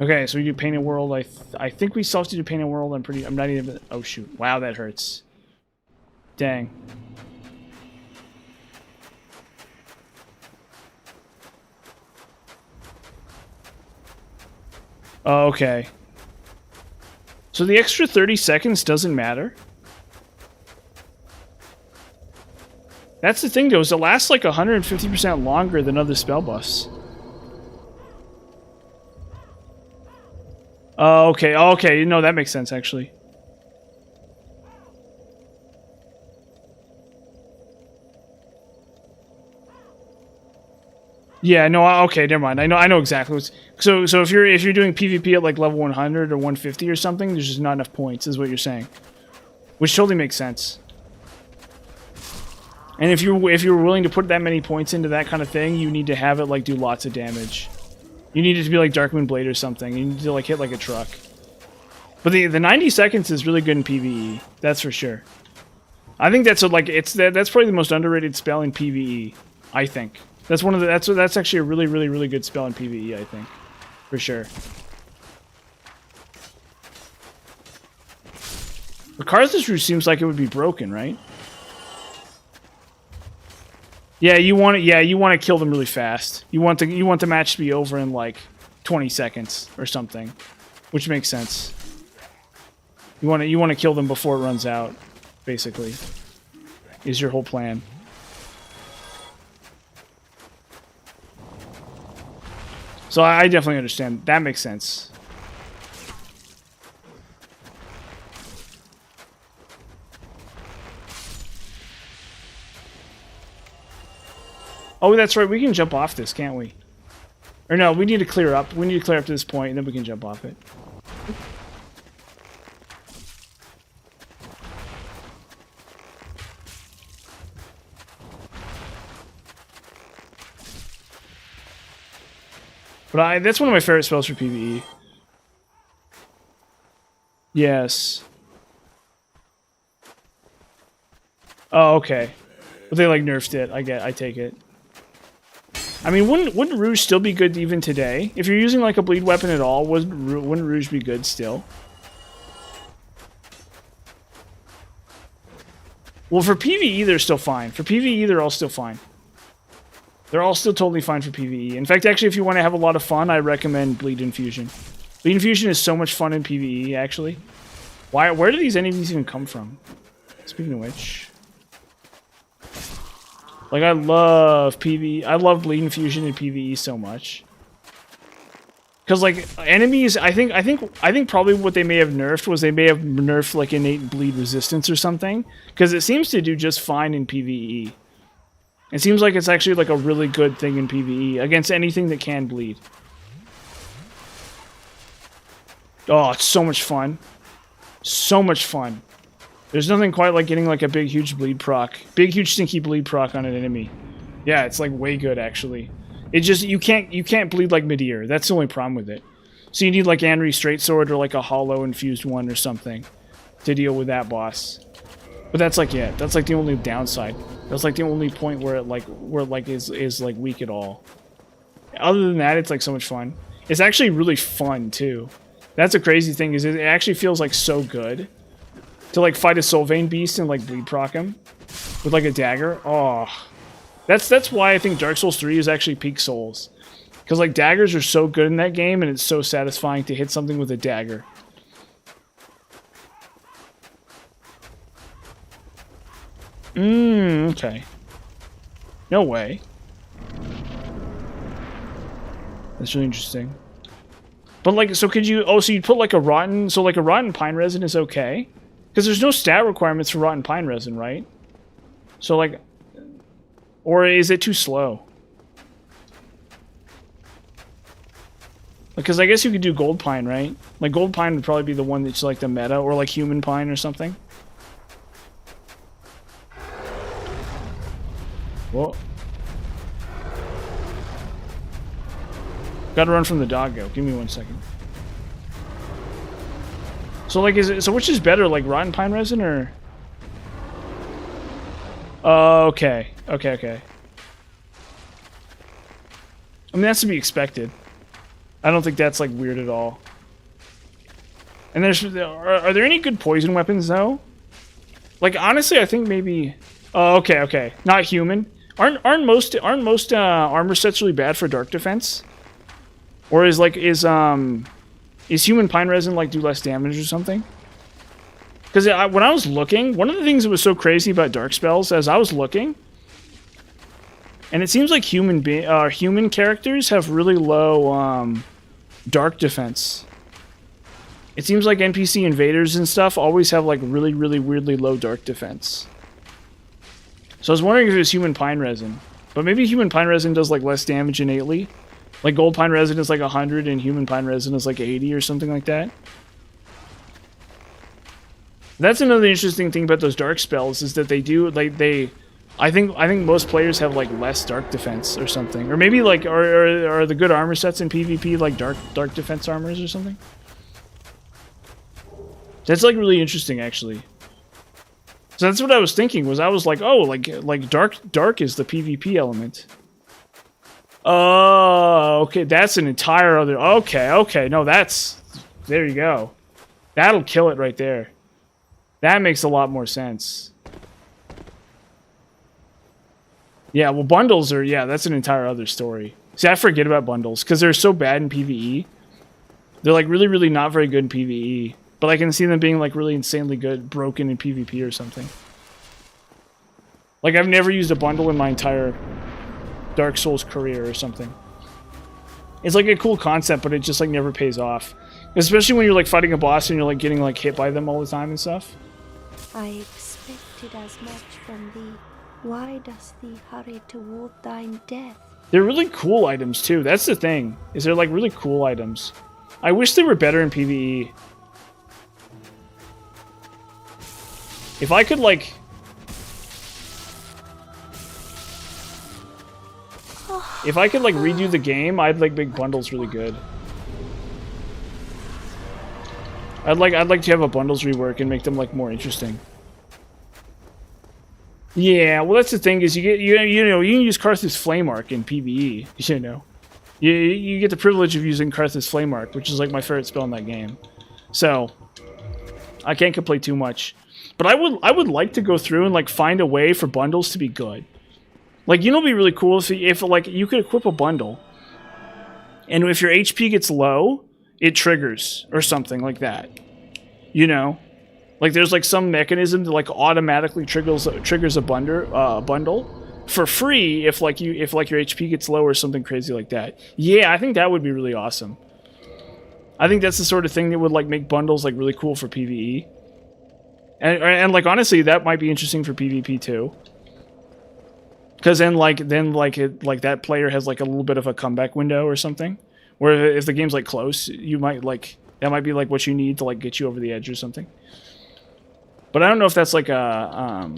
Okay, so we do Painted World. I think we still have to do Painted World. I'm not even. Oh shoot! Wow, that hurts. Dang. Oh, okay. So the extra 30 seconds doesn't matter? That's the thing though, is it lasts like 150% longer than other spell buffs. Oh, okay. Oh, okay. No, that makes sense, actually. Yeah, no, okay, never mind. I know exactly what's... So if you're doing PvP at like level 100 or 150 or something, there's just not enough points, is what you're saying. Which totally makes sense. And if you're willing to put that many points into that kind of thing, you need to have it like do lots of damage. You need it to be like Darkmoon Blade or something. You need to like hit like a truck. But the 90 seconds is really good in PvE. That's for sure. I think that's that's probably the most underrated spell in PvE. I think that's that's actually a really good spell in PvE. I think, for sure. The Karthus Rouge seems like it would be broken, right? Yeah, you want to kill them really fast. You want the match to be over in like 20 seconds or something, which makes sense. You want to kill them before it runs out, basically. Is your whole plan. So I definitely understand. That makes sense. Oh, that's right. We can jump off this, can't we? Or no, we need to clear up. We need to clear up to this point, and then we can jump off it. But that's one of my favorite spells for PvE. Yes. Oh, okay. But they like nerfed it. I take it. I mean, wouldn't Rouge still be good even today? If you're using like a bleed weapon at all, wouldn't Rouge be good still? Well, for PvE, they're still fine. For PvE, they're all still fine. They're all still totally fine for PvE. In fact, actually, if you want to have a lot of fun, I recommend Bleed Infusion. Bleed Infusion is so much fun in PvE, actually. Where do these enemies even come from? Speaking of which... Like, I love PvE. I love Bleed Infusion in PvE so much. Because, like, enemies... I think probably what they may have nerfed was they may have nerfed, like, innate bleed resistance or something. Because it seems to do just fine in PvE. It seems like it's actually like a really good thing in PvE against anything that can bleed. Oh, it's so much fun. So much fun. There's nothing quite like getting like a big huge bleed proc. Big huge stinky bleed proc on an enemy. Yeah, it's like way good actually. It just you can't bleed like mid-ear. That's the only problem with it. So you need like Anri Straight Sword or like a hollow infused one or something to deal with that boss. But that's like yeah, that's like the only downside. That's like the only point where it is like weak at all. Other than that, it's like so much fun. It's actually really fun too. That's a crazy thing is it actually feels like so good to like fight a Soulvein beast and like bleed proc him with like a dagger. Oh, that's why I think Dark Souls 3 is actually peak Souls, because like daggers are so good in that game and it's so satisfying to hit something with a dagger. Okay. No way. That's really interesting. But like, so could you? Oh, so you'd put like a rotten. So like a rotten pine resin is okay, because there's no stat requirements for rotten pine resin, right? So like, or is it too slow? Because I guess you could do gold pine, right? Like gold pine would probably be the one that's like the meta, or like human pine or something. Whoa. Gotta run from the doggo. Give me 1 second. So like so which is better, like rotten pine resin or okay. I mean that's to be expected. I don't think that's like weird at all. And are there any good poison weapons though? Like honestly I think maybe okay. Not human. Aren't most armor sets really bad for dark defense? Or is human pine resin like do less damage or something? Because when I was looking, one of the things that was so crazy about dark spells, as I was looking, and it seems like human characters have really low dark defense. It seems like NPC invaders and stuff always have like really weirdly low dark defense. So I was wondering if it was human pine resin. But maybe human pine resin does like less damage innately. Like gold pine resin is like 100 and human pine resin is like 80 or something like that. That's another interesting thing about those dark spells is that they do like I think most players have like less dark defense or something. Or maybe like are the good armor sets in PvP like dark defense armors or something? That's like really interesting actually. So that's what I was thinking was I was like, oh, like dark is the PvP element. Oh, okay, that's an entire other okay, no, that's there you go. That'll kill it right there. That makes a lot more sense. Yeah, well, bundles are, yeah, that's an entire other story. See, I forget about bundles, because they're so bad in PvE. They're, like, really, really not very good in PvE. But I can see them being, like, really insanely good, broken in PvP or something. Like, I've never used a bundle in my entire Dark Souls career or something. It's, like, a cool concept, but it just, like, never pays off. Especially when you're, like, fighting a boss and you're, like, getting, like, hit by them all the time and stuff. I expected as much from thee. Why dost thee hurry toward thine death? They're really cool items, too. That's the thing. Is they're, like, really cool items. I wish they were better in PvE. If I could, like... If I could, like, redo the game, I'd, like, make bundles really good. I'd like to have a bundles rework and make them, like, more interesting. Yeah, well, that's the thing is you know you can use Karthus Flame Arc in PvE. You know, you get the privilege of using Karthus Flame Arc, which is like my favorite spell in that game. So I can't complain too much. But I would like to go through and like find a way for bundles to be good. Like, you know, it'd be really cool if like you could equip a bundle, and if your HP gets low, it triggers or something like that. You know. Like, there's, like, some mechanism that, like, automatically triggers a bundle for free if, like, your HP gets low or something crazy like that. Yeah, I think that would be really awesome. I think that's the sort of thing that would, like, make bundles, like, really cool for PvE. And like, honestly, that might be interesting for PvP, too. Because then that player has, like, a little bit of a comeback window or something. Where if the game's, like, close, you might, like... That might be, like, what you need to, like, get you over the edge or something. But I don't know if that's like a,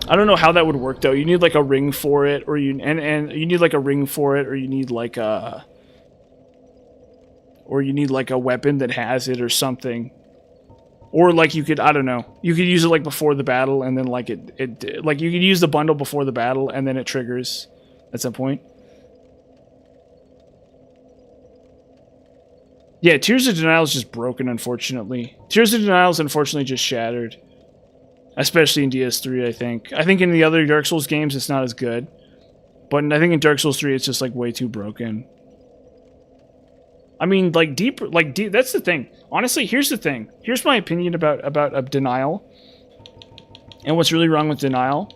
I don't know how that would work though. You need like a ring for it, or you need like a ring for it, or you need like a weapon that has it or something. Or like you could, I don't know, you could use it like before the battle, and then like like you could use the bundle before the battle, and then it triggers at some point. Yeah, Tears of Denial is just broken, unfortunately. Tears of Denial is unfortunately just shattered. Especially in DS3, I think. I think in the other Dark Souls games, it's not as good. But I think in Dark Souls 3, it's just, like, way too broken. I mean, like, that's the thing. Honestly, here's the thing. Here's my opinion about Denial. And what's really wrong with Denial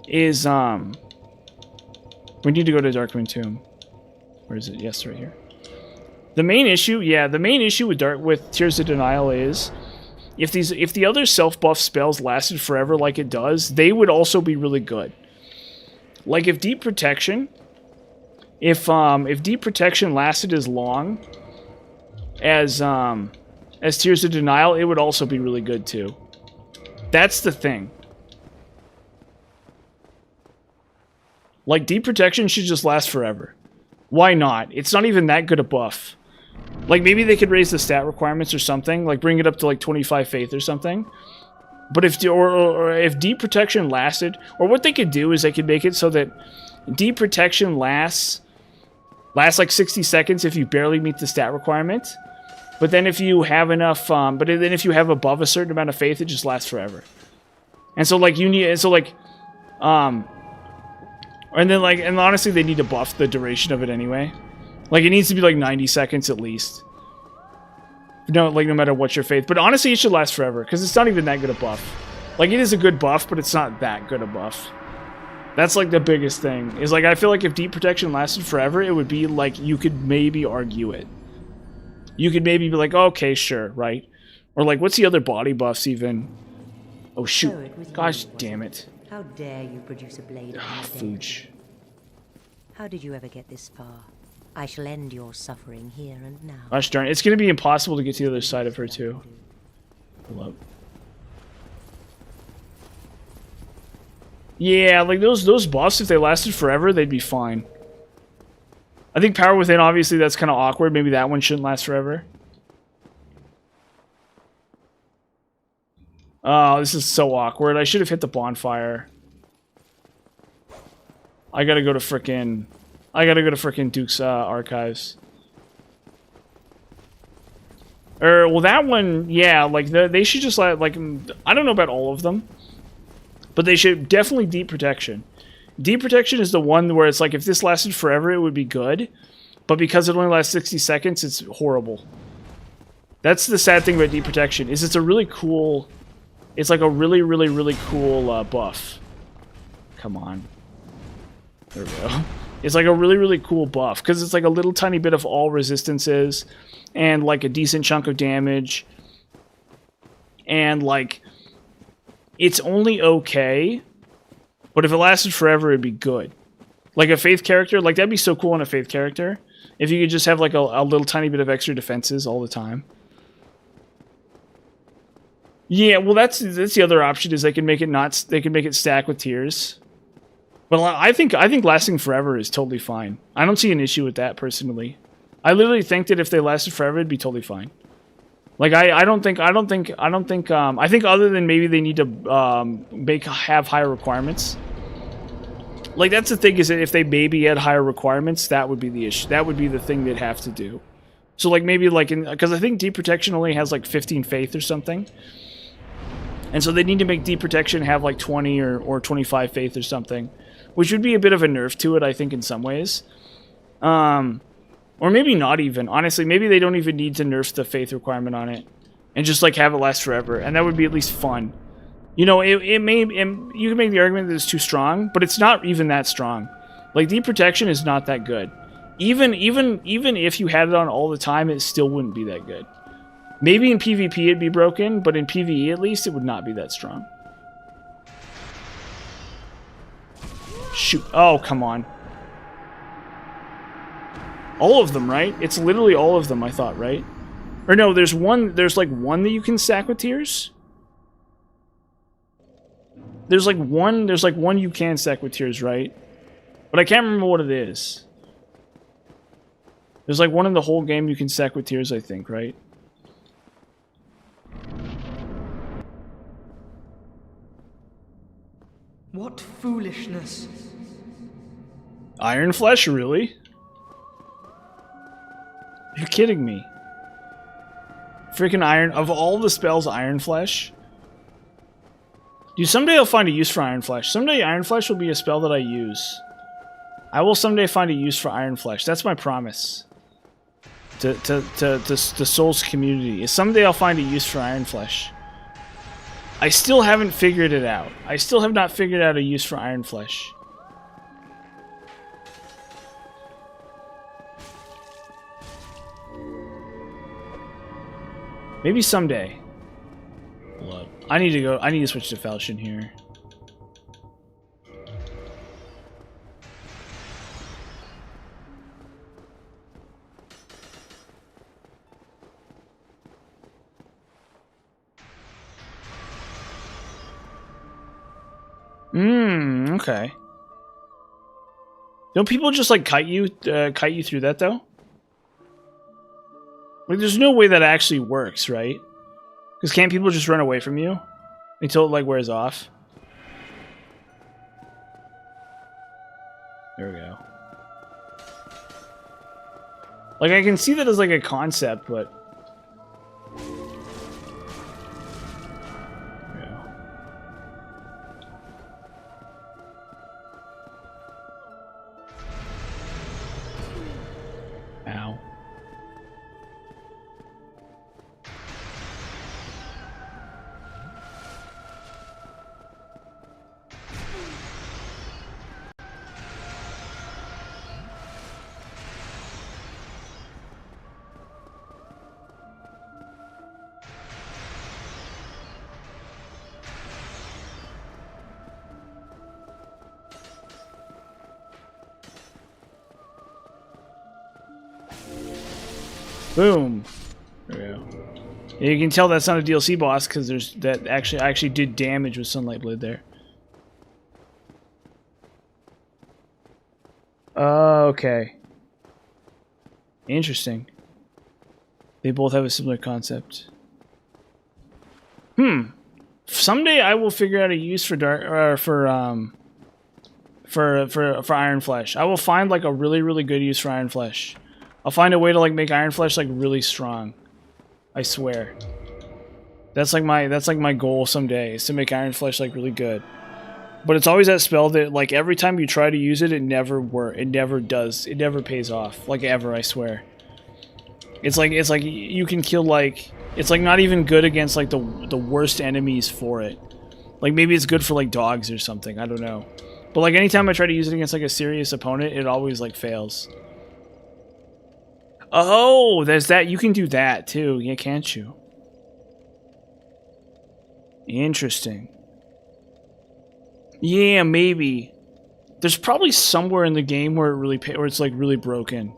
is, we need to go to Darkmoon Tomb. Where is it? Yes, right here. The main issue with Tears of Denial is if the other self-buff spells lasted forever like it does, they would also be really good. Like if Deep Protection lasted as long as Tears of Denial, it would also be really good too. That's the thing. Like Deep Protection should just last forever. Why not? It's not even that good a buff. Like, maybe they could raise the stat requirements or something. Like, bring it up to, like, 25 Faith or something. But if Deep Protection lasted... Or what they could do is they could make it so that Deep Protection lasts like, 60 seconds if you barely meet the stat requirement. But then if you have enough... But then if you have above a certain amount of Faith, it just lasts forever. And so, like, you need... And so, like... And then, like... And honestly, they need to buff the duration of it anyway. Like, it needs to be, like, 90 seconds at least. No, like, no matter what your faith. But honestly, it should last forever, because it's not even that good a buff. Like, it is a good buff, but it's not that good a buff. That's, like, the biggest thing. Is, like, I feel like if Deep Protection lasted forever, it would be, like, you could maybe argue it. You could maybe be like, oh, okay, sure, right? Or, like, what's the other body buffs, even? Oh, shoot. Gosh damn it. How dare you produce a blade upon a dead? Fooch. How did you ever get this far? I shall end your suffering here and now. Gosh darn, it's gonna be impossible to get to the other side of her too. Hold up. Yeah, like those buffs, if they lasted forever, they'd be fine. I think Power Within, obviously, that's kind of awkward. Maybe that one shouldn't last forever. Oh, this is so awkward. I should have hit the bonfire. I gotta go to frickin' Duke's archives. Well, that one, yeah, like they should just like I don't know about all of them, but they should definitely Deep Protection. Deep Protection is the one where it's like if this lasted forever, it would be good, but because it only lasts 60 seconds, it's horrible. That's the sad thing about Deep Protection is it's a really cool. It's like a really, really, really cool buff. Come on. There we go. It's like a really, really cool buff because it's like a little tiny bit of all resistances and like a decent chunk of damage. And like, it's only okay, but if it lasted forever, it'd be good. Like a Faith character, like that'd be so cool in a Faith character. If you could just have like a little tiny bit of extra defenses all the time. Yeah, well, that's the other option is they can make it stack with tiers. But I think lasting forever is totally fine. I don't see an issue with that personally. I literally think that if they lasted forever, it'd be totally fine. Like I think other than maybe they need to have higher requirements. Like that's the thing is that if they maybe had higher requirements, that would be the issue. That would be the thing they'd have to do. So like maybe like because I think Deep Protection only has like 15 faith or something. And so they need to make Deep Protection have like 20 or 25 faith or something, which would be a bit of a nerf to it, I think, in some ways. Or maybe not even. Honestly, maybe they don't even need to nerf the faith requirement on it and just like have it last forever, and that would be at least fun. You know, you can make the argument that it's too strong, but it's not even that strong. Like Deep Protection is not that good. Even if you had it on all the time, it still wouldn't be that good. Maybe in PvP it'd be broken, but in PvE at least it would not be that strong. Shoot. Oh, come on. All of them, right? It's literally all of them, I thought, right? Or no, there's like one that you can stack with tiers. There's like one you can stack with tiers, right? But I can't remember what it is. There's like one in the whole game you can stack with tiers, I think, right? What foolishness. Iron Flesh, really? You're kidding me. Freaking Iron... Of all the spells, Iron Flesh? Dude, someday I'll find a use for Iron Flesh. Someday Iron Flesh will be a spell that I use. I will someday find a use for Iron Flesh. That's my promise. To the Souls community. Is someday I'll find a use for Iron Flesh. I still haven't figured it out. I still have not figured out a use for Iron Flesh. Maybe someday. Hold up. I need to switch to Falchion here. Okay. Don't people just like kite you through that though? Like, there's no way that actually works, right? Because can't people just run away from you until it like wears off? There we go. Like, I can see that as like a concept, but ow. Boom. There we go. Yeah, you can tell that's not a DLC boss because there's that I actually did damage with Sunlight Blade there. Okay. Interesting. They both have a similar concept. Someday I will figure out a use for for Iron Flesh. I will find like a really good use for Iron Flesh. I'll find a way to like make Iron Flesh like really strong. I swear. That's like my goal someday, is to make Iron Flesh like really good. But it's always that spell that like every time you try to use it, it never works. It never does. It never pays off. Like ever, I swear. It's like you can kill like, it's like not even good against like the worst enemies for it. Like maybe it's good for like dogs or something. I don't know. But like anytime I try to use it against like a serious opponent, it always like fails. Oh, there's that. You can do that too. Yeah, can't you? Interesting. Yeah, maybe. There's probably somewhere in the game where it's like really broken.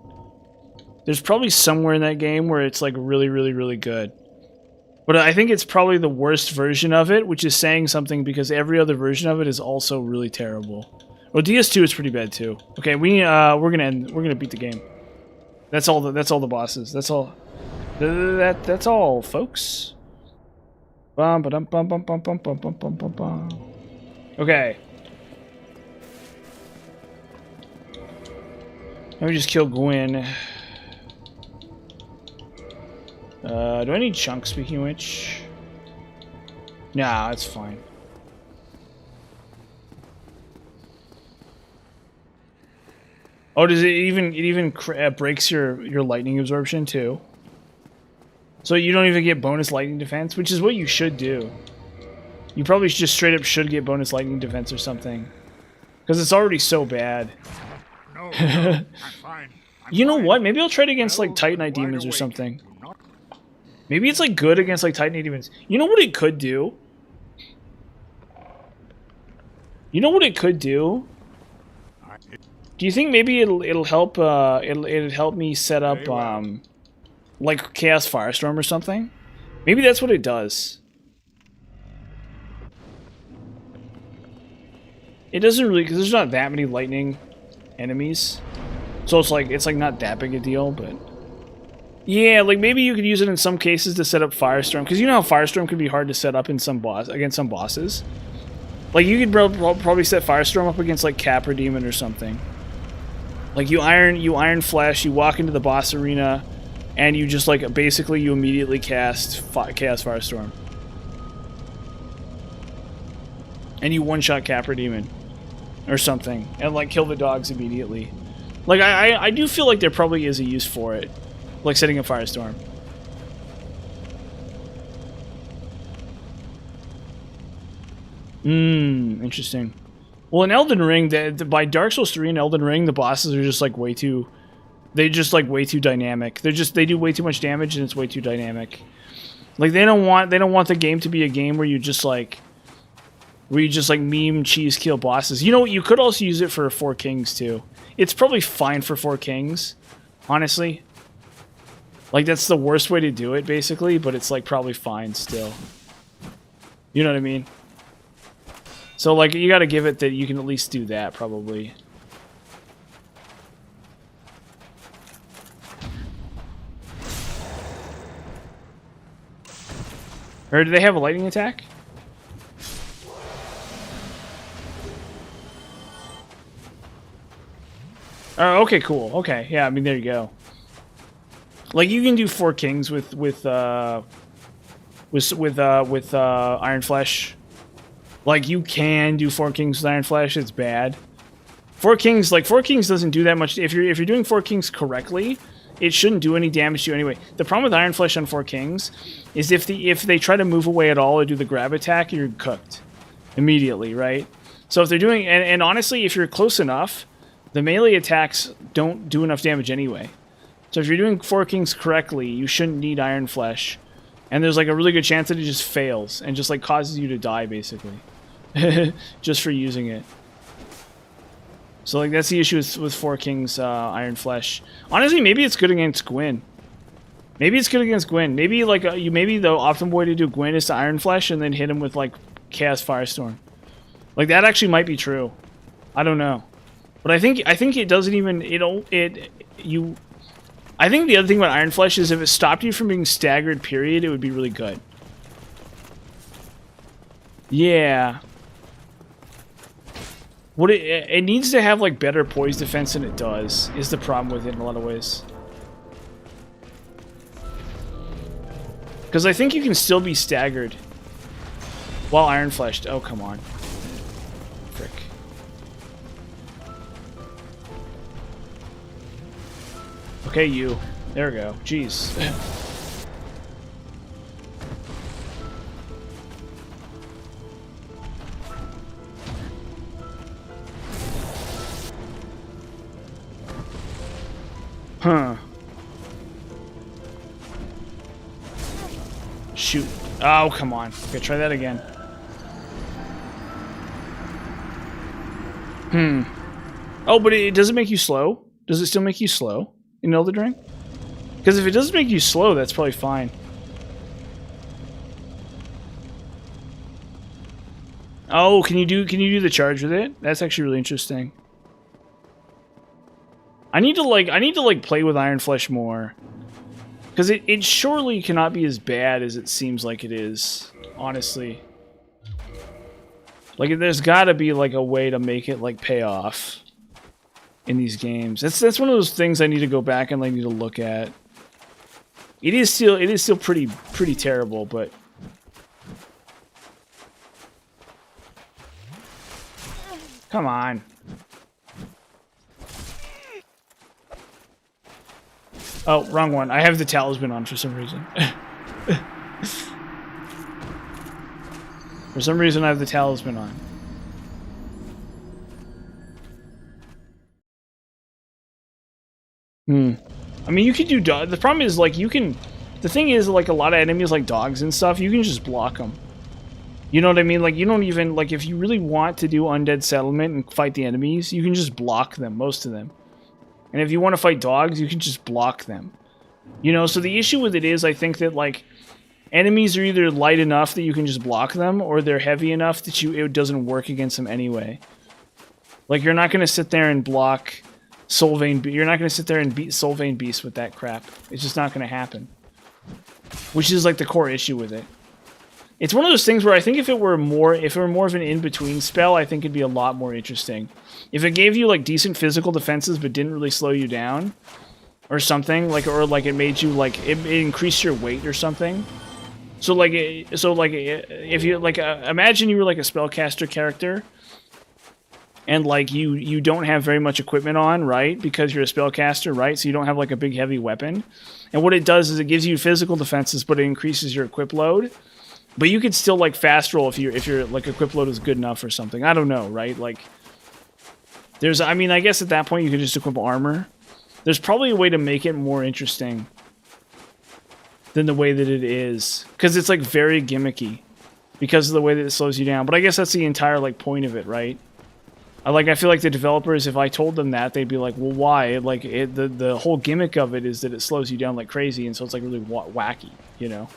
There's probably somewhere in that game where it's like really good. But I think it's probably the worst version of it, which is saying something because every other version of it is also really terrible. Well, DS2 is pretty bad too. Okay, we're gonna beat the game. That's all the bosses. That's all. That's all, folks. Bum ba dum bum bum bum bum bum bum bum bum bum. Okay. Let me just kill Gwyn. Do I need chunks, speaking of which? Nah, it's fine. Oh, does it even breaks your lightning absorption too? So you don't even get bonus lightning defense, which is what you should do. You probably just straight up should get bonus lightning defense or something, because it's already so bad. No, I'm fine. You know what? Maybe I'll try it against like Titanite demons or something. Maybe it's like good against like Titanite demons. You know what it could do? You know what it could do? Do you think maybe it'll help it'll help me set up like Chaos Firestorm or something? Maybe that's what it does. It doesn't really, because there's not that many lightning enemies, so it's like not that big a deal. But yeah, like maybe you could use it in some cases to set up Firestorm, because you know how Firestorm could be hard to set up in against some bosses. Like you could probably set Firestorm up against like Capra Demon or something. Like you iron flesh, you walk into the boss arena, and you just like basically you immediately cast Chaos Firestorm, and you one-shot Capra Demon or something, and like kill the dogs immediately. Like I do feel like there probably is a use for it, like setting a Firestorm. Interesting. Well, in Elden Ring, by Dark Souls 3 and Elden Ring, the bosses are just like way too dynamic. They do way too much damage, and it's way too dynamic. Like they don't want the game to be a game where you just like meme cheese kill bosses. You know what? You could also use it for Four Kings too. It's probably fine for Four Kings, honestly. Like that's the worst way to do it, basically, but it's like probably fine still. You know what I mean? So like you got to give it that you can at least do that probably. Or do they have a lightning attack? Oh, okay, cool. Okay, yeah, I mean there you go. Like you can do Four Kings with Iron Flesh. Like you can do Four Kings with Iron Flesh. It's bad. Four Kings doesn't do that much. If you're doing Four Kings correctly, it shouldn't do any damage to you anyway. The problem with Iron Flesh on Four Kings is if they try to move away at all or do the grab attack, you're cooked immediately, right? So if they're doing, and honestly, if you're close enough, the melee attacks don't do enough damage anyway. So if you're doing Four Kings correctly, you shouldn't need Iron Flesh. And there's like a really good chance that it just fails and just like causes you to die, basically. Just for using it. So like that's the issue with Four Kings Iron Flesh. Honestly, maybe it's good against Gwyn. Maybe it's good against Gwyn. Maybe like maybe the optimal way to do Gwyn is to Iron Flesh and then hit him with like Chaos Firestorm. Like that actually might be true. I don't know, but I think it doesn't even I think the other thing about Iron Flesh is if it stopped you from being staggered, period, it would be really good. Yeah. What it needs to have like better poise defense than it does is the problem with it in a lot of ways. Because I think you can still be staggered while Iron Fleshed. Oh, come on. Frick. Okay, you. There we go. Jeez. Huh. Shoot. Oh, come on. Okay, try that again. Oh, but it doesn't make you slow? Does it still make you slow in Elden Ring? Because if it doesn't make you slow, that's probably fine. Oh, can you do the charge with it? That's actually really interesting. I need to like play with Iron Flesh more. Because it surely cannot be as bad as it seems like it is, honestly. Like, there's gotta be, like, a way to make it, like, pay off in these games. That's one of those things I need to go back and, like, need to look at. It is still pretty terrible, but... Come on. Oh, wrong one. I have the talisman on for some reason. For some reason, I have the talisman on. I mean, you can do... The problem is, like, you can... The thing is, like, a lot of enemies, like dogs and stuff, you can just block them. You know what I mean? Like, you don't even... Like, if you really want to do Undead Settlement and fight the enemies, you can just block them, most of them. And if you want to fight dogs, you can just block them. You know, so the issue with it is, I think that, like, enemies are either light enough that you can just block them, or they're heavy enough that it doesn't work against them anyway. Like, you're not going to sit there and block Soulvein... You're not going to sit there and beat Soulvein Beast with that crap. It's just not going to happen. Which is, like, the core issue with it. It's one of those things where I think if it were more of an in-between spell, I think it'd be a lot more interesting. If it gave you, like, decent physical defenses but didn't really slow you down, or something, like, or, like, it made you, like, it increased your weight or something. So, like, if you, like, imagine you were, like, a spellcaster character, and, like, you don't have very much equipment on, right? Because you're a spellcaster, right? So you don't have, like, a big heavy weapon. And what it does is it gives you physical defenses, but it increases your equip load. But you could still, like, fast roll if your like, equip load is good enough or something. I don't know, right? Like, there's, I mean, I guess at that point you could just equip armor. There's probably a way to make it more interesting than the way that it is. Because it's, like, very gimmicky. Because of the way that it slows you down. But I guess that's the entire, like, point of it, right? I feel like the developers, if I told them that, they'd be like, well, why? Like, the whole gimmick of it is that it slows you down like crazy, and so it's, like, really wacky, you know?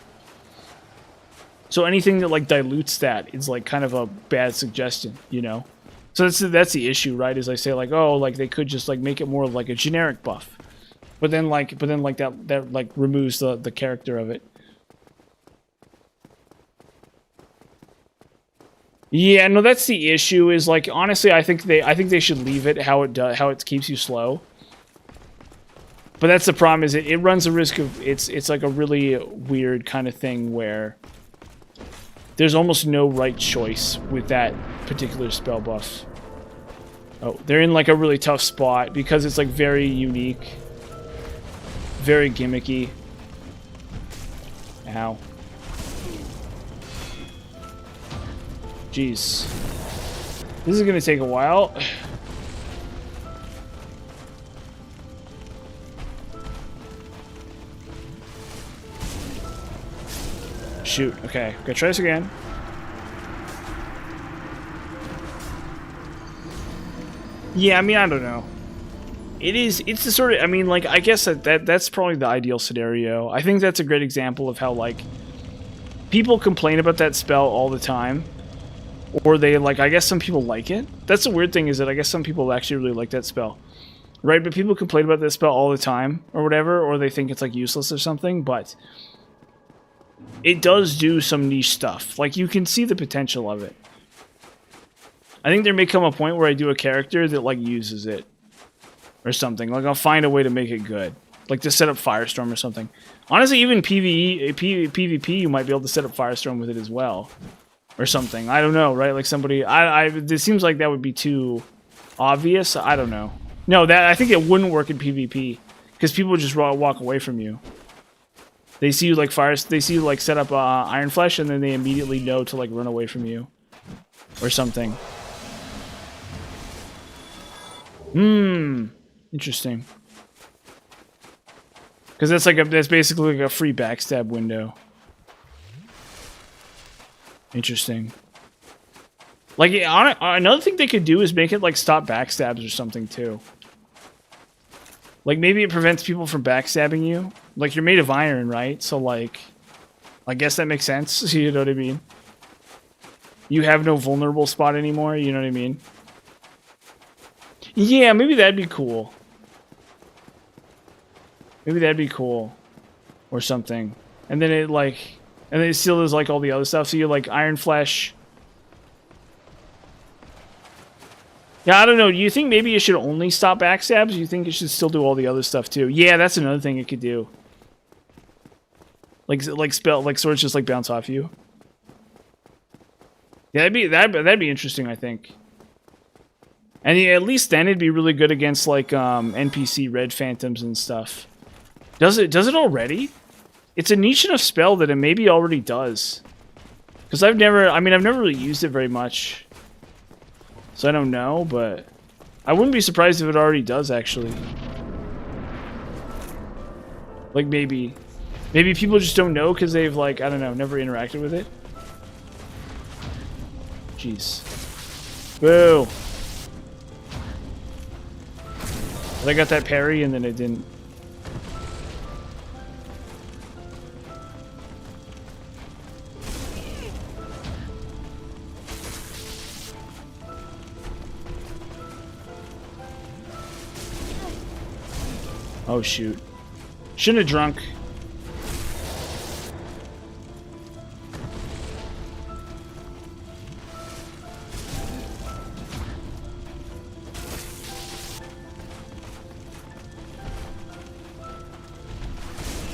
So anything that, like, dilutes that is, like, kind of a bad suggestion, you know? So that's the issue, right? Is I say, like, oh, like, they could just, like, make it more of, like, a generic buff. But then that like, removes the character of it. Yeah, no, that's the issue, is, like, honestly, I think they should leave it how it keeps you slow. But that's the problem, is it runs the risk of, it's like a really weird kind of thing where there's almost no right choice with that particular spell buff. Oh, they're in, like, a really tough spot because it's, like, very unique. Very gimmicky. Ow. Jeez. This is gonna take a while. Shoot, okay. Gotta try this again. Yeah, I mean, I don't know. It's the sort of, I mean, like, I guess that's probably the ideal scenario. I think that's a great example of how, like, people complain about that spell all the time. Or they, like, I guess some people like it. That's the weird thing, is that I guess some people actually really like that spell. Right, but people complain about that spell all the time, or whatever, or they think it's, like, useless or something, but it does do some niche stuff. Like, you can see the potential of it. I think there may come a point where I do a character that, like, uses it. Or something. Like, I'll find a way to make it good. Like, to set up Firestorm or something. Honestly, even PvP, you might be able to set up Firestorm with it as well. Or something. I don't know, right? Like, somebody... it seems like that would be too obvious. I don't know. No, I think it wouldn't work in PvP. Because people would just walk away from you. They see you, like, set up Iron Flesh, and then they immediately know to, like, run away from you. Or something. Interesting. Because that's basically like a free backstab window. Interesting. Like, another thing they could do is make it like stop backstabs or something too. Like, maybe it prevents people from backstabbing you. Like, you're made of iron, right? So, like, I guess that makes sense. You know what I mean? You have no vulnerable spot anymore. You know what I mean? Yeah, maybe that'd be cool. Maybe that'd be cool. Or something. And then it, like... And then it still does, like, all the other stuff. So you're, like, Iron Flesh. Yeah, I don't know. Do you think maybe it should only stop backstabs? Do you think it should still do all the other stuff, too? Yeah, that's another thing it could do. Like swords just, like, bounce off you. Yeah, that'd be interesting, I think. And yeah, at least then it'd be really good against, like, NPC red phantoms and stuff. Does it already? It's a niche enough spell that it maybe already does. Because I've never really used it very much. So I don't know, but I wouldn't be surprised if it already does, actually. Like, maybe people just don't know because they've, like, I don't know, never interacted with it. Jeez. Boo! But I got that parry and then it didn't. Oh shoot. Shouldn't have drunk.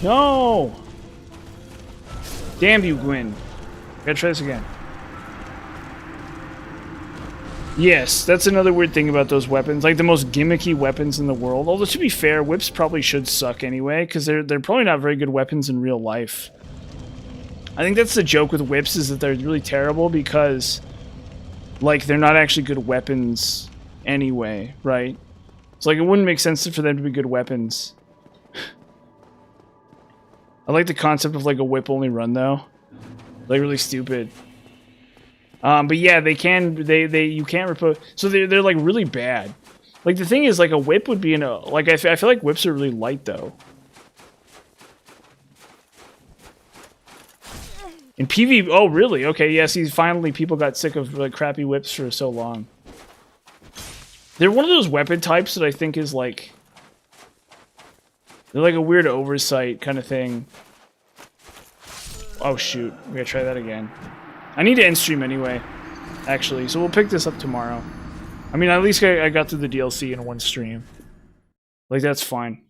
No! Damn you, Gwyn. Gotta try this again. Yes, that's another weird thing about those weapons. Like, the most gimmicky weapons in the world. Although, to be fair, whips probably should suck anyway, because they're probably not very good weapons in real life. I think that's the joke with whips, is that they're really terrible because, like, they're not actually good weapons anyway, right? So, like, it wouldn't make sense for them to be good weapons. I like the concept of, like, a whip-only run, though. Like, really stupid. But yeah, you can't repose. So they're like really bad. Like, the thing is, like, a whip would be in a, like, I feel like whips are really light though. In PV, oh really? Okay, yeah. See, finally people got sick of like crappy whips for so long. They're one of those weapon types that I think is like, they're like a weird oversight kind of thing. Oh shoot, we gotta try that again. I need to end stream anyway, actually, so we'll pick this up tomorrow. I mean, at least I got through the DLC in one stream. Like, that's fine.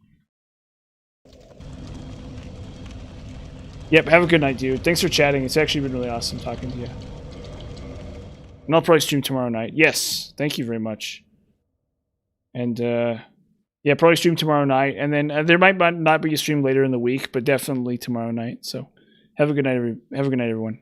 Yep, have a good night, dude. Thanks for chatting. It's actually been really awesome talking to you. And I'll probably stream tomorrow night. Yes, thank you very much. And, yeah, probably stream tomorrow night. And then there might not be a stream later in the week, but definitely tomorrow night. So, have a good night, everyone.